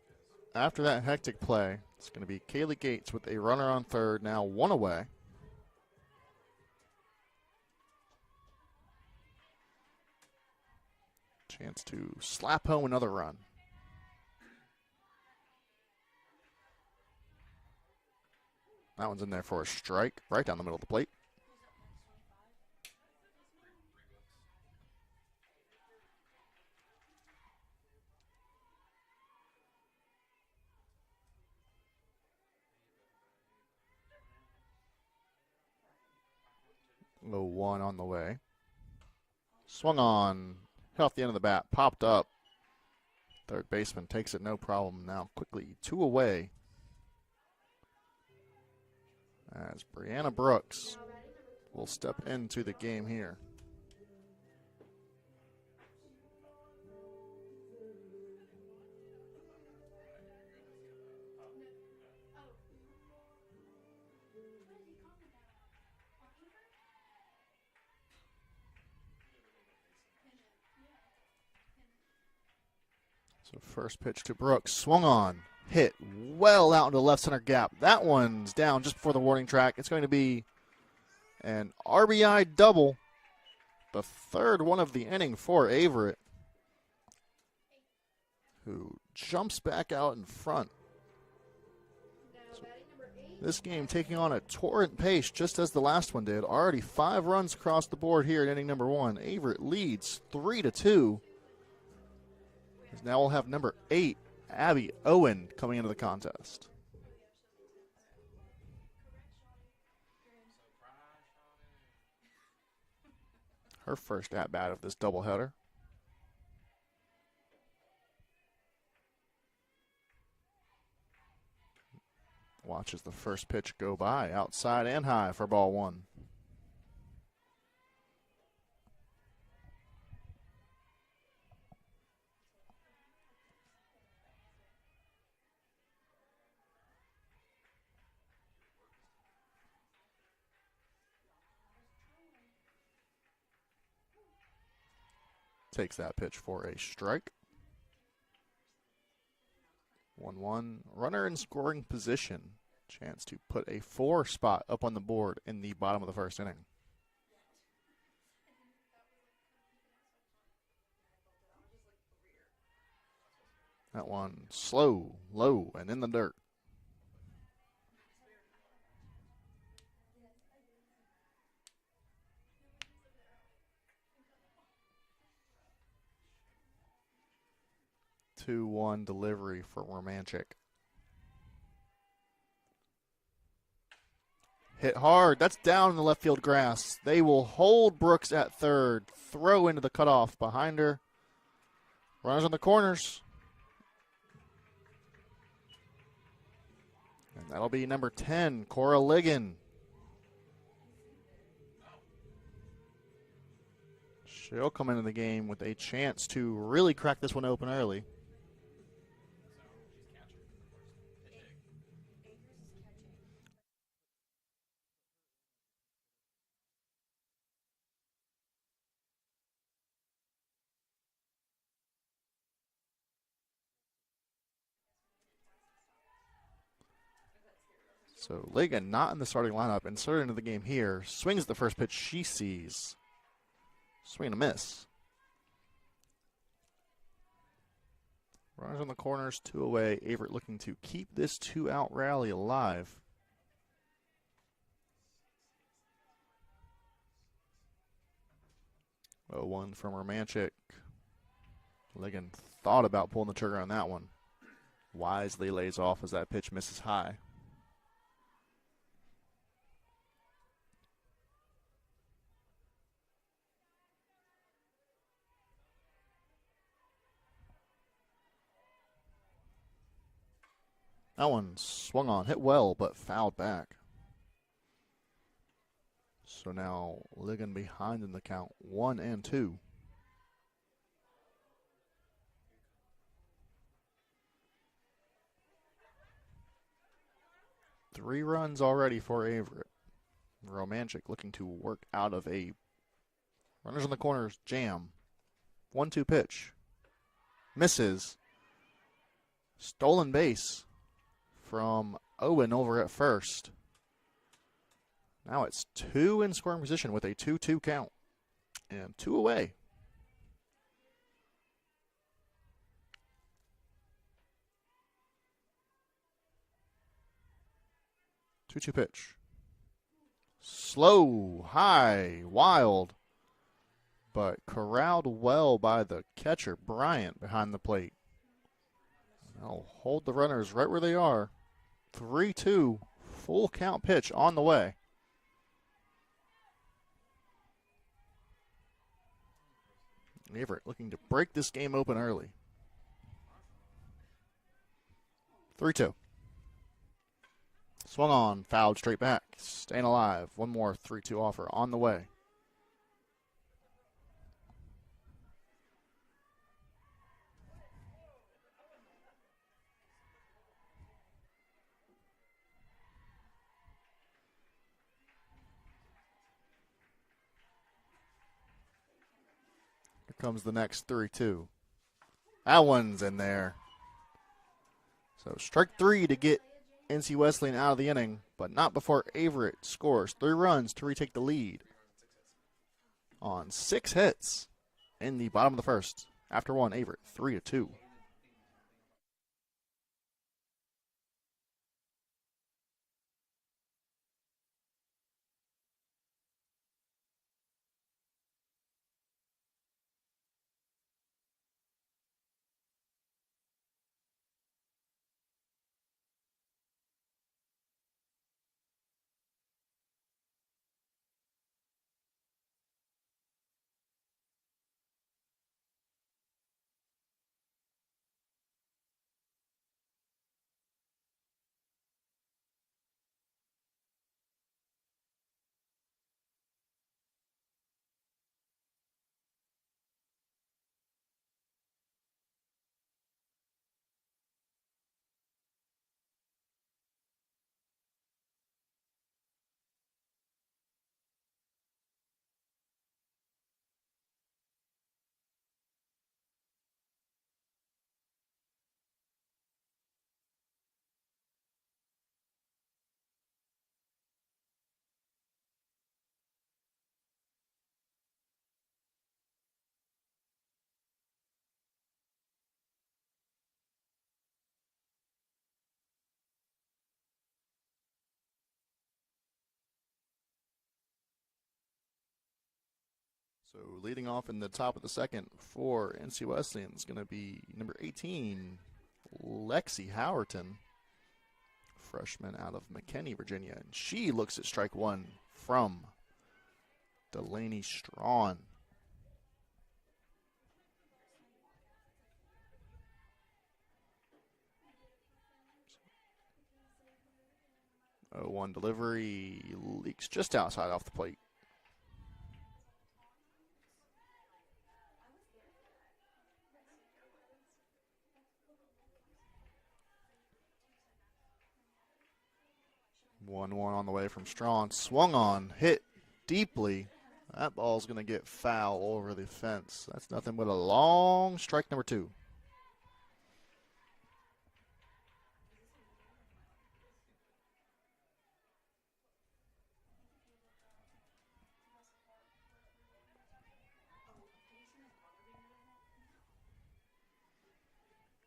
after that hectic play, it's going to be Kaylee Gates with a runner on third, now one away. Chance to slap home another run. That one's in there for a strike, right down the middle of the plate. Low one on the way. Swung on. Hit off the end of the bat. Popped up. Third baseman takes it no problem now. Quickly 2 away. as Brianna Brooks will step into the game here. So first pitch to Brooks, swung on, hit well out into the left center gap. That one's down just before the warning track. It's going to be an RBI double, the third one of the inning for Averett, who jumps back out in front. So this game taking on a torrent pace just as the last one did. Already 5 runs across the board here in inning number 1. Averett leads 3-2. Now we'll have number 8, Abby Owen, coming into the contest. Her first at-bat of this doubleheader. Watches the first pitch go by, outside and high for ball 1. Takes that pitch for a strike. 1-1. Runner in scoring position. Chance to put a 4 spot up on the board in the bottom of the first inning. That one slow, low, and in the dirt. Two-one delivery for Romanchik. Hit hard. That's down in the left field grass. They will hold Brooks at third. Throw into the cutoff behind her. Runners on the corners. And that'll be number 10, Cora Ligon. She'll come into the game with a chance to really crack this one open early. So Ligon not in the starting lineup, inserted into the game here. Swings at the first pitch she sees. Swing and a miss. Runners on the corners, 2 away. Averett looking to keep this 2-out rally alive. Oh, 1 from Romanchik. Ligon thought about pulling the trigger on that one. Wisely lays off as that pitch misses high. That one swung on, hit well, but fouled back. So now Ligon behind in the count, 1-2. Three runs already for Averett. Romanchik looking to work out of a runners on the corners jam. 1-2 pitch. Misses. Stolen base from Owen over at first. Now it's 2 in scoring position with a 2-2 count. And 2 away. Two-two pitch. Slow, high, wild, but corralled well by the catcher, Bryant, behind the plate. Now hold the runners right where they are. 3-2, full count pitch on the way. Averett looking to break this game open early. 3-2. Swung on, fouled straight back. Staying alive. One more 3-2 offer on the way. Here comes the next 3-2. That one's in there. So strike 3 to get NC Wesleyan out of the inning, but not before Averett scores 3 runs to retake the lead on 6 hits in the bottom of the first. After 1, Averett 3-2. So leading off in the top of the second for NC Wesleyan is going to be number 18, Lexi Howerton, freshman out of McKinney, Virginia. And she looks at strike 1 from Delaney Strawn. Oh, 1 delivery leaks just outside off the plate. One on the way from Strawn. Swung on, hit deeply. That ball's going to get foul over the fence. That's nothing but a long strike number 2.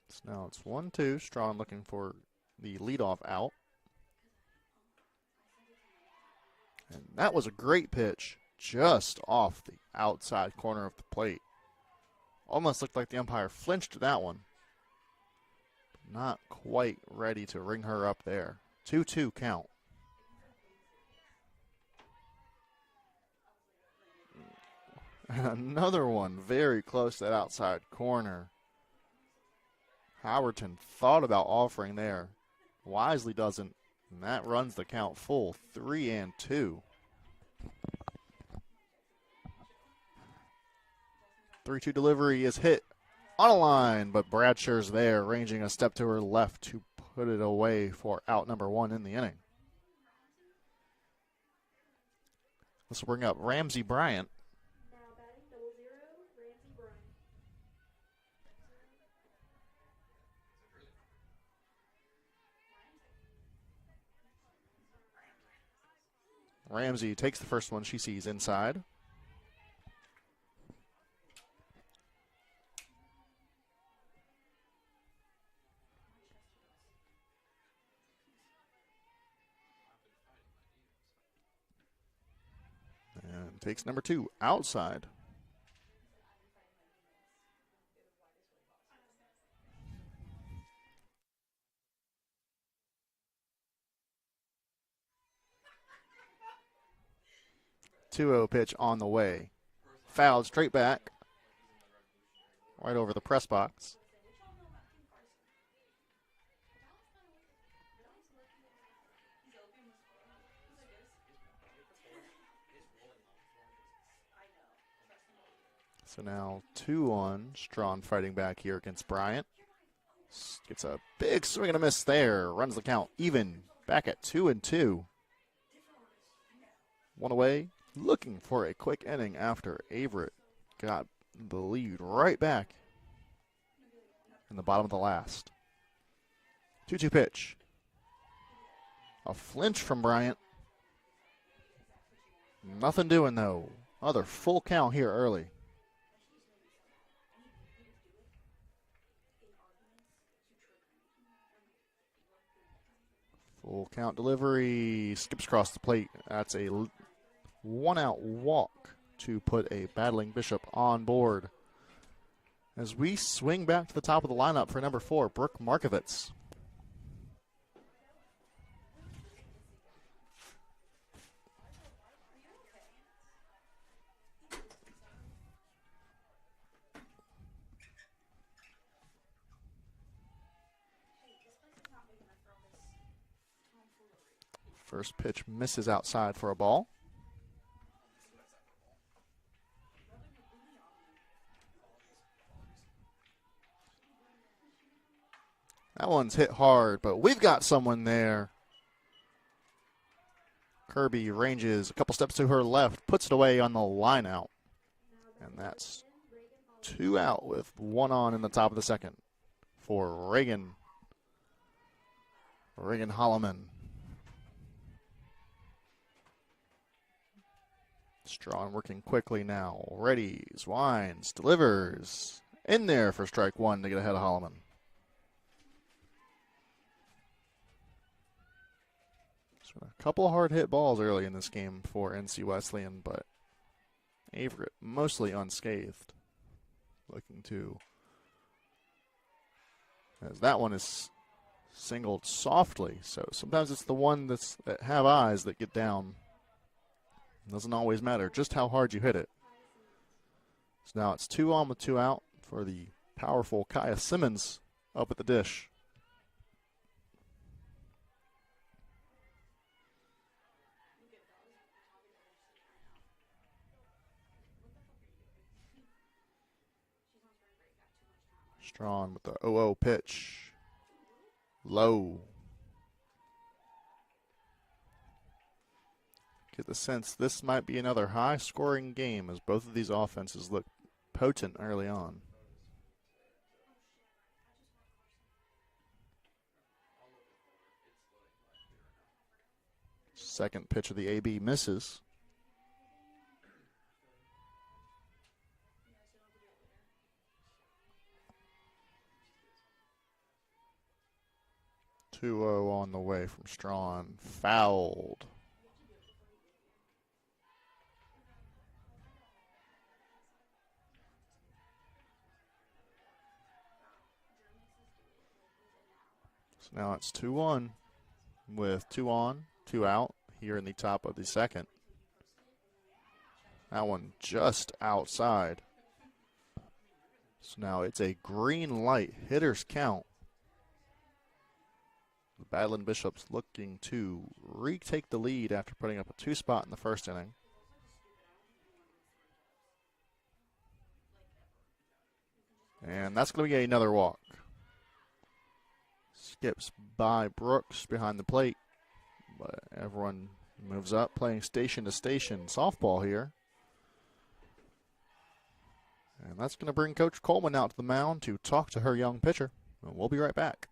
So now it's 1-2. Strawn looking for the leadoff out. And that was a great pitch just off the outside corner of the plate. Almost looked like the umpire flinched to that one. Not quite ready to ring her up there. 2-2 count. And another one very close to that outside corner. Howerton thought about offering there. Wisely doesn't. And that runs the count full, 3-2. 3-2 delivery is hit on a line, but Bradsher's there, ranging a step to her left to put it away for out number 1 in the inning. Let's bring up Ramsey Bryant. Now batting 00, Ramsey Bryant. Ramsey takes the first one she sees inside. And takes number 2 outside. Two-0 pitch on the way. Fouled straight back. Right over the press box. So now 2-1. Strawn fighting back here against Bryant. Gets a big swing and a miss there. Runs the count even. Back at 2-2. One away. Looking for a quick inning after Averett got the lead right back in the bottom of the last. 2-2 pitch. A flinch from Bryant. Nothing doing, though. Another full count here early. Full count delivery. Skips across the plate. That's a one-out walk to put a battling Bishop on board. As we swing back to the top of the lineup for number 4, Brooke Markovitz. First pitch misses outside for a ball. That one's hit hard, but we've got someone there. Kirby ranges a couple steps to her left, puts it away on the line out. And that's 2 out with 1 on in the top of the second for Reagan Holloman. Strawn working quickly now. Readies, winds, delivers. In there for strike 1 to get ahead of Holloman. So a couple of hard hit balls early in this game for NC Wesleyan, but Averett mostly unscathed. Looking to, as that one is singled softly. So sometimes it's the one that have eyes that get down. Doesn't always matter just how hard you hit it. So now it's 2 on with 2 out for the powerful Kaya Simmons up at the dish. Strawn with the 0-0 pitch. Low. Get the sense this might be another high-scoring game as both of these offenses look potent early on. Second pitch of the AB misses. Two-0 on the way from Strawn. Fouled. So now it's 2-1 with 2 on, 2 out here in the top of the second. That one just outside. So now it's a green light, hitters count. The Battling Bishops looking to retake the lead after putting up a 2 spot in the first inning. And that's going to be another walk. Skips by Brooks behind the plate. But everyone moves up, playing station to station softball here. And that's going to bring Coach Coleman out to the mound to talk to her young pitcher. And we'll be right back.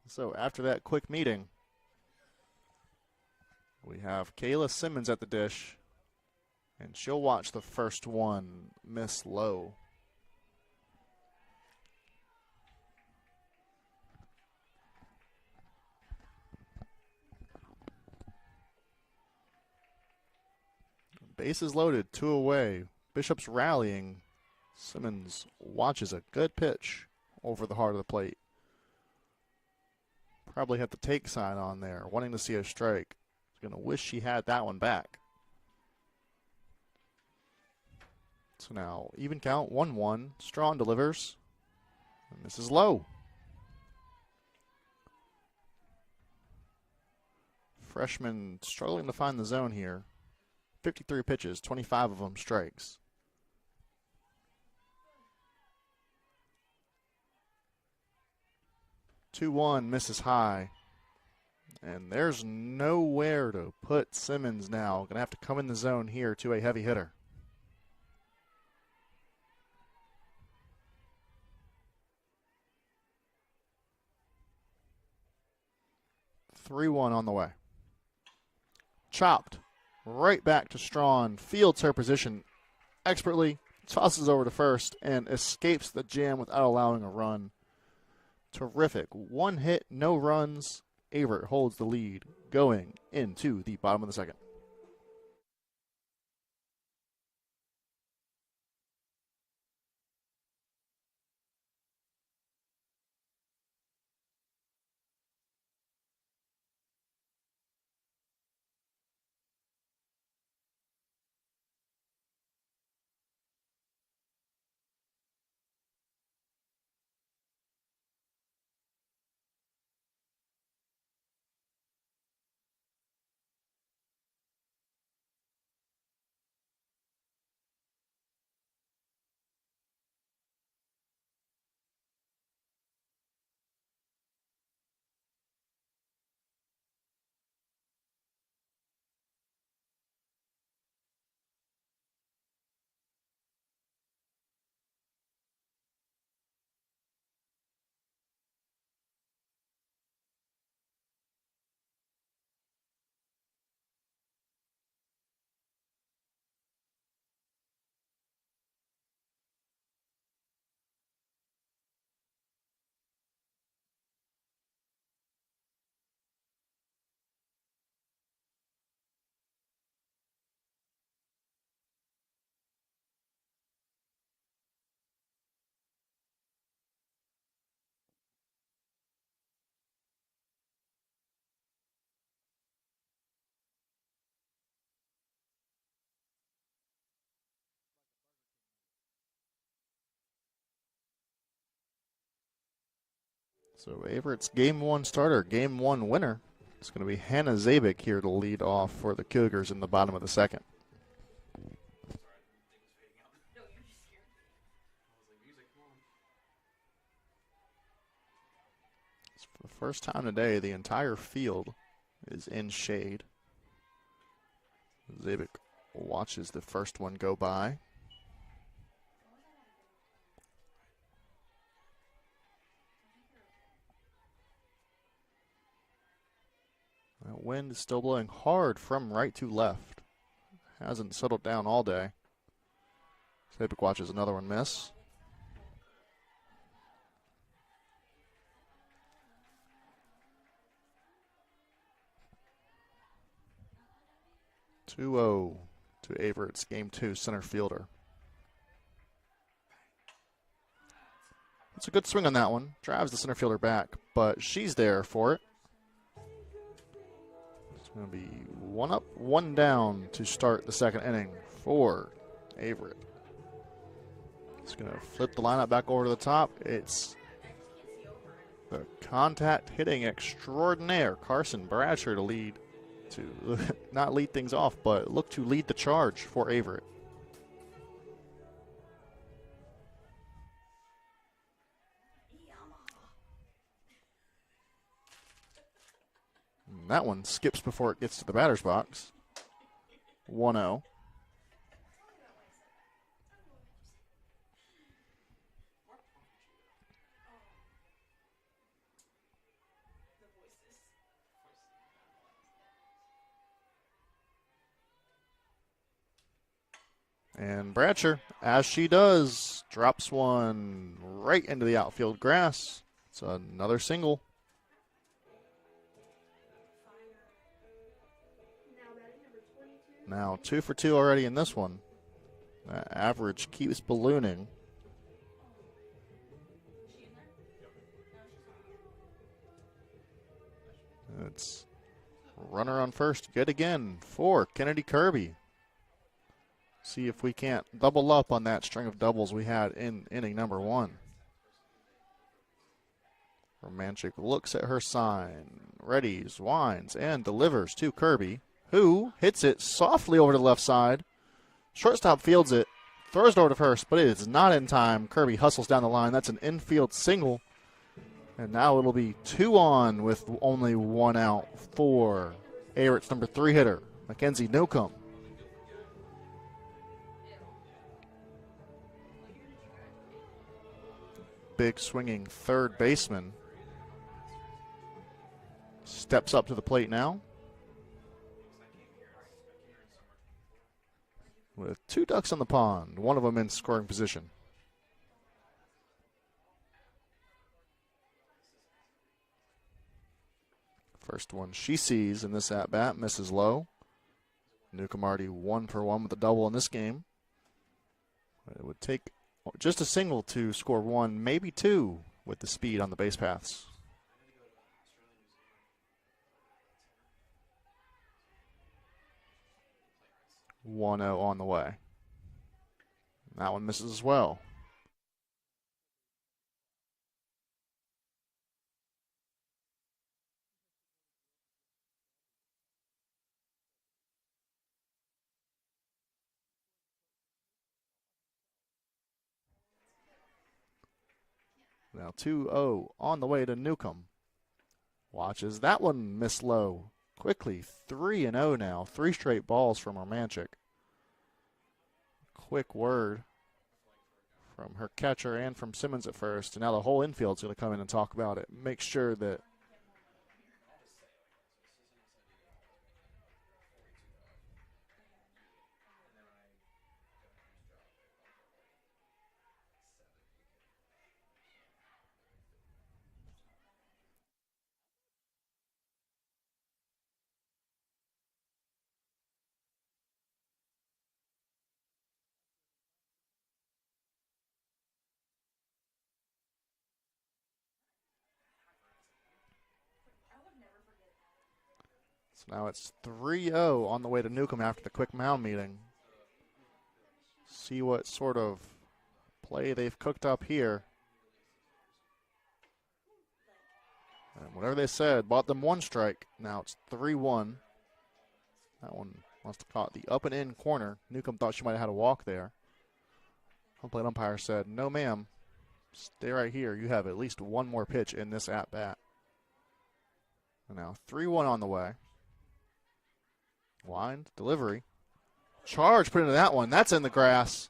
So after that quick meeting, we have Kayla Simmons at the dish, and she'll watch the first one miss low. Bases loaded, 2 away. Bishop's rallying. Simmons watches a good pitch over the heart of the plate. Probably had the take sign on there, wanting to see a strike. He's going to wish she had that one back. So now, even count, 1-1. Strawn delivers. And this is low. Freshman struggling to find the zone here. 53 pitches, 25 of them strikes. 2-1, misses high. And there's nowhere to put Simmons now. Going to have to come in the zone here to a heavy hitter. 3-1 on the way. Chopped. Right back to Strawn. Fields her position expertly. Tosses over to first and escapes the jam without allowing a run. Terrific. 1 hit, no runs. Averett holds the lead going into the bottom of the second. So Averett's Game 1 starter, Game 1 winner. It's going to be Hannah Zabik here to lead off for the Cougars in the bottom of the second. For the first time today, the entire field is in shade. Zabik watches the first one go by. That wind is still blowing hard from right to left. Hasn't settled down all day. Zabik watches another one miss. (2-0) to Averett's Game 2 center fielder. It's a good swing on that one. Drives the center fielder back, but she's there for it. It's going to be 1 up, 1 down to start the second inning for Averett. It's going to flip the lineup back over to the top. It's the contact hitting extraordinaire, Carson Bradsher, to lead, to not lead things off, but look to lead the charge for Averett. And that one skips before it gets to the batter's box. 1-0. And Bratcher, as she does, drops one right into the outfield grass. It's another single. Now 2 for 2 already in this one. That average keeps ballooning. It's runner on first, good again for Kennedy Kirby. See if we can't double up on that string of doubles we had in inning number 1. Romanchik looks at her sign, readies, winds, and delivers to Kirby, who hits it softly over to the left side. Shortstop fields it, throws it over to first, but it is not in time. Kirby hustles down the line. That's an infield single. And now it'll be 2 on with only 1 out for Averett's number 3 hitter, Mackenzie Newcomb. Big swinging third baseman steps up to the plate now with 2 ducks on the pond, one of them in scoring position. First one she sees in this at-bat misses low. Newcomb already 1 for 1 with a double in this game. It would take just a single to score 1, maybe 2 with the speed on the base paths. One 0 on the way. That one misses as well. Now 2-0 on the way to Newcomb. Watches that one miss low. Quickly 3-0 now. 3 straight balls from Romanchik. Quick word from her catcher and from Simmons at first. And now the whole infield's going to come in and talk about it. Make sure that so now it's 3-0 on the way to Newcomb after the quick mound meeting. See what sort of play they've cooked up here. And whatever they said, bought them 1 strike. Now it's 3-1. That one must have caught the up and in corner. Newcomb thought she might have had a walk there. Home plate umpire said, no ma'am, stay right here. You have at least 1 more pitch in this at-bat. And now 3-1 on the way. Wind, delivery. Charge put into that one. That's in the grass.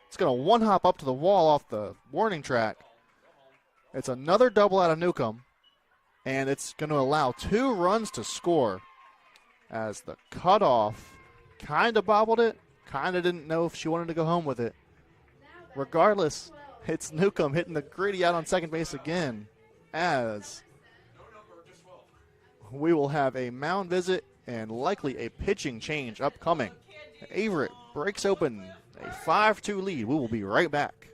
It's going to 1-hop up to the wall off the warning track. It's another double out of Newcomb. And it's going to allow 2 runs to score as the cutoff kind of bobbled it. Kind of didn't know if she wanted to go home with it. Regardless, it's Newcomb hitting the gritty out on second base again as we will have a mound visit and likely a pitching change upcoming. Averett breaks open a 5-2 lead. We will be right back.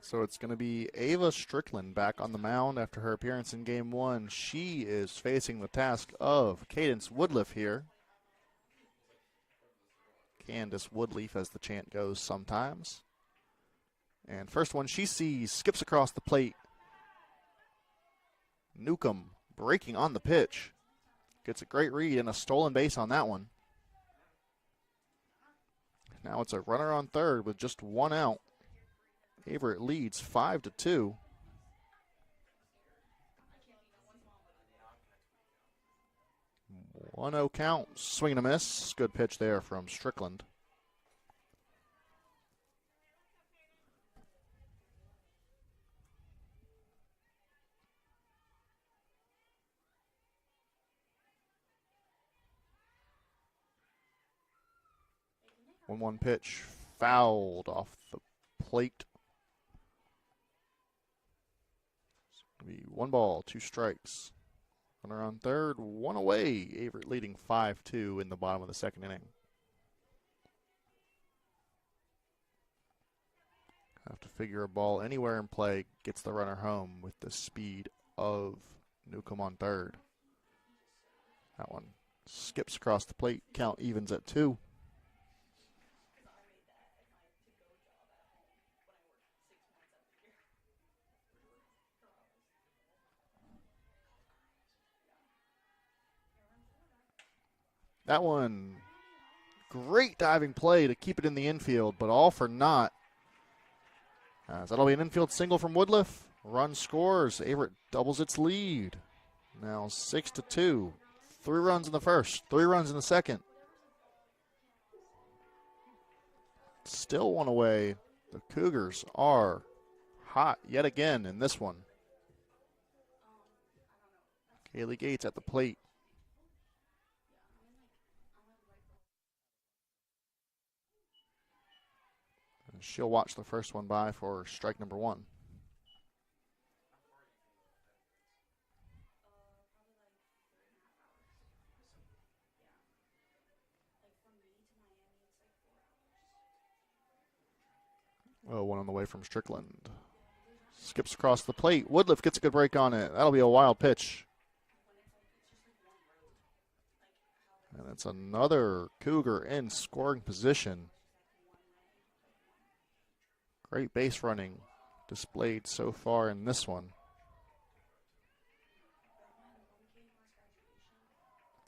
So it's going to be Ava Strickland back on the mound after her appearance in Game 1. She is facing the task of Cadence Woodliff here. Candace Woodleaf, as the chant goes sometimes. And first one she sees, skips across the plate. Newcomb breaking on the pitch. Gets a great read and a stolen base on that one. Now it's a runner on third with just one out. Averett leads 5-2. 1-0 count. Swing and a miss. Good pitch there from Strickland. One pitch fouled off the plate. It's going to be 1 ball, 2 strikes. Runner on third, 1 away. Averett leading 5-2 in the bottom of the second inning. Have to figure a ball anywhere in play. Gets the runner home with the speed of Newcomb on third. That one skips across the plate. Count evens at 2. That one, great diving play to keep it in the infield, but all for naught. As that'll be an infield single from Woodliff. Run scores. Averett doubles its lead. Now 6-2. 3 runs in the first, 3 runs in the second. Still 1 away. The Cougars are hot yet again in this one. Kaylee Gates at the plate. She'll watch the first one by for strike number 1. Oh, one on the way from Strickland. Skips across the plate. Woodliff gets a good break on it. That'll be a wild pitch. And it's another Cougar in scoring position. Great base running displayed so far in this one.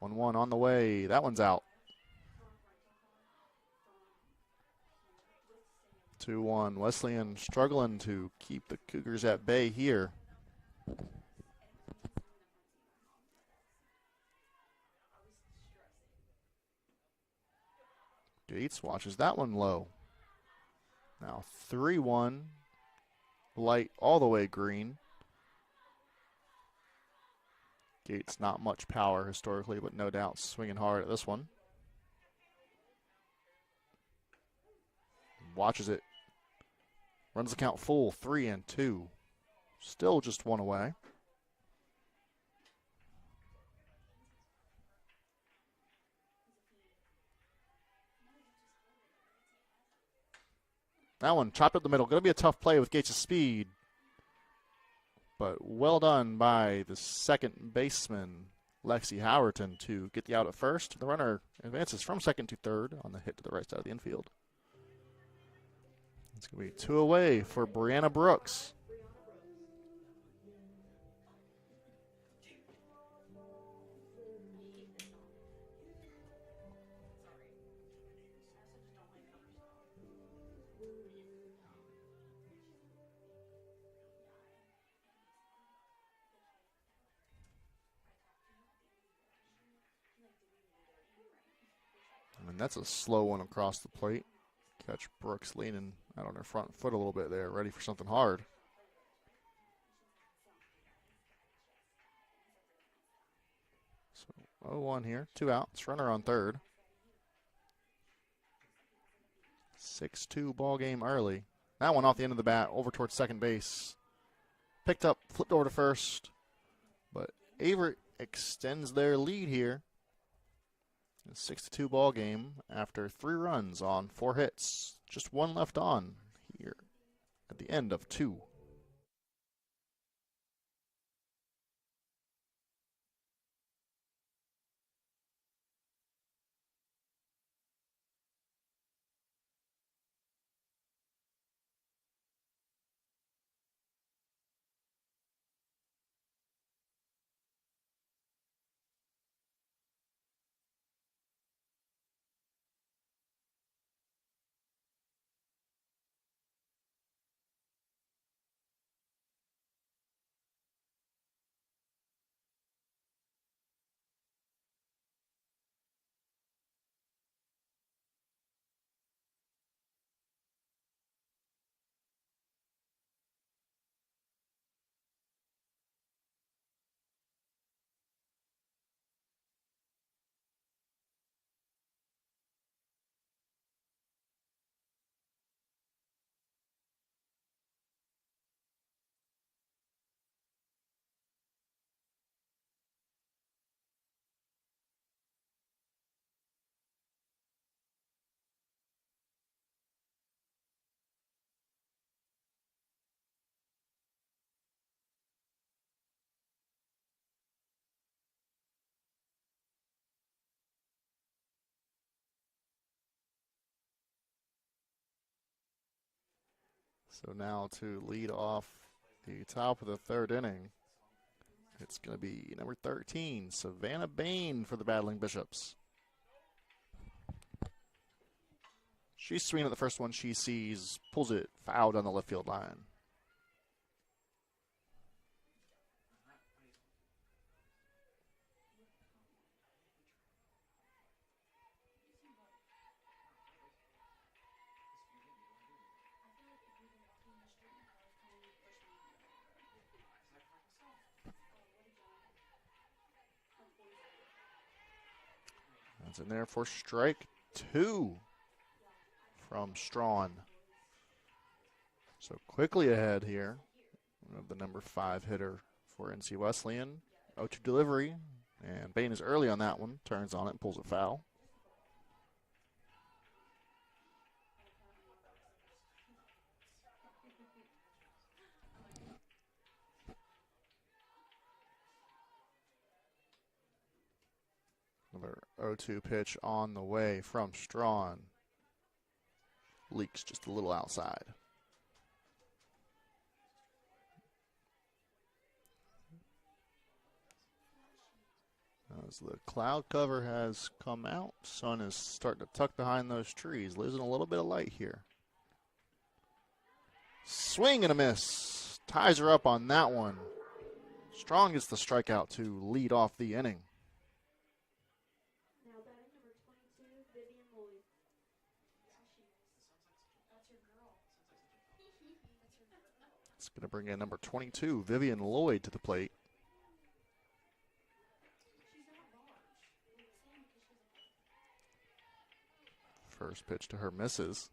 1-1 on the way. That one's out. 2-1. Wesleyan struggling to keep the Cougars at bay here. Gates watches that one low. Now 3-1, light all the way green. Gates not much power historically, but no doubt swinging hard at this one. Watches it. Runs the count full, 3-2. Still just 1 away. That one chopped up the middle. Going to be a tough play with Gates' speed. But well done by the second baseman, Lexi Howerton, to get the out at first. The runner advances from second to third on the hit to the right side of the infield. It's going to be 2 away for Brianna Brooks. And that's a slow one across the plate. Catch Brooks leaning out on her front foot a little bit there, ready for something hard. So 0-1 here, 2 outs, runner on third. 6-2 ball game early. That one off the end of the bat, over towards second base. Picked up, flipped over to first. But Averett extends their lead here. A 6-2 ball game after 3 runs on 4 hits. Just 1 left on here at the end of 2. So now to lead off the top of the 3rd inning, it's going to be number 13, Savannah Bain for the Battling Bishops. She's swinging at the first one she sees, pulls it foul down the left field line. That's in there for strike 2 from Strawn. So quickly ahead here of the number 5 hitter for NC Wesleyan. 0-2 delivery, and Bain is early on that one. Turns on it and pulls it foul. Another 0-2 pitch on the way from Strawn. Leaks just a little outside. As the cloud cover has come out, sun is starting to tuck behind those trees, losing a little bit of light here. Swing and a miss. Ties her up on that one. Strong gets the strikeout to lead off the inning. Now batting number 22, Vivian Lloyd. It's going to bring in number 22, Vivian Lloyd, to the plate. First pitch to her misses.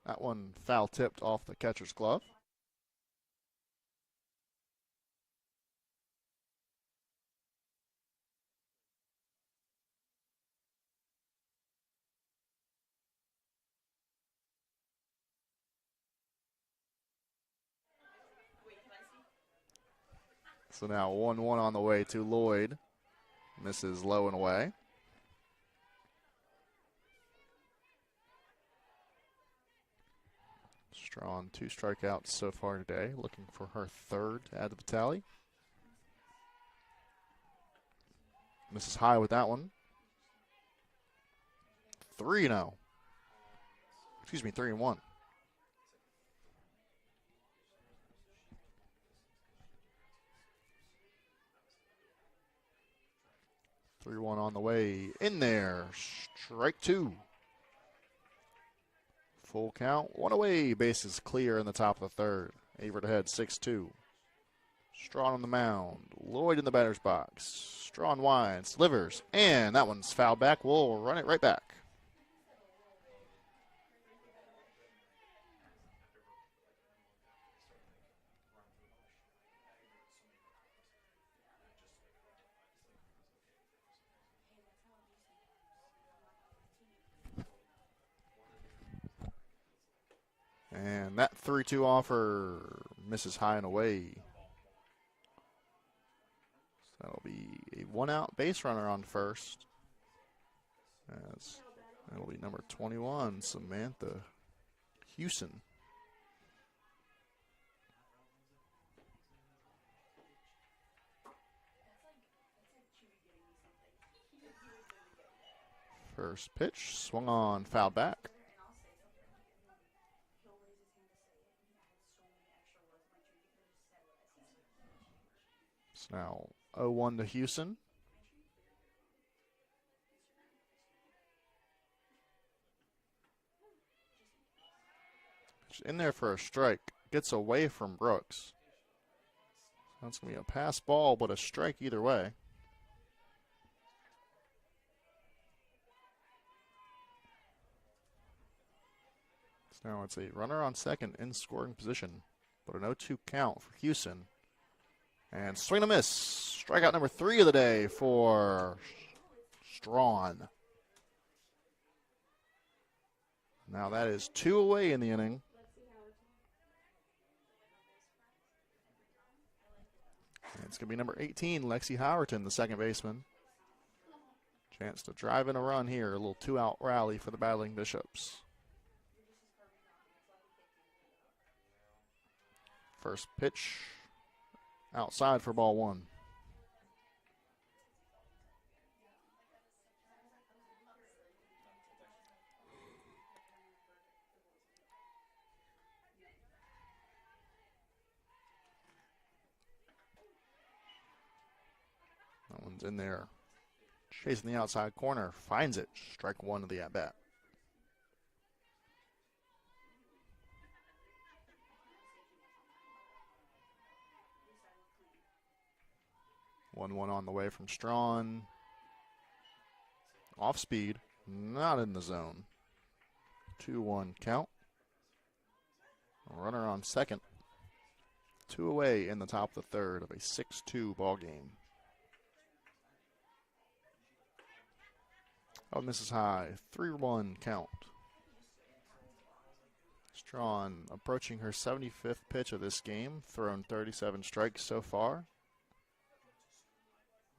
That one foul tipped off the catcher's glove. So now 1-1 on the way to Lloyd. Misses low and away. Strawn 2 strikeouts so far today, looking for her 3rd to add to the tally. Misses high with that one. 3-0. Excuse me, 3-1. Three-one on the way. In there. Strike 2. Full count. 1 away. Bases clear in the top of the 3rd. Averett ahead 6-2. Strawn on the mound. Lloyd in the batter's box. Strawn winds, delivers, and that one's fouled back. We'll run it right back. And that 3-2 offer misses high and away. So that'll be a 1-out base runner on first. As that'll be number 21, Samantha Hewson. First pitch, swung on, foul back. It's now 0-1 to Houston. Pitch in there for a strike. Gets away from Brooks. That's going to be a pass ball, but a strike either way. So now it's a runner on second in scoring position, but an 0-2 count for Houston. And swing and a miss. Strikeout number 3 of the day for Strawn. Now that is 2 away in the inning. And it's going to be number 18, Lexi Howerton, the second baseman. Chance to drive in a run here. A little 2-out rally for the Battling Bishops. First pitch. Outside for ball 1. That one's in there. Chasing the outside corner. Finds it. Strike 1 of the at-bat. One on the way from Strawn. Off speed. Not in the zone. 2-1 count. Runner on second. 2 away in the top of the third of a 6-2 ball game. Oh, misses high. 3-1 count. Strawn approaching her 75th pitch of this game. Thrown 37 strikes so far.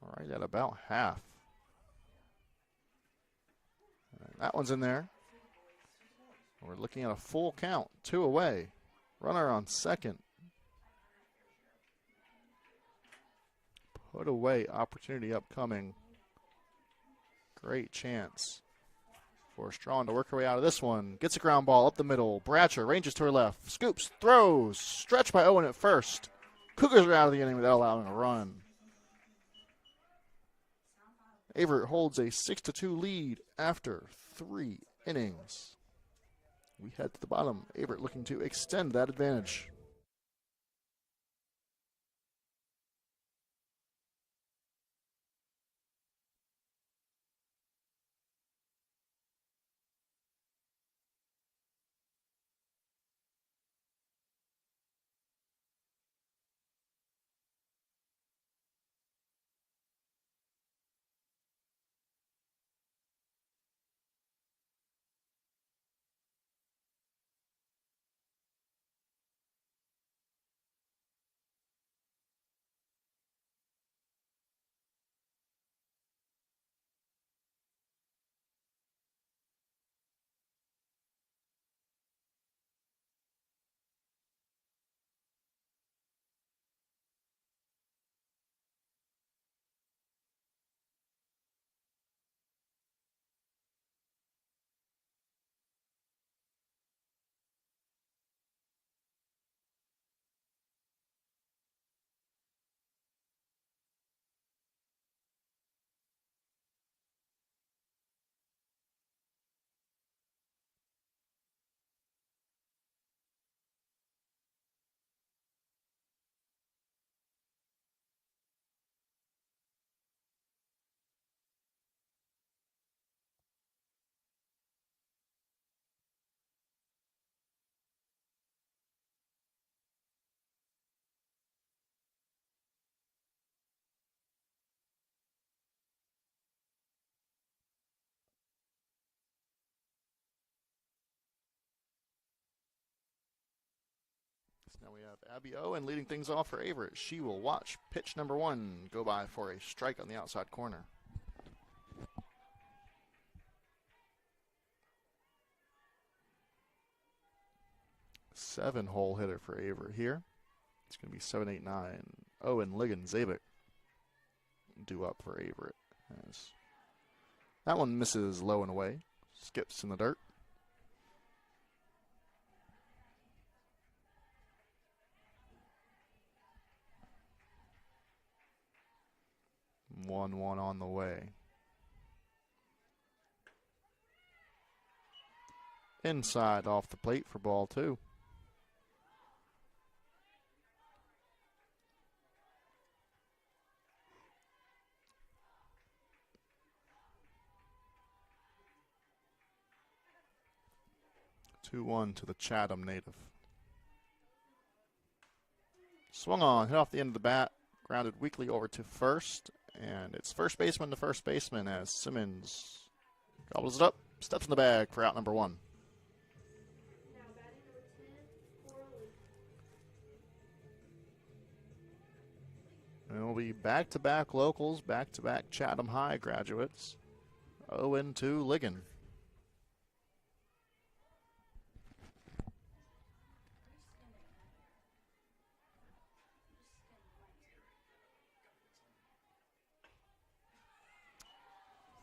All right, at about half. And that one's in there. We're looking at a full count. 2 away. Runner on second. Put away opportunity upcoming. Great chance for Strawn to work her way out of this one. Gets a ground ball up the middle. Bratcher ranges to her left. Scoops, throws. Stretched by Owen at first. Cougars are out of the inning without allowing a run. Averett holds a 6-2 lead after 3 innings. We head to the bottom. Averett looking to extend that advantage. So now we have Abby Owen leading things off for Averett. She will watch pitch number 1 go by for a strike on the outside corner. Seven-hole hitter for Averett here. It's going to be 7-8-9. Owen, Ligon, Zabik due up for Averett. As that one misses low and away. Skips in the dirt. One on the way. Inside off the plate for ball 2. Two one to the Chatham native. Swung on, hit off the end of the bat, grounded weakly over to first, and it's first baseman to first baseman as Simmons gobbles it up, steps in the bag for out number 1. Now batting number 10, Corley. And it'll be back-to-back locals, back-to-back Chatham High graduates. 0-2 Ligon.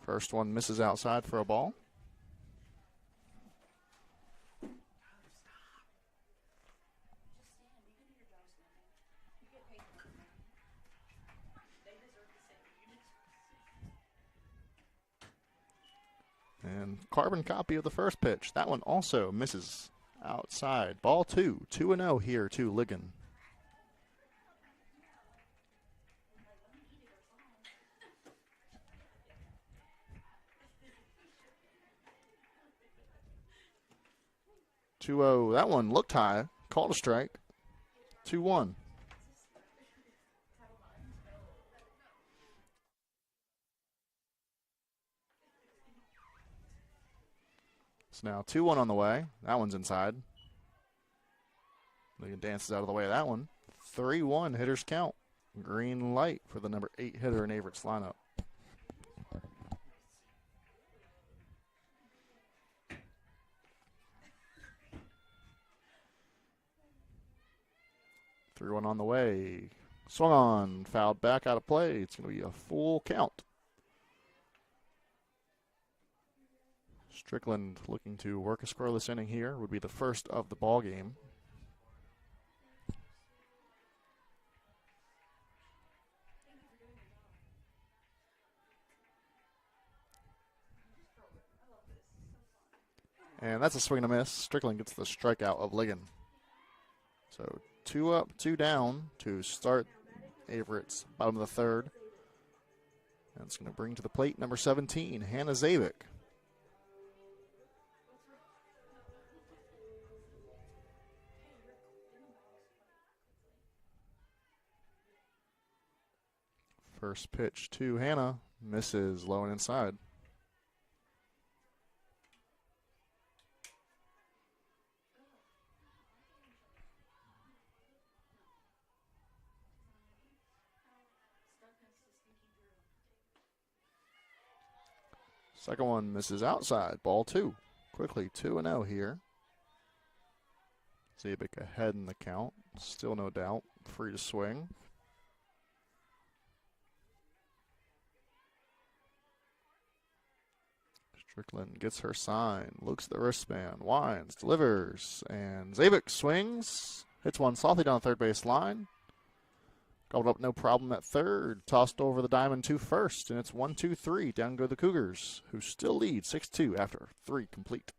First one misses outside for a ball. And carbon copy of the first pitch. That one also misses outside. Ball 2. 2-0 here to Ligon. That one looked high. Called a strike. 2-1. It's now 2-1 on the way. That one's inside. Ligon dances out of the way of that one. 3-1 hitters count. Green light for the number 8 hitter in Averett's lineup. Three one on the way. Swung on, fouled back out of play. It's going to be a full count. Strickland looking to work a scoreless inning here. Would be the first of the ball game. And that's a swing and a miss. Strickland gets the strikeout of Ligon. So 2 up, 2 down to start Averett's bottom of the third. And it's going to bring to the plate number 17, Hannah Zabik. First pitch to Hannah, misses low and inside. Second one misses outside. Ball 2. Quickly 2-0 here. Zabik ahead in the count. Still no doubt. Free to swing. Strickland gets her sign. Looks at the wristband. Winds. Delivers. And Zabik swings. Hits one softly down the third base line. Gobbled up no problem at third. Tossed over the diamond to first. And it's 1-2-3. Down go the Cougars, who still lead 6-2 after 3 complete.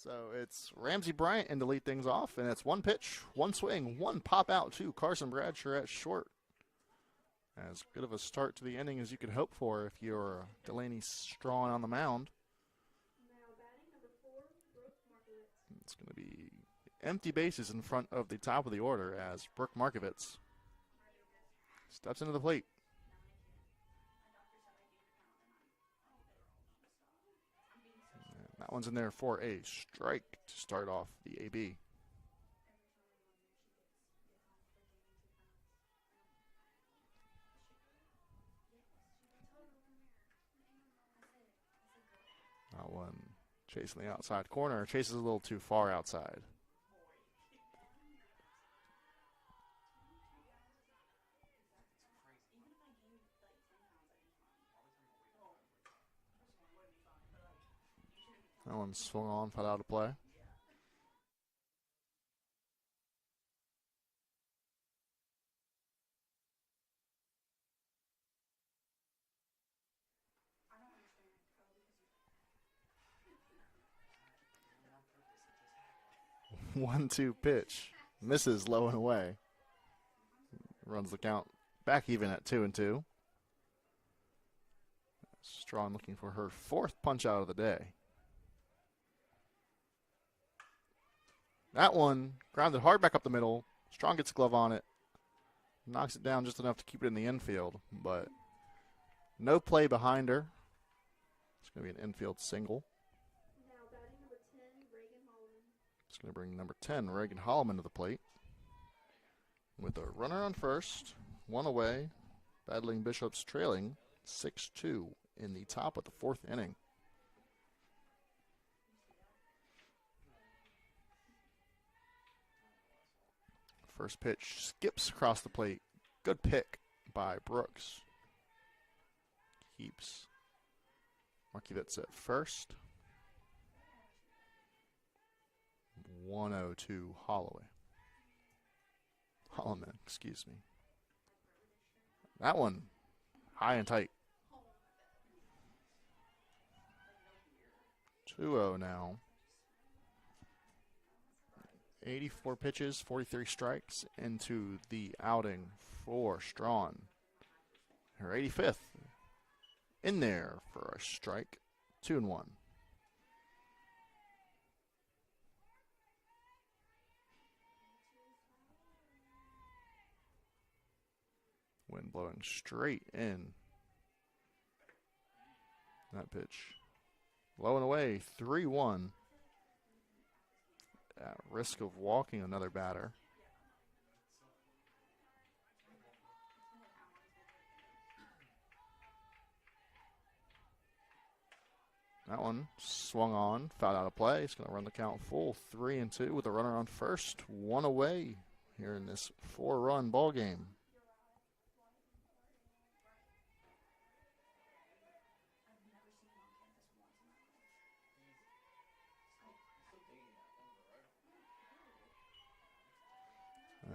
So it's Ramsey Bryant in to lead things off, and it's one pitch, one swing, one pop out to Carson Bradshaw at short. As good of a start to the inning as you could hope for if you're Delaney Strawn on the mound. It's going to be empty bases in front of the top of the order as Brooke Markovitz steps into the plate. And that one's in there for a strike to start off the AB. That one chasing the outside corner. Chases a little too far outside. That one swung on, fell out of play. One-two pitch. Misses low and away. Runs the count back even at 2-2. Strawn looking for her fourth punch out of the day. That one grounded hard back up the middle. Strawn gets a glove on it. Knocks it down just enough to keep it in the infield, but no play behind her. It's going to be an infield single. It's going to bring number 10, Reagan Holloman, to the plate. With a runner on first, one away, Battling Bishops trailing 6-2 in the top of the fourth inning. First pitch skips across the plate. Good pick by Brooks. Keeps Markovitz at first. 1-0 to Holloman, excuse me. That one high and tight. 2-0 now. 84 pitches, 43 strikes into the outing for Strawn. Her 85th in there for a strike. 2-1. Wind blowing straight in. That pitch low and away, 3-1. At risk of walking another batter. That one swung on, fouled out of play. It's going to run the count full, 3-2 with a runner on first, one away here in this 4-run ball game.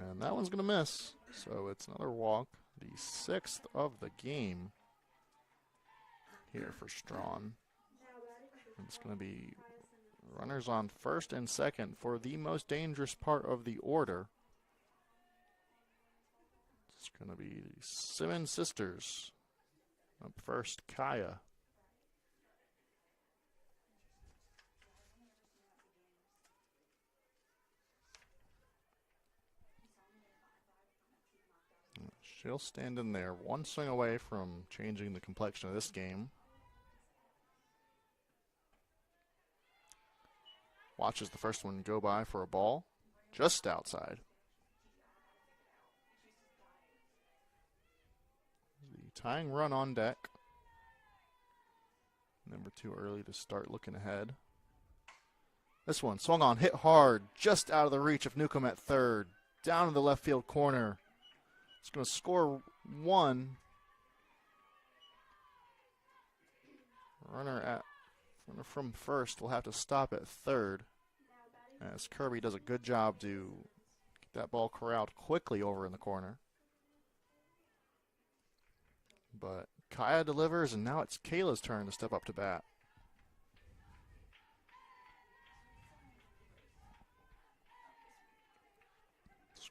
And that one's going to miss. So it's another walk. The 6th of the game here for Strawn. And it's going to be runners on first and second for the most dangerous part of the order. It's going to be the Simmons sisters. Up first, Kaya. She'll stand in there, one swing away from changing the complexion of this game. Watches the first one go by for a ball, just outside. The tying run on deck. Number 2 early to start looking ahead. This one swung on, hit hard, just out of the reach of Newcomb at third, down to the left field corner. It's going to score one. Runner from first will have to stop at third, as Kirby does a good job to get that ball corralled quickly over in the corner. But Kaya delivers, and now it's Kayla's turn to step up to bat.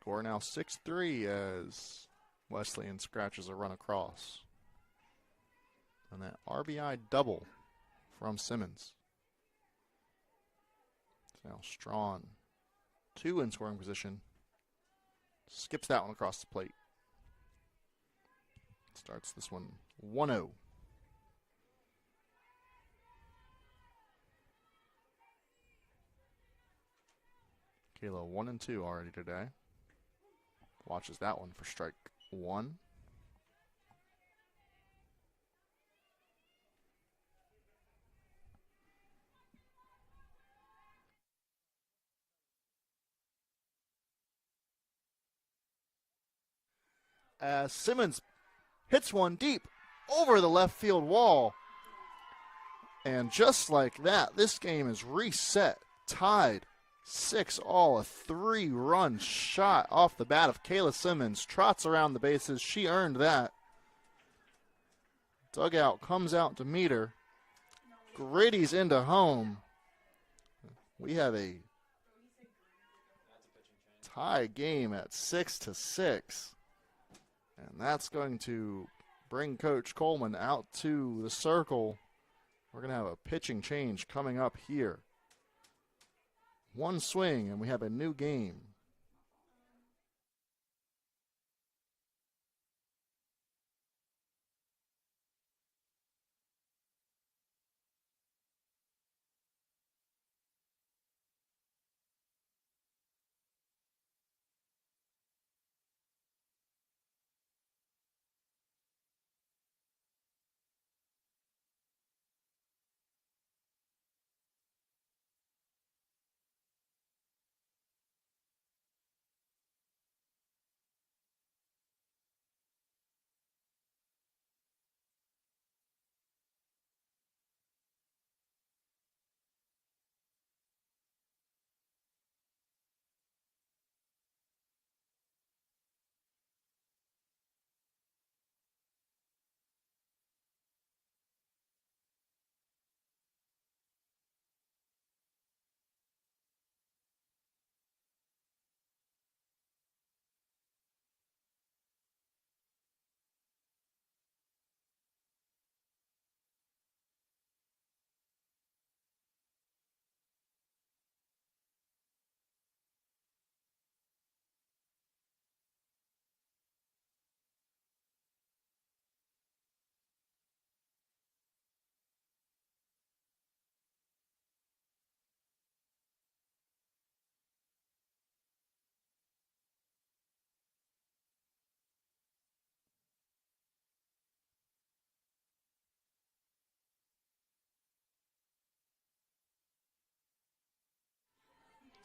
Score now 6-3 as Wesleyan scratches a run across. And that RBI double from Simmons. So now Strawn, 2 in scoring position. Skips that one across the plate. Starts this one 1-0. Kayla 1 and 2 already today. Watches that one for strike 1. As Simmons hits one deep over the left field wall. And just like that, this game is reset, tied 6-all, a 3-run shot off the bat of Kayla Simmons. Trots around the bases. She earned that. Dugout comes out to meet her. Gritties into home. We have a tie game at 6-6. And that's going to bring Coach Coleman out to the circle. We're going to have a pitching change coming up here. One swing, and we have a new game.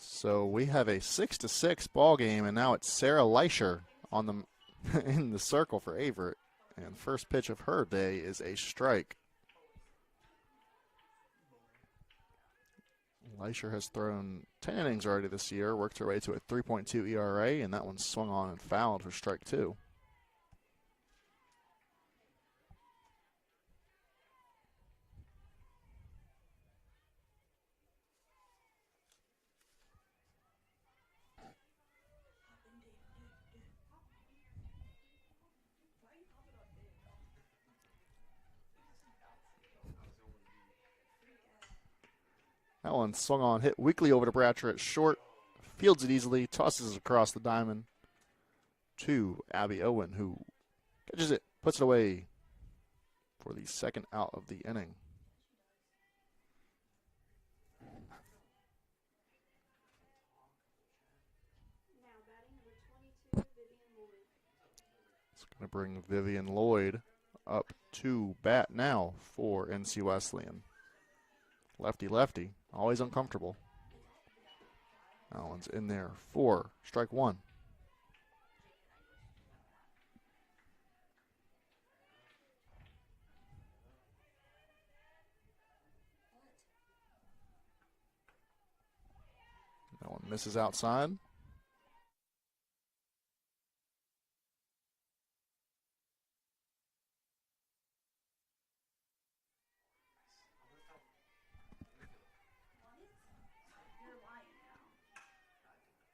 So we have a 6-6 ball game, and now it's Sarah Leischer on the in the circle for Averett. And first pitch of her day is a strike. Leischer has thrown 10 innings already this year, worked her way to a 3.2 ERA, and that one swung on and fouled for strike 2. That one swung on, hit weakly over to Bratcher at short, fields it easily, tosses it across the diamond to Abby Owen, who catches it, puts it away for the second out of the inning. It's going to bring Vivian Lloyd up to bat now for NC Wesleyan. Lefty, always uncomfortable. That one's in there for strike 1. That one misses outside.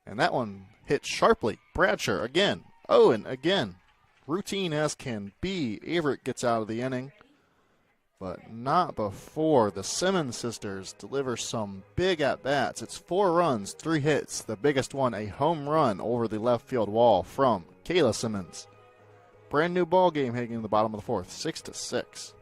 And that one hit sharply. Bradshaw again. Owen again. Routine as can be. Averett gets out of the inning. But not before the Simmons sisters deliver some big at-bats. It's 4 runs, 3 hits. The biggest one, a home run over the left field wall from Kayla Simmons. Brand new ball game heading in the bottom of the 4th, 6-6.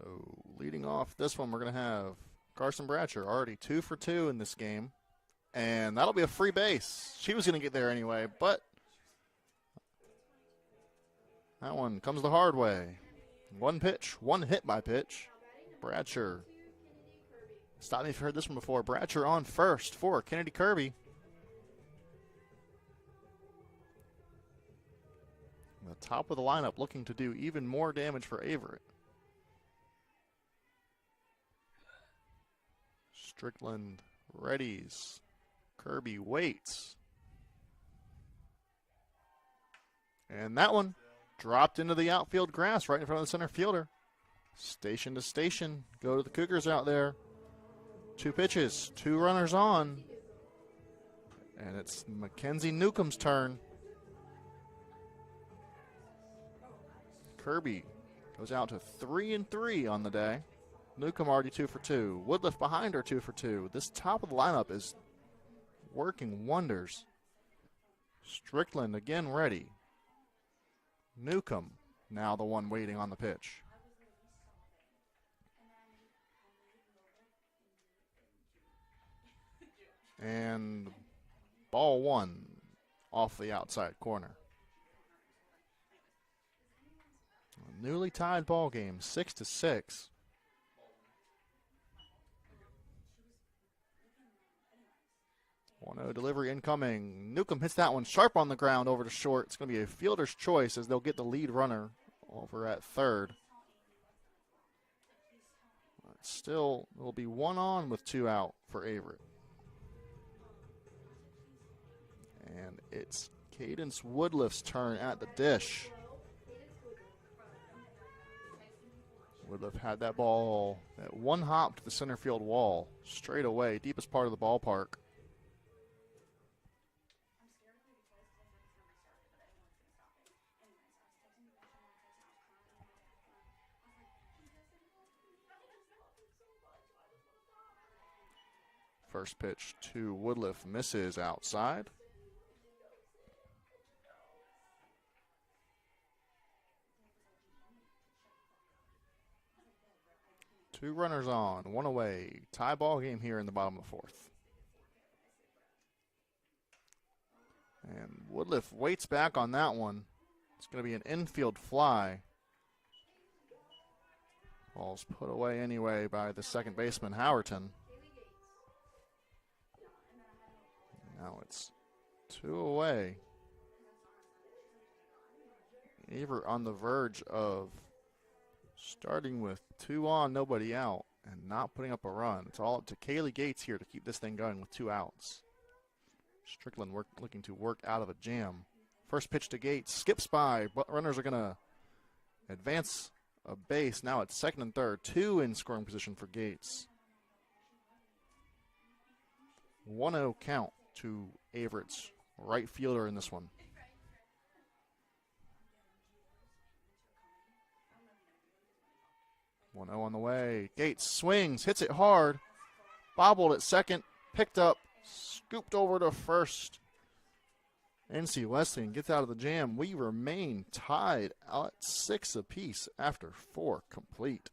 So leading off this one, we're going to have Carson Bradshaw, already 2 for 2 in this game. And that'll be a free base. She was going to get there anyway, but that one comes the hard way. 1 pitch, 1 hit by pitch. Bradshaw. Stop me if you've heard this one before. Bradshaw on first for Kennedy Kirby. The top of the lineup looking to do even more damage for Averett. Strickland readies. Kirby waits. And that one dropped into the outfield grass right in front of the center fielder. Station to station. Go to the Cougars out there. 2 pitches, 2 runners on. And it's Mackenzie Newcomb's turn. Kirby goes out to 3-3 on the day. Newcomb already 2 for 2. Woodliff behind her 2 for 2. This top of the lineup is working wonders. Strickland again ready. Newcomb now the one waiting on the pitch. And ball 1 off the outside corner. A newly tied ball game, 6-6. One-0 delivery incoming. Newcomb hits that one sharp on the ground over to short. It's going to be a fielder's choice as they'll get the lead runner over at third. But still, it will be 1 on with 2 out for Averett. And it's Cadence Woodliff's turn at the dish. Woodliff had that ball at 1 hop to the center field wall, straight away, deepest part of the ballpark. First pitch to Woodliff misses outside. Two runners on, 1 away. Tie ball game here in the bottom of the 4th. And Woodliff waits back on that one. It's going to be an infield fly. Ball's put away anyway by the second baseman, Howerton. Now it's 2 away. Averett on the verge of starting with 2 on, nobody out, and not putting up a run. It's all up to Kaylee Gates here to keep this thing going with 2 outs. Strickland looking to work out of a jam. First pitch to Gates, skips by, but runners are going to advance a base. Now it's second and third, 2 in scoring position for Gates. 1-0 count to Averett's right fielder in this one. 1-0 on the way. Gates swings, hits it hard, bobbled at second, picked up, scooped over to first. NC Wesleyan gets out of the jam. We remain tied at 6 apiece after 4 complete.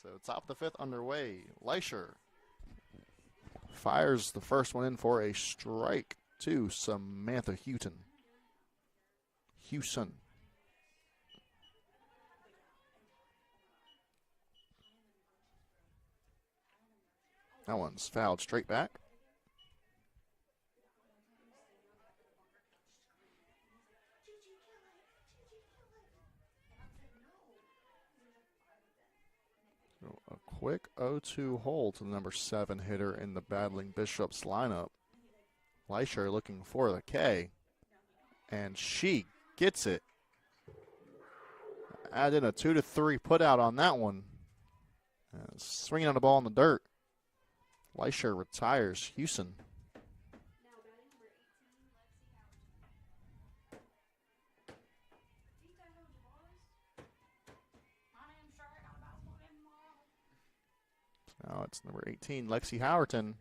So top of the 5th underway. Leisher fires the first one in for a strike to Samantha Houghton. That one's fouled straight back. A quick 0-2 hold to the number 7 hitter in the battling Bishops lineup. Leisher looking for the K, and she gets it. Add in a 2-3 put out on that one. Swinging on the ball in the dirt. Leisher retires Houston. Now it's number 18, Lexi Howerton.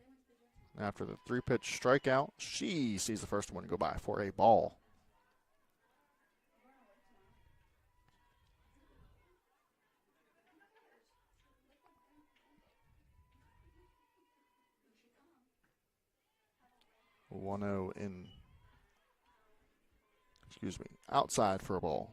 After the 3-pitch strikeout, she sees the first one go by for a ball. Outside for a ball.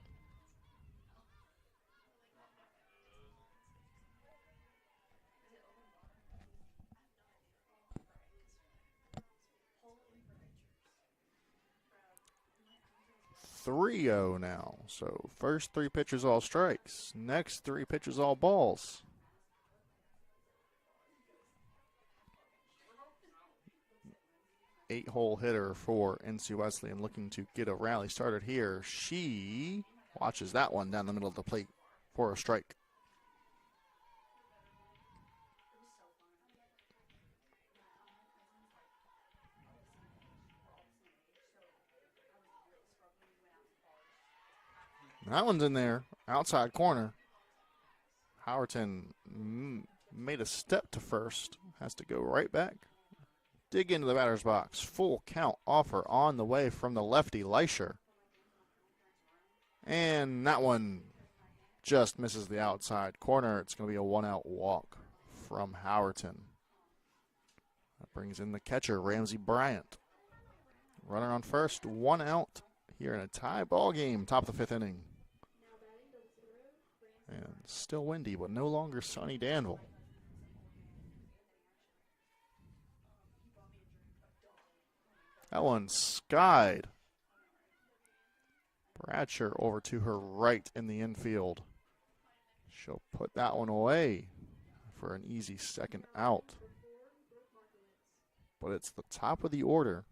.30 now. So first 3 pitches all strikes. Next 3 pitches all balls. Eight-hole hitter for NC Wesleyan looking to get a rally started here. She watches that one down the middle of the plate for a strike. That one's in there, outside corner. Howerton made a step to first, has to go right back. Dig into the batter's box. Full count offer on the way from the lefty, Leisher. And that one just misses the outside corner. It's going to be a 1-out walk from Howerton. That brings in the catcher, Ramsey Bryant. Runner on first, 1 out here in a tie ball game, top of the 5th inning. And still windy, but no longer sunny Danville. That one skied. Bradsher over to her right in the infield. She'll put that one away. for an easy second out. But it's the top of the order.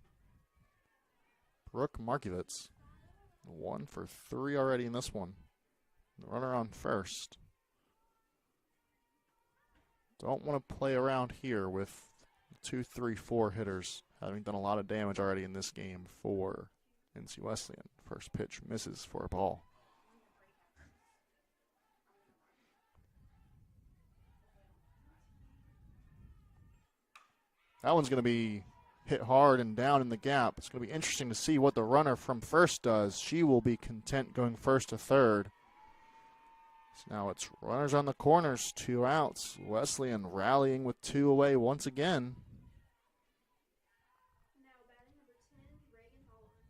Brooke Markovitz, 1 for 3 already in this one. The runner on first. Don't want to play around here with 2, 3, 4 hitters, having done a lot of damage already in this game for NC Wesleyan. First pitch misses for a ball. That one's going to be hit hard and down in the gap. It's going to be interesting to see what the runner from first does. She will be content going first to third. So now it's runners on the corners, 2 outs. Wesleyan rallying with 2 away once again. Now batting number 10, Reagan Holloman.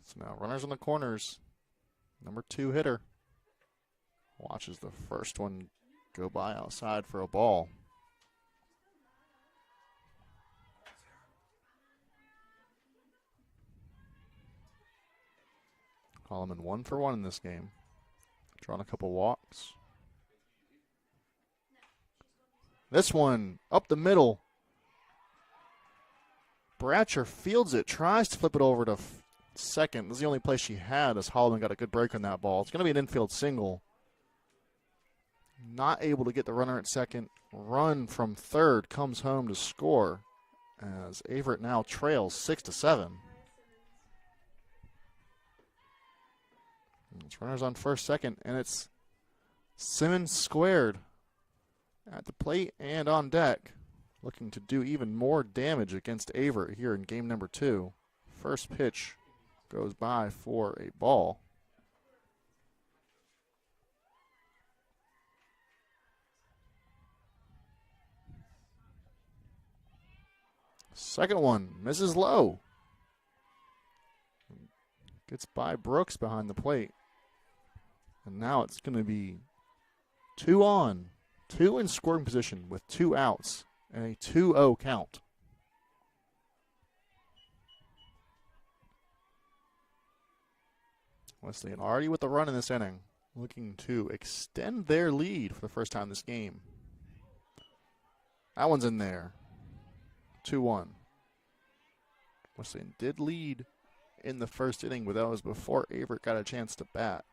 So now runners on the corners. Number 2 hitter watches the first one go by outside for a ball. Holloman 1 for 1 in this game. Drawn a couple walks. This one up the middle. Bratcher fields it, tries to flip it over to second. This is the only place she had as Holloman got a good break on that ball. It's going to be an infield single. Not able to get the runner at second. Run from third comes home to score as Averett now trails 6-7. It's runners on first, second, and it's Simmons squared at the plate and on deck, looking to do even more damage against Averett here in game number 2. First pitch goes by for a ball. Second one misses low. Gets by Brooks behind the plate. And now it's going to be 2 on, 2 in scoring position with 2 outs and a 2-0 count. Wesleyan already with the run in this inning, looking to extend their lead for the first time this game. That one's in there. 2-1. Wesleyan did lead in the first inning, but that was before Averett got a chance to bat.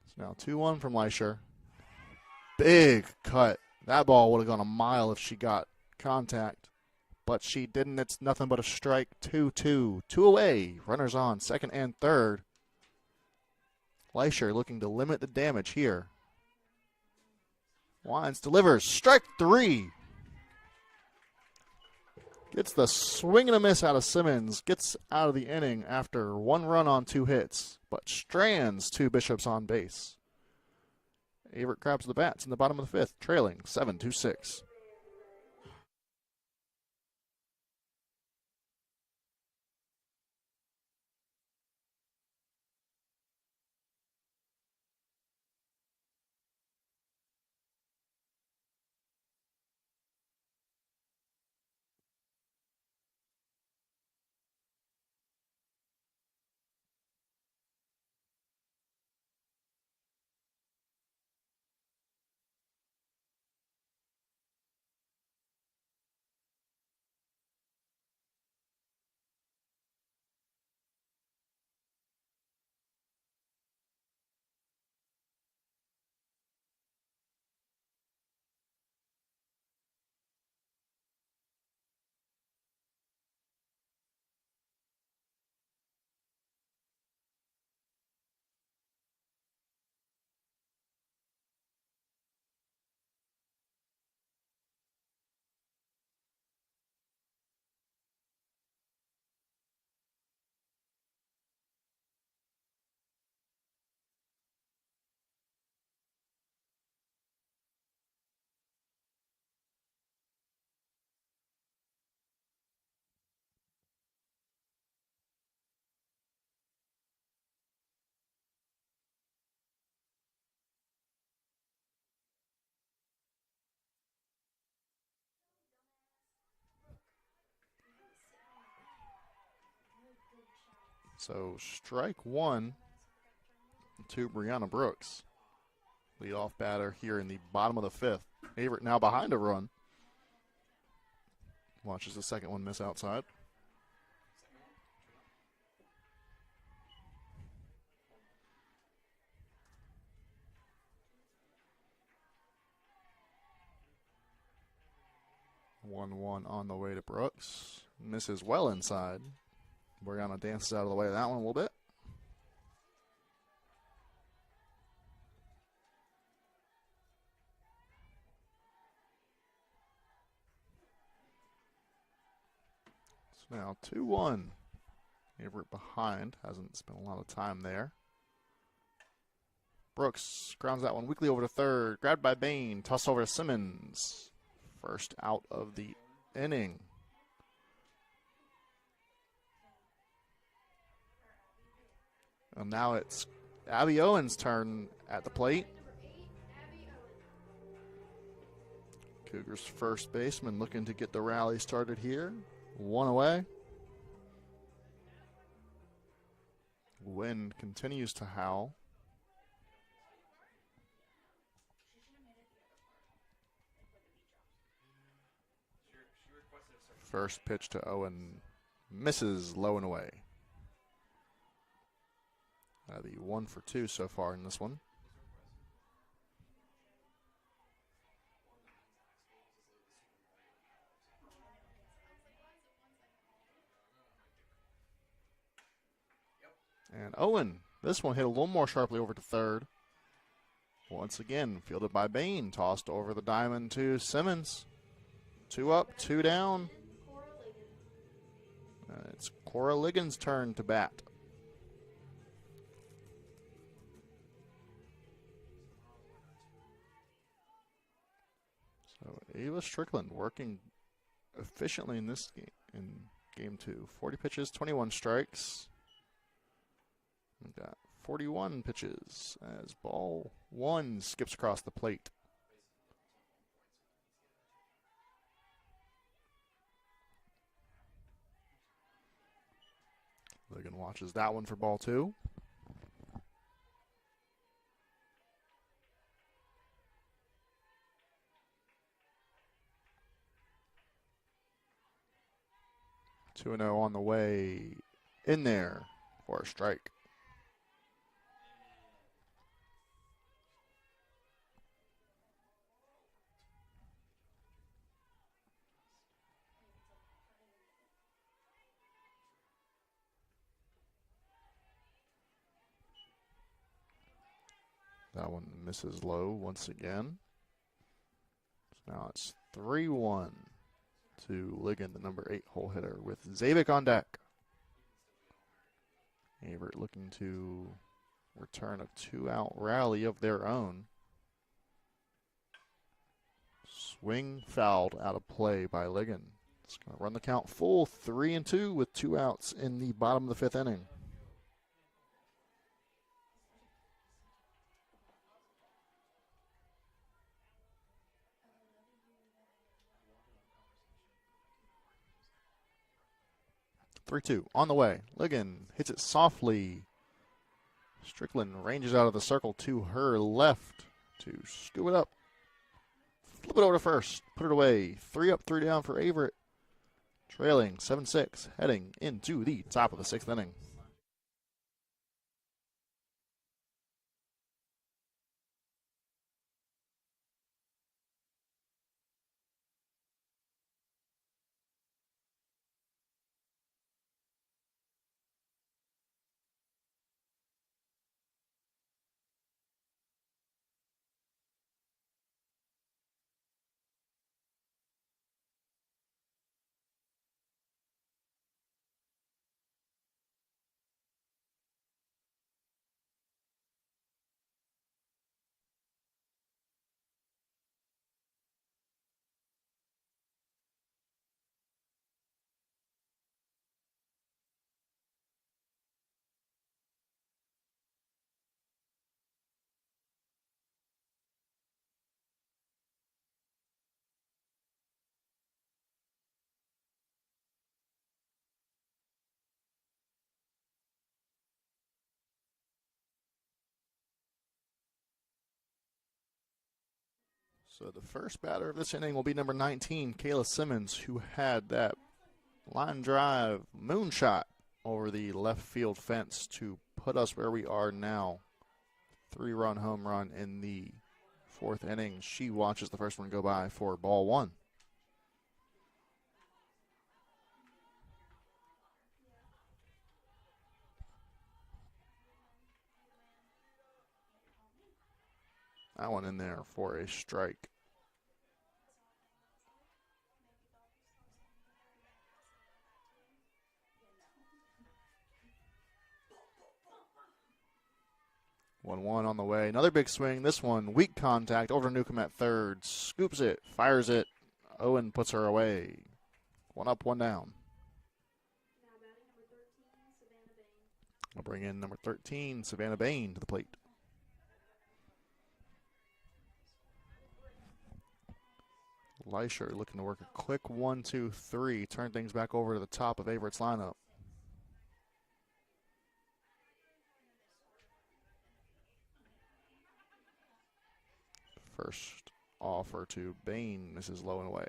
So now 2-1 from Leisher. Big cut. That ball would have gone a mile if she got contact, but she didn't. It's nothing but a strike. 2-2. 2 away. Runners on second and third. Leisher looking to limit the damage here. Wines delivers. Strike 3. Gets the swing and a miss out of Simmons. Gets out of the inning after 1 run on 2 hits, but strands 2 Bishops on base. Averett grabs the bats in the bottom of the 5th, trailing 7-6. So strike one to Brianna Brooks. Leadoff batter here in the bottom of the fifth. Averett now behind a run. Watches the second one miss outside. One on the way to Brooks. Misses well inside. Brianna dances out of the way of that one a little bit. So now 2-1. Averett behind. Hasn't spent a lot of time there. Brooks grounds that one weakly over to third. Grabbed by Bain. Tossed over to Simmons. First out of the inning. And now it's Abby Owens' turn at the plate. Cougars first baseman looking to get the rally started here. One away. Wind continues to howl. First pitch to Owen misses low and away. The 1 for 2 so far in this one. And Owen, this one hit a little more sharply over to third. Once again, fielded by Bain, tossed over the diamond to Simmons. 2 up, 2 down. It's Cora Liggins' turn to bat. So Ava Strickland working efficiently in this game, in game 2. 40 pitches, 21 strikes. We've got 41 pitches as ball 1 skips across the plate. Liggins watches that one for ball 2. Two and 0 on the way in there for a strike. That one misses low once again. So now it's 3-1 to Liggin, the number 8 hole hitter, with Zavik on deck. Averett looking to return a 2-out rally of their own. Swing fouled out of play by Liggin. It's going to run the count full, 3-2 with 2 outs in the bottom of the 5th inning. 3-2 on the way. Liggin hits it softly. Strickland ranges out of the circle to her left to scoop it up. Flip it over to first. Put it away. 3 up, 3 down for Averett. Trailing 7-6, heading into the top of the 6th inning. So the first batter of this inning will be number 19, Kayla Simmons, who had that line drive moonshot over the left field fence to put us where we are now. 3-run home run in the 4th inning. She watches the first one go by for ball 1. That one in there for a strike. One on the way. Another big swing. This one, weak contact over to Newcomb at third. Scoops it, fires it. Owen puts her away. 1 up, 1 down. I'll bring in number 13, Savannah Bain, to the plate. Leisher looking to work a quick 1-2-3. Turn things back over to the top of Averett's lineup. First offer to Bain misses low and away.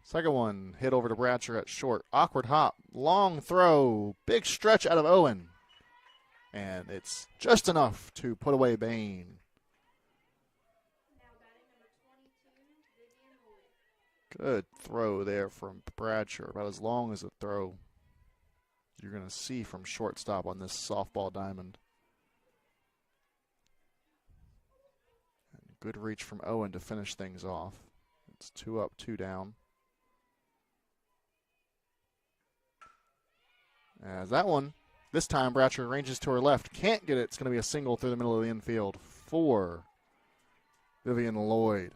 Second one hit over to Bratcher at short. Awkward hop, long throw, big stretch out of Owen. And it's just enough to put away Bain. Good throw there from Bratcher, about as long as a throw you're going to see from shortstop on this softball diamond. And good reach from Owen to finish things off. It's 2 up, 2 down. As that one, this time Bratcher ranges to her left. Can't get it. It's going to be a single through the middle of the infield for Vivian Lloyd.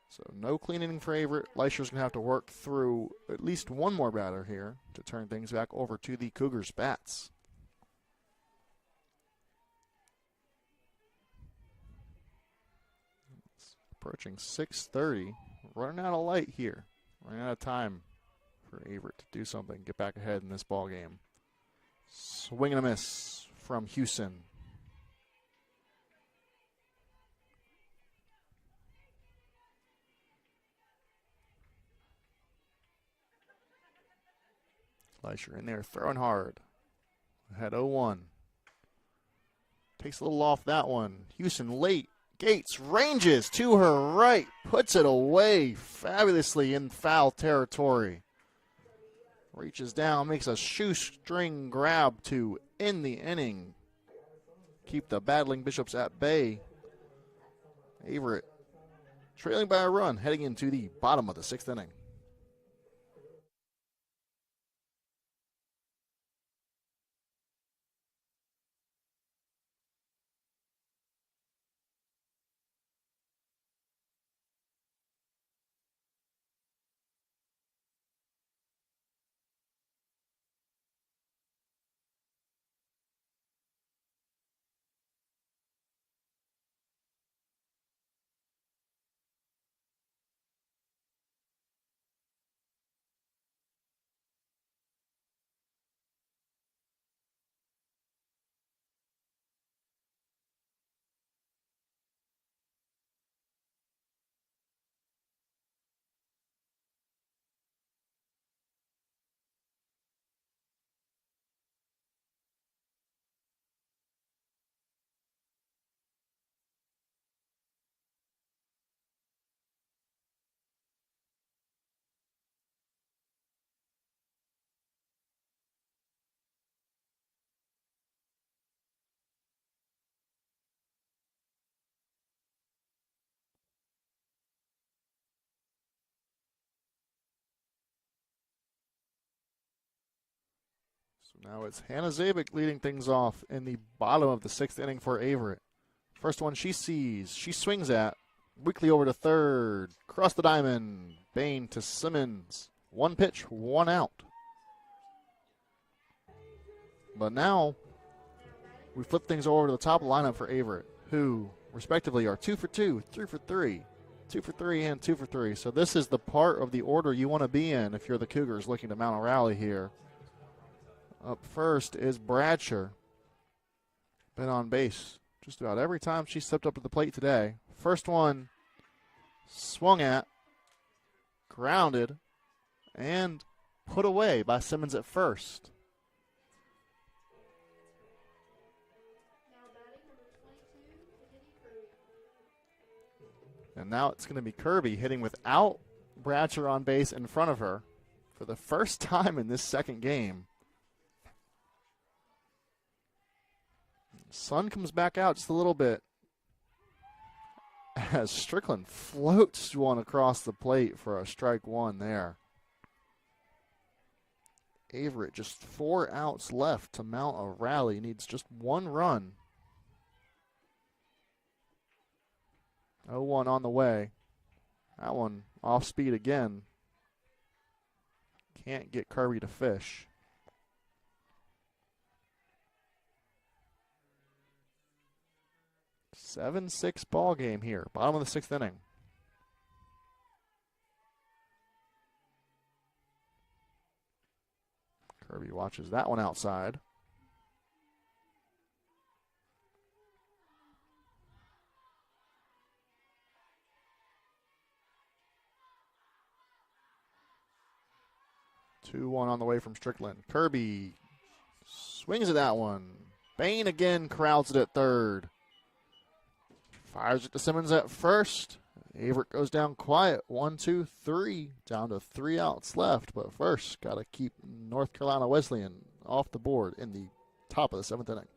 So no clean inning for Averett. Leisher's going to have to work through at least one more batter here to turn things back over to the Cougars' bats. It's approaching 6:30. Running out of light here. Running out of time for Averett to do something, get back ahead in this ball game. Swing and a miss from Houston. Leisher in there throwing hard. Had 0-1. Takes a little off that one. Houston late. Gates ranges to her right. Puts it away fabulously in foul territory. Reaches down, makes a shoestring grab to end the inning. Keep the battling Bishops at bay. Averett trailing by a run, heading into the bottom of the 6th inning. So now it's Hannah Zabik leading things off in the bottom of the 6th inning for Averett. First one she sees, she swings at. Weakly over to third. Cross the diamond. Bain to Simmons. 1 pitch, 1 out. But now we flip things over to the top lineup for Averett, who respectively are 2 for 2, 3 for 3. 2 for 3 and 2 for 3. So this is the part of the order you want to be in if you're the Cougars looking to mount a rally here. Up first is Bradshaw. Been on base just about every time she stepped up to the plate today. First one swung at, grounded, and put away by Simmons at first. And now it's going to be Kirby hitting without Bradshaw on base in front of her for the first time in this second game. Sun comes back out just a little bit as Strickland floats one across the plate for a strike one there. Averett just 4 outs left to mount a rally. Needs just 1 run. 0-1 on the way. That one off speed again. Can't get Kirby to fish. 7-6 ball game here. Bottom of the 6th inning. Kirby watches that one outside. Two one on the way from Strickland. Kirby swings at that one. Bain again corrals it at third. Fires it to Simmons at first. Averett goes down quiet. 1, 2, 3. Down to 3 outs left. But first, got to keep North Carolina Wesleyan off the board in the top of the 7th inning.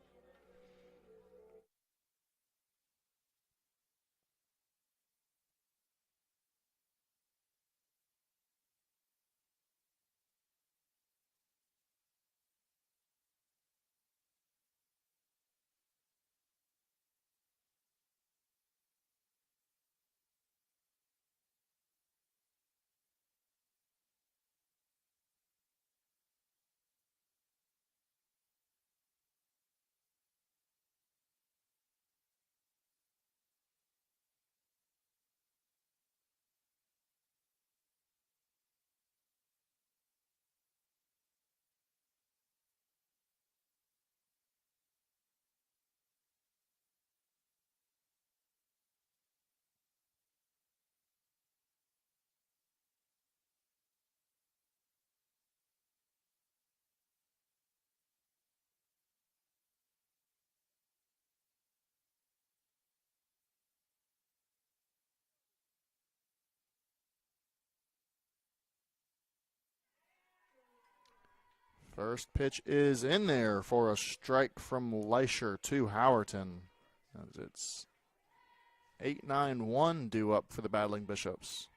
First pitch is in there for a strike from Leisher to Howerton. As it's 8-9-1 due up for the Battling Bishops.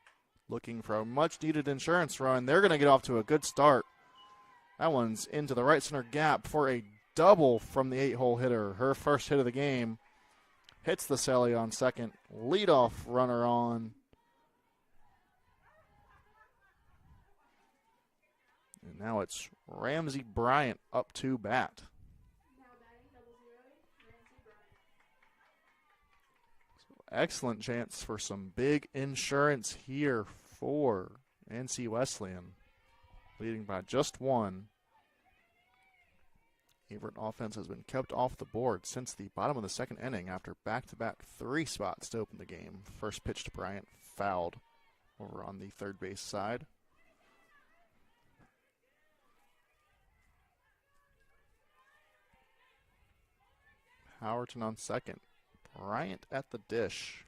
Looking for a much-needed insurance run. They're going to get off to a good start. That one's into the right center gap for a double from the 8-hole hitter. Her first hit of the game. Hits the celly on second. Leadoff runner on. And now it's Ramsey Bryant up to bat. So excellent chance for some big insurance here for NC Wesleyan. Leading by just 1. Averett offense has been kept off the board since the bottom of the 2nd inning after back-to-back 3 spots to open the game. First pitch to Bryant, fouled over on the third base side. Howerton on second. Bryant at the dish.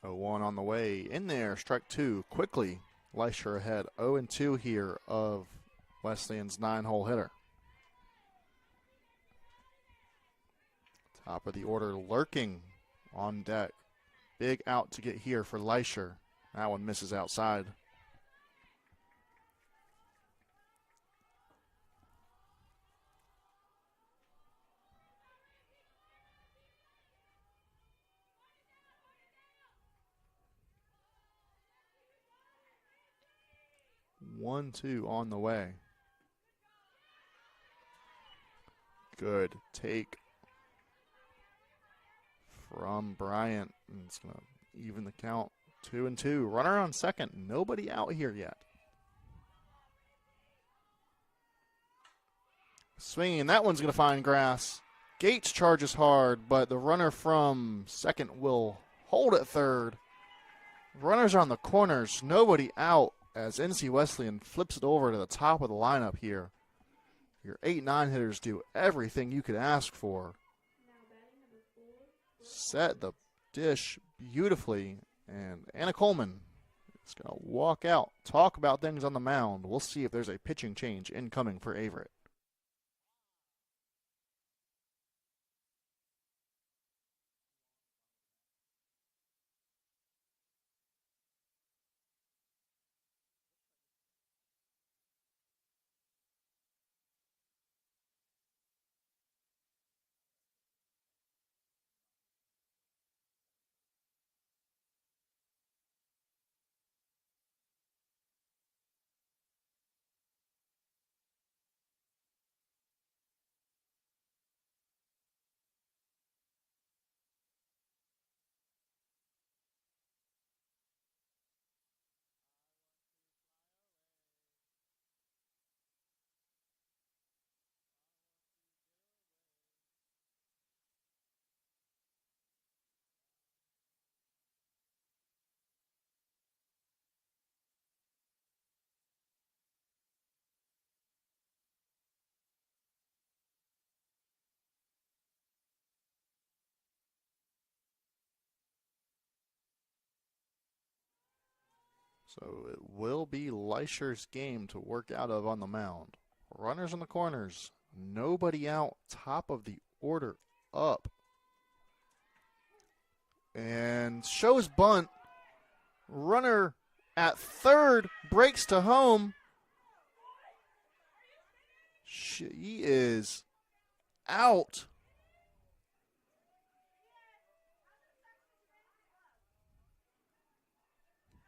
Oh, 1 on the way. In there, strike 2. Quickly, Leisher ahead. 0-2 here of Wesleyan's 9-hole hitter. Top of the order lurking on deck. Big out to get here for Leisher. That one misses outside. One, two on the way. Good take from Bryant. And it's going to even the count. 2-2. Runner on second. Nobody out here yet. Swinging. That one's going to find grass. Gates charges hard, but the runner from second will hold at third. Runners on the corners. Nobody out as NC Wesleyan flips it over to the top of the lineup here. Your 8-9 hitters do everything you could ask for. Set the dish beautifully. And Anna Coleman is going to walk out, talk about things on the mound. We'll see if there's a pitching change incoming for Averett. So it will be Leisher's game to work out of on the mound. Runners in the corners. Nobody out. Top of the order up. And shows bunt. Runner at third breaks to home. She is out.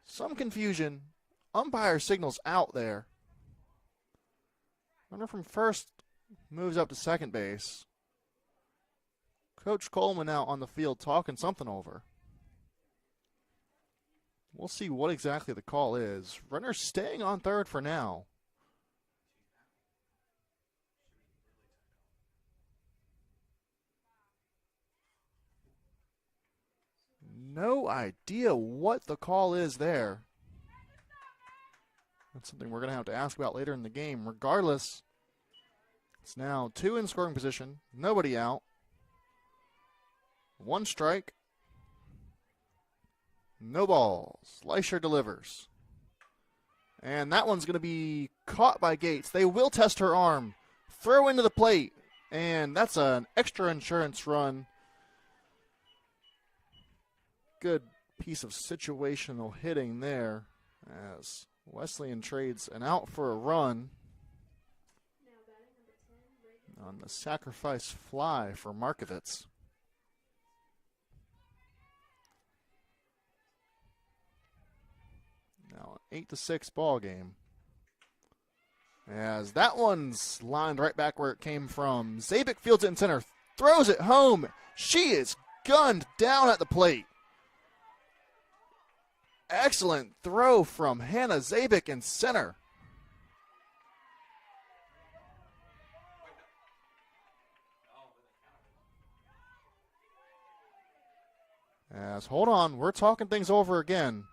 Some confusion. Umpire signals out there. Runner from first moves up to second base. Coach Coleman out on the field talking something over. We'll see what exactly the call is. Runner staying on third for now. No idea what the call is there. That's something we're going to have to ask about later in the game. Regardless, it's now 2 in scoring position. Nobody out. 1 strike. No balls. Leisher delivers. And that one's going to be caught by Gates. They will test her arm. Throw into the plate. And that's an extra insurance run. Good piece of situational hitting there as Wesleyan trades an out for a run on the sacrifice fly for Markovitz. Now an 8-6 ball game. As that one's lined right back where it came from. Zabik fields it in center, throws it home. She is gunned down at the plate. Excellent throw from Hannah Zabik in center. As, hold on, we're talking things over again.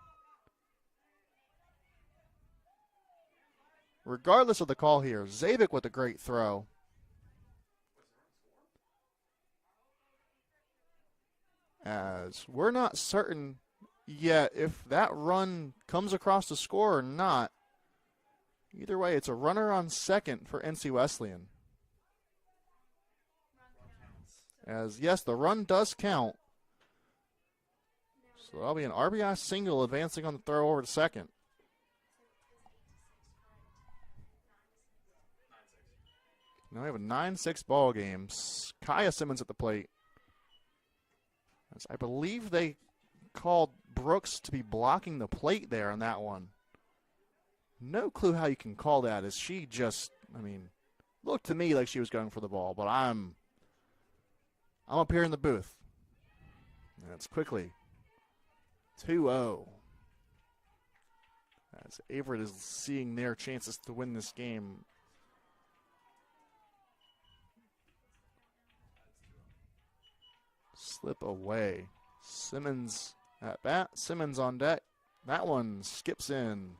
Regardless of the call here, Zabik with a great throw. As we're not certain yet if that run comes across the score or not. Either way, it's a runner on second for NC Wesleyan. As, yes, the run does count. So that'll be an RBI single advancing on the throw over to second. Now we have a 9-6 ball game. Kaya Simmons at the plate. As I believe they called Brooks to be blocking the plate there on that one. No clue how you can call that, as she just, Looked to me like she was going for the ball, but I'm up here in the booth. And it's quickly 2-0. As Averett is seeing their chances to win this game. Slip away. Simmons at bat. Simmons on deck. That one skips in.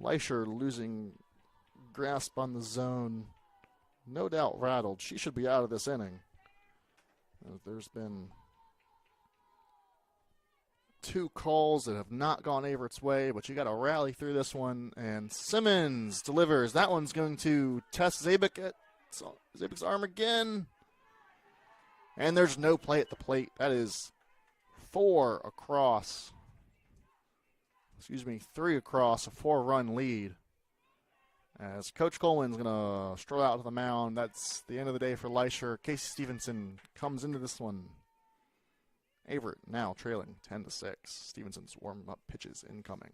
Leisher losing grasp on the zone. No doubt rattled. She should be out of this inning. There's been 2 calls that have not gone Averett's way, but you got to rally through this one. And Simmons delivers. That one's going to test Zabek's arm again. And there's no play at the plate. That is 3 across, a 4-run lead. As Coach Coleman's going to stroll out to the mound. That's the end of the day for Leisher. Casey Stevenson comes into this one. Averett now trailing 10-6. Stevenson's warm-up pitches incoming.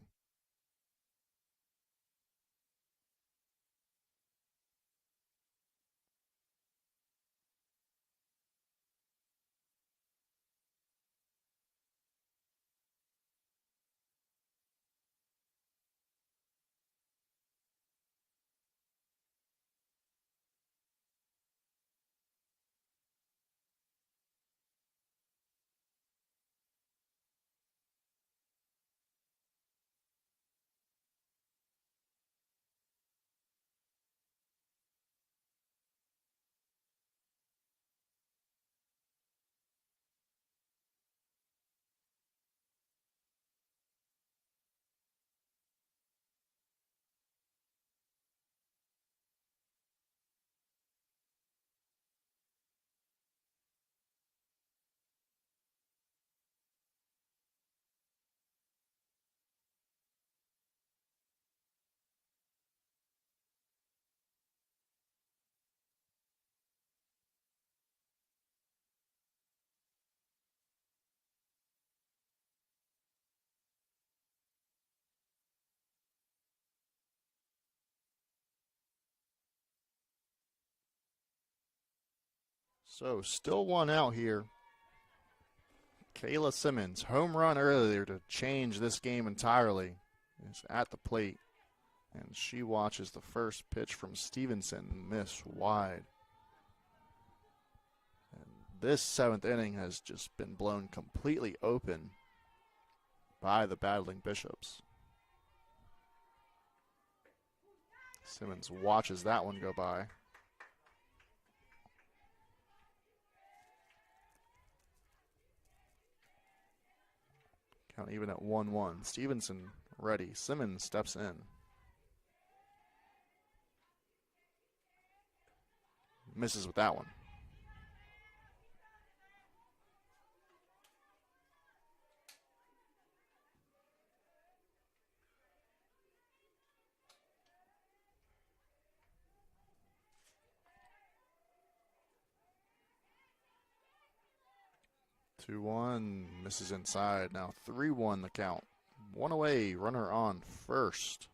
So still 1 out here. Kayla Simmons, home run earlier to change this game entirely, is at the plate. And she watches the first pitch from Stevenson miss wide. And this 7th inning has just been blown completely open by the battling Bishops. Simmons watches that one go by. Count even at 1-1. Stevenson ready. Simmons steps in. Misses with that one. Two one, misses inside. Now 3-1 the count. 1 away, runner on first.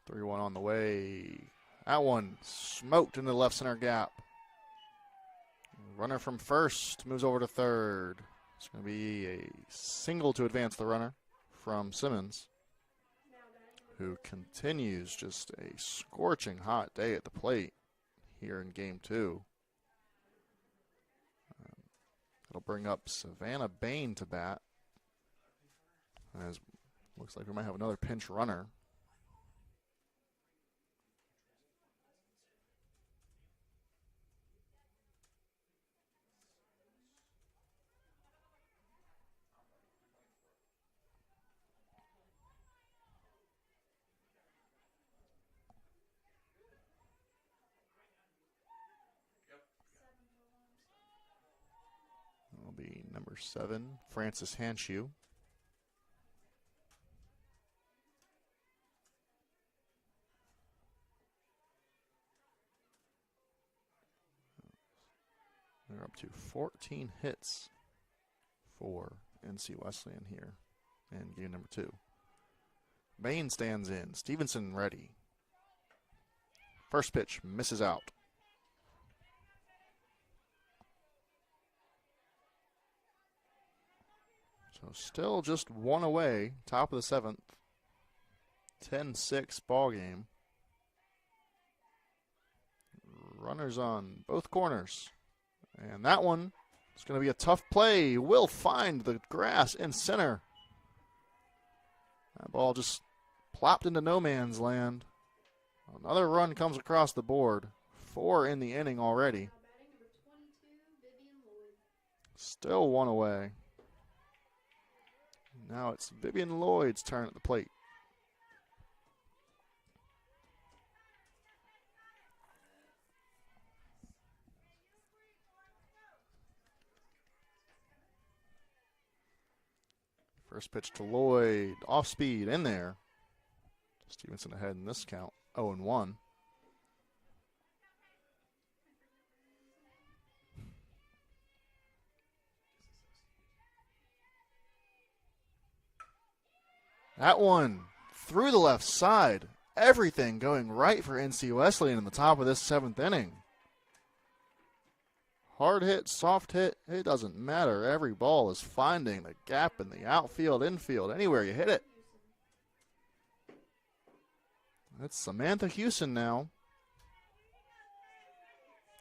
Three one on the way. That one smoked into the left center gap. Runner from first moves over to third. It's going to be a single to advance the runner from Simmons, who continues just a scorching hot day at the plate here in Game 2. It'll bring up Savannah Bain to bat. As looks like we might have another pinch runner. It'll be number 7, Francis Hanshew. They're up to 14 hits for NC Wesleyan here in game number 2. Bain stands in. Stevenson ready. First pitch misses out. So still just one away, top of the 7th. 10-6 ball game. Runners on both corners. And that one is going to be a tough play. Will find the grass in center. That ball just plopped into no man's land. Another run comes across the board. 4 in the inning already. Still one away. Now it's Vivian Lloyd's turn at the plate. First pitch to Lloyd, off speed, in there. Stevenson ahead in this count, 0-1. That one through the left side. Everything going right for NC Wesleyan in the top of this 7th inning. Hard hit, soft hit, it doesn't matter. Every ball is finding the gap in the outfield, infield, anywhere you hit it. It's Samantha Hewson now.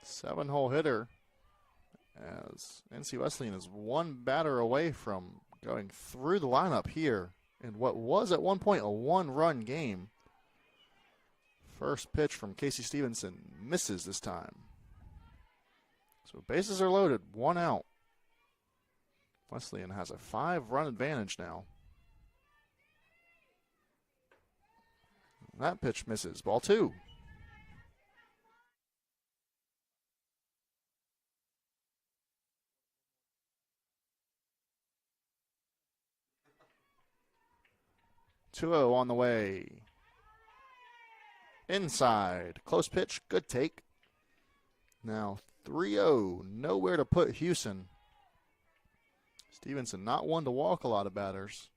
7-hole hitter, as NC Wesleyan is one batter away from going through the lineup here in what was at one point a 1-run game. First pitch from Casey Stevenson misses this time. So bases are loaded, 1 out. Wesleyan has a 5-run advantage now. That pitch misses, ball 2. On the way. Inside, close pitch, good take. Now 3-0, nowhere to put Hewson. Stevenson not one to walk a lot of batters.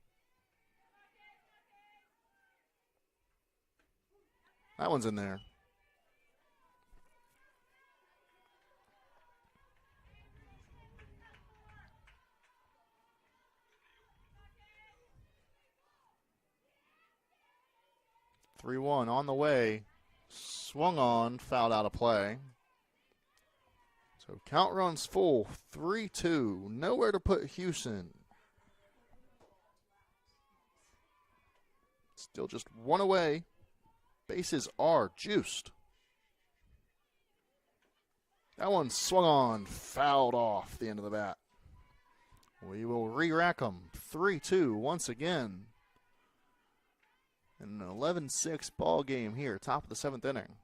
That one's in there. (3-1) on the way. Swung on, fouled out of play. So count runs full, 3-2. Nowhere to put Hewson. Still just 1 away. Bases are juiced. That one swung on, fouled off the end of the bat. We will re-rack them. 3-2 once again. In an 11-6 ball game here, top of the 7th inning.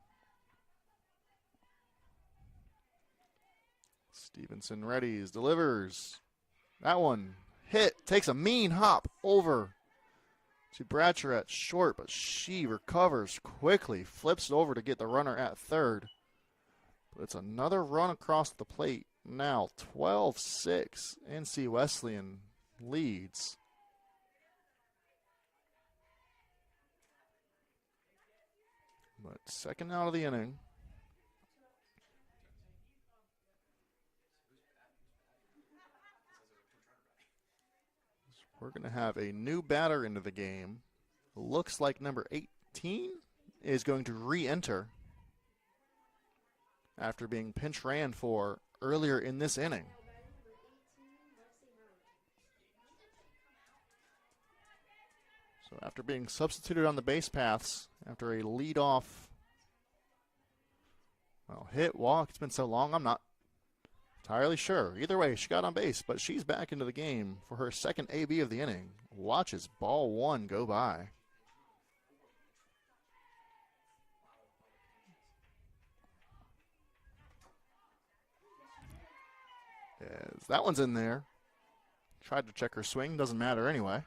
Stevenson readies, delivers. That one hit, takes a mean hop over to Bradshaw at short, but she recovers quickly, flips it over to get the runner at third. But it's another run across the plate. Now 12-6, NC Wesleyan leads. But second out of the inning. We're going to have a new batter into the game. Looks like number 18 is going to re-enter after being pinch ran for earlier in this inning. So after being substituted on the base paths, after a leadoff hit, walk, it's been so long, I'm not entirely sure. Either way, she got on base, but she's back into the game for her second AB of the inning. Watches ball 1 go by. As that one's in there. Tried to check her swing, doesn't matter anyway.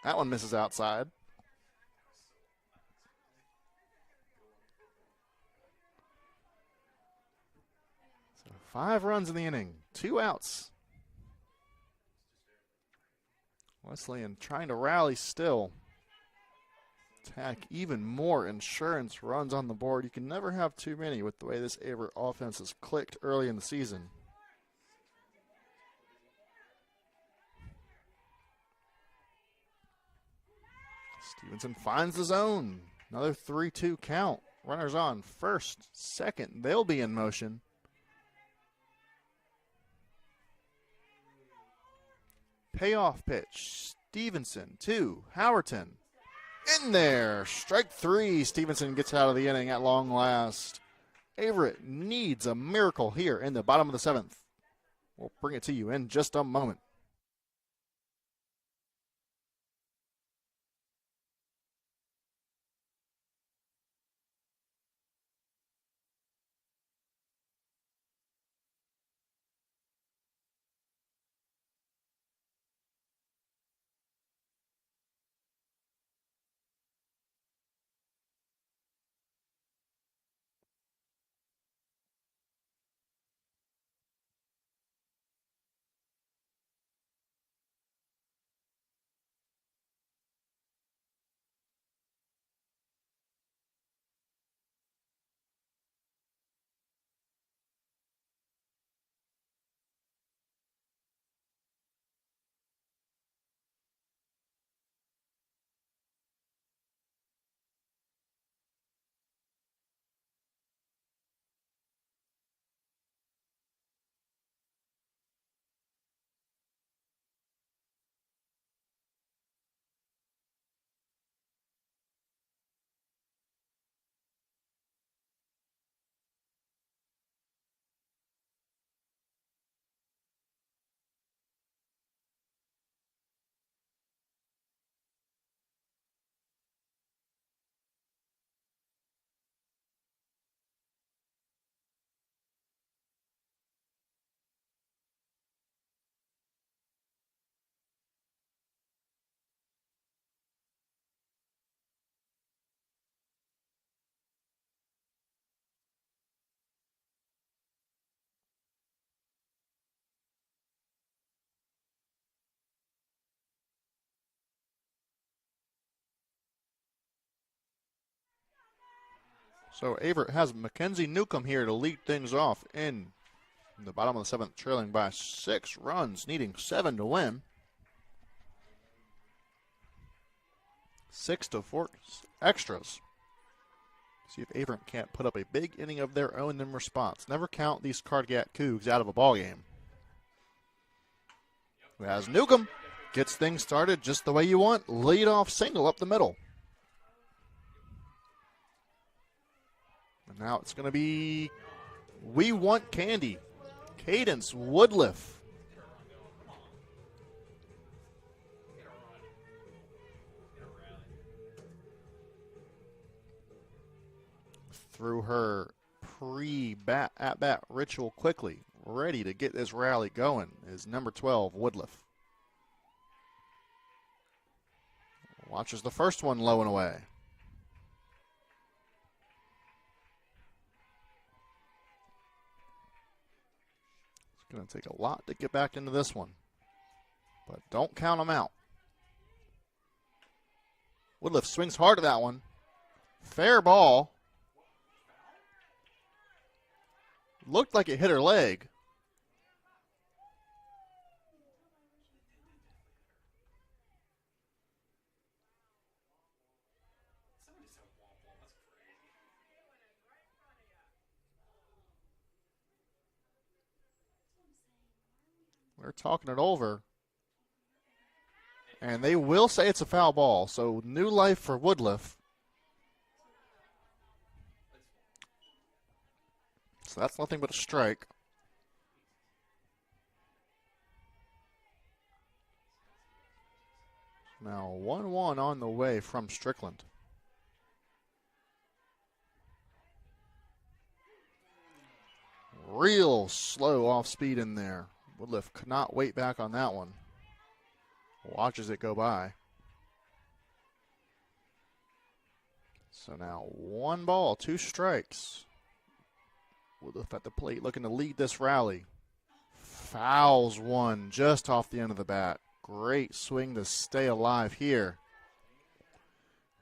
That one misses outside. So 5 runs in the inning, 2 outs. Wesleyan trying to rally still. Tack even more insurance runs on the board. You can never have too many with the way this Averett offense has clicked early in the season. Stevenson finds the zone. Another 3-2 count. Runners on first, second. They'll be in motion. Payoff pitch. Stevenson to Howerton. In there. Strike 3. Stevenson gets out of the inning at long last. Averett needs a miracle here in the bottom of the 7th. We'll bring it to you in just a moment. So Averett has Mackenzie Newcomb here to lead things off in the bottom of the 7th, trailing by 6 runs, needing 7 to win. 6-4 extras. See if Averett can't put up a big inning of their own in response. Never count these Cardiac Cougs out of a ballgame. As Newcomb gets things started just the way you want, lead-off single up the middle. And now it's going to be We Want Candy. Cadence Woodliff. Through her pre-bat at-bat ritual quickly, ready to get this rally going, is number 12, Woodliff. Watches the first one low and away. It's going to take a lot to get back into this one, but don't count them out. Woodliff swings hard at that one. Fair ball. Looked like it hit her leg. We're talking it over. And they will say it's a foul ball. So new life for Woodliff. So that's nothing but a strike. Now 1-1 on the way from Strickland. Real slow off speed in there. Woodliff could not wait back on that one. Watches it go by. So now 1 ball, 2 strikes. Woodruff at the plate looking to lead this rally. Fouls one just off the end of the bat. Great swing to stay alive here.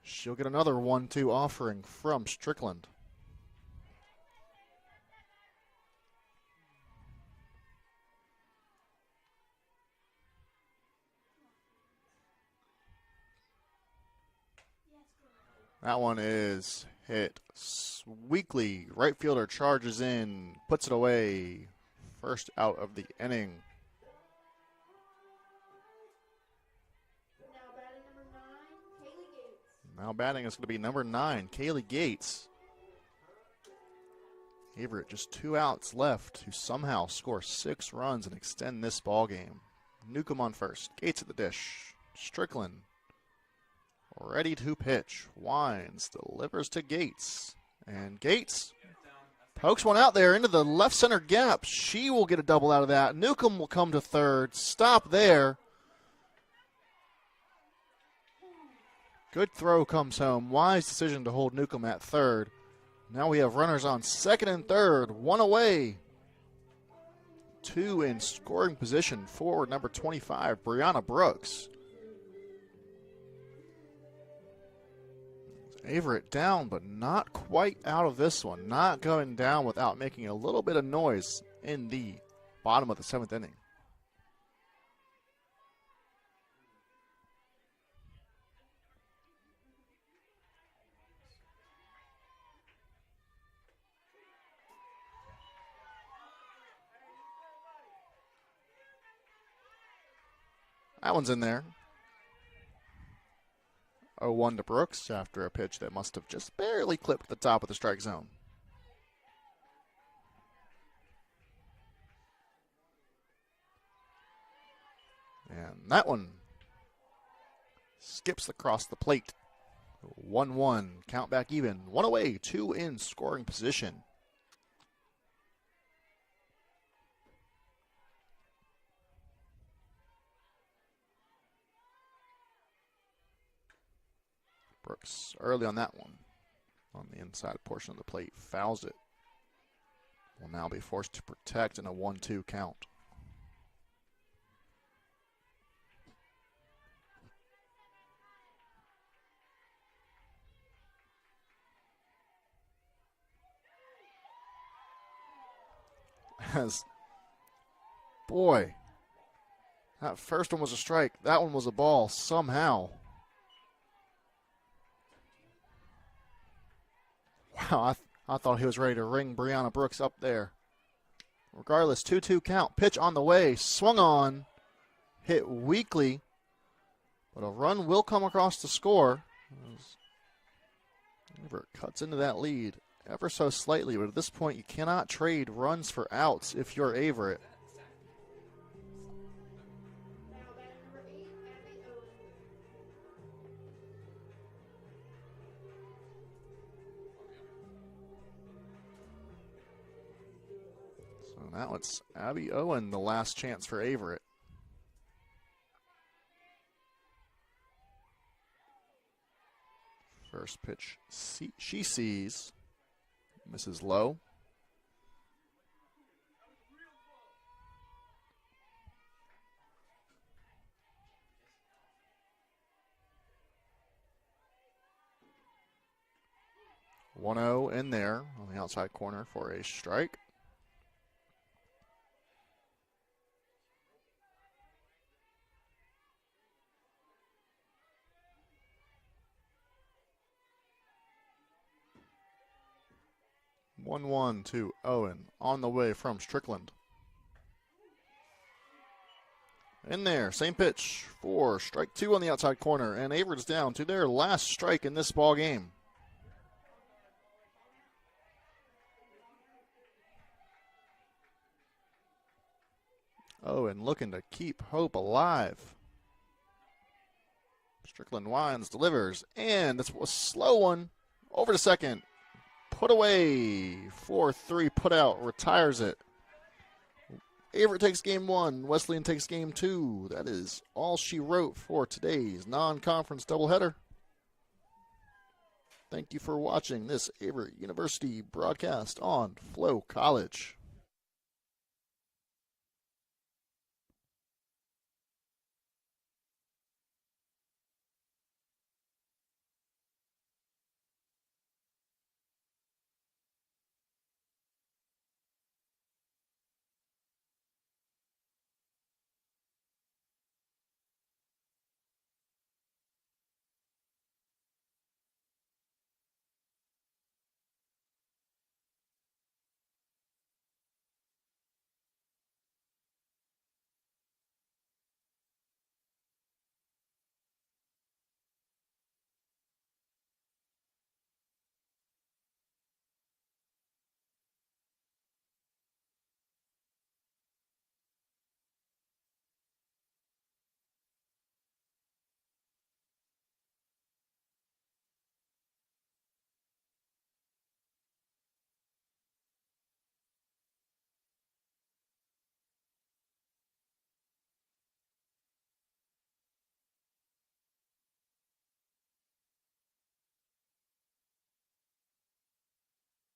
She'll get another 1-2 offering from Strickland. That one is hit weakly. Right fielder charges in, puts it away. First out of the inning. Now batting is going to be number 9, Kaylee Gates. Averett just 2 outs left to somehow score 6 runs and extend this ball game. Newcomb on first. Gates at the dish. Strickland ready to pitch. Winds, delivers to Gates. And Gates pokes one out there into the left center gap. She will get a double out of that. Newcomb will come to third. Stop there. Good throw comes home. Wise decision to hold Newcomb at third. Now we have runners on second and third. 1 away. 2 in scoring position. Forward number 25, Brianna Brooks. Averett down, but not quite out of this one. Not going down without making a little bit of noise in the bottom of the 7th inning. That one's in there. 0-1 to Brooks after a pitch that must have just barely clipped the top of the strike zone. And that one skips across the plate. 1-1, count back even. 1 away, 2 in scoring position. Brooks early on that one. On the inside portion of the plate, fouls it. Will now be forced to protect in a 1-2 count. Boy, that first one was a strike. That one was a ball somehow. Wow, I thought he was ready to ring Brianna Brooks up there. Regardless, 2-2 count. Pitch on the way. Swung on. Hit weakly. But a run will come across the score. Averett cuts into that lead ever so slightly. But at this point, you cannot trade runs for outs if you're Averett. Now it's Abby Owen, the last chance for Averett. First pitch she sees. Misses low. (1-0) in there on the outside corner for a strike. (1-1) to Owen on the way from Strickland. In there, same pitch for strike 2 on the outside corner, and Averett's down to their last strike in this ball game. Owen looking to keep hope alive. Strickland winds, delivers, and this was a slow one over to second. Put away, 4-3 put out, retires it. Averett takes game 1, Wesleyan takes game 2. That is all she wrote for today's non-conference doubleheader. Thank you for watching this Averett University broadcast on Flow College.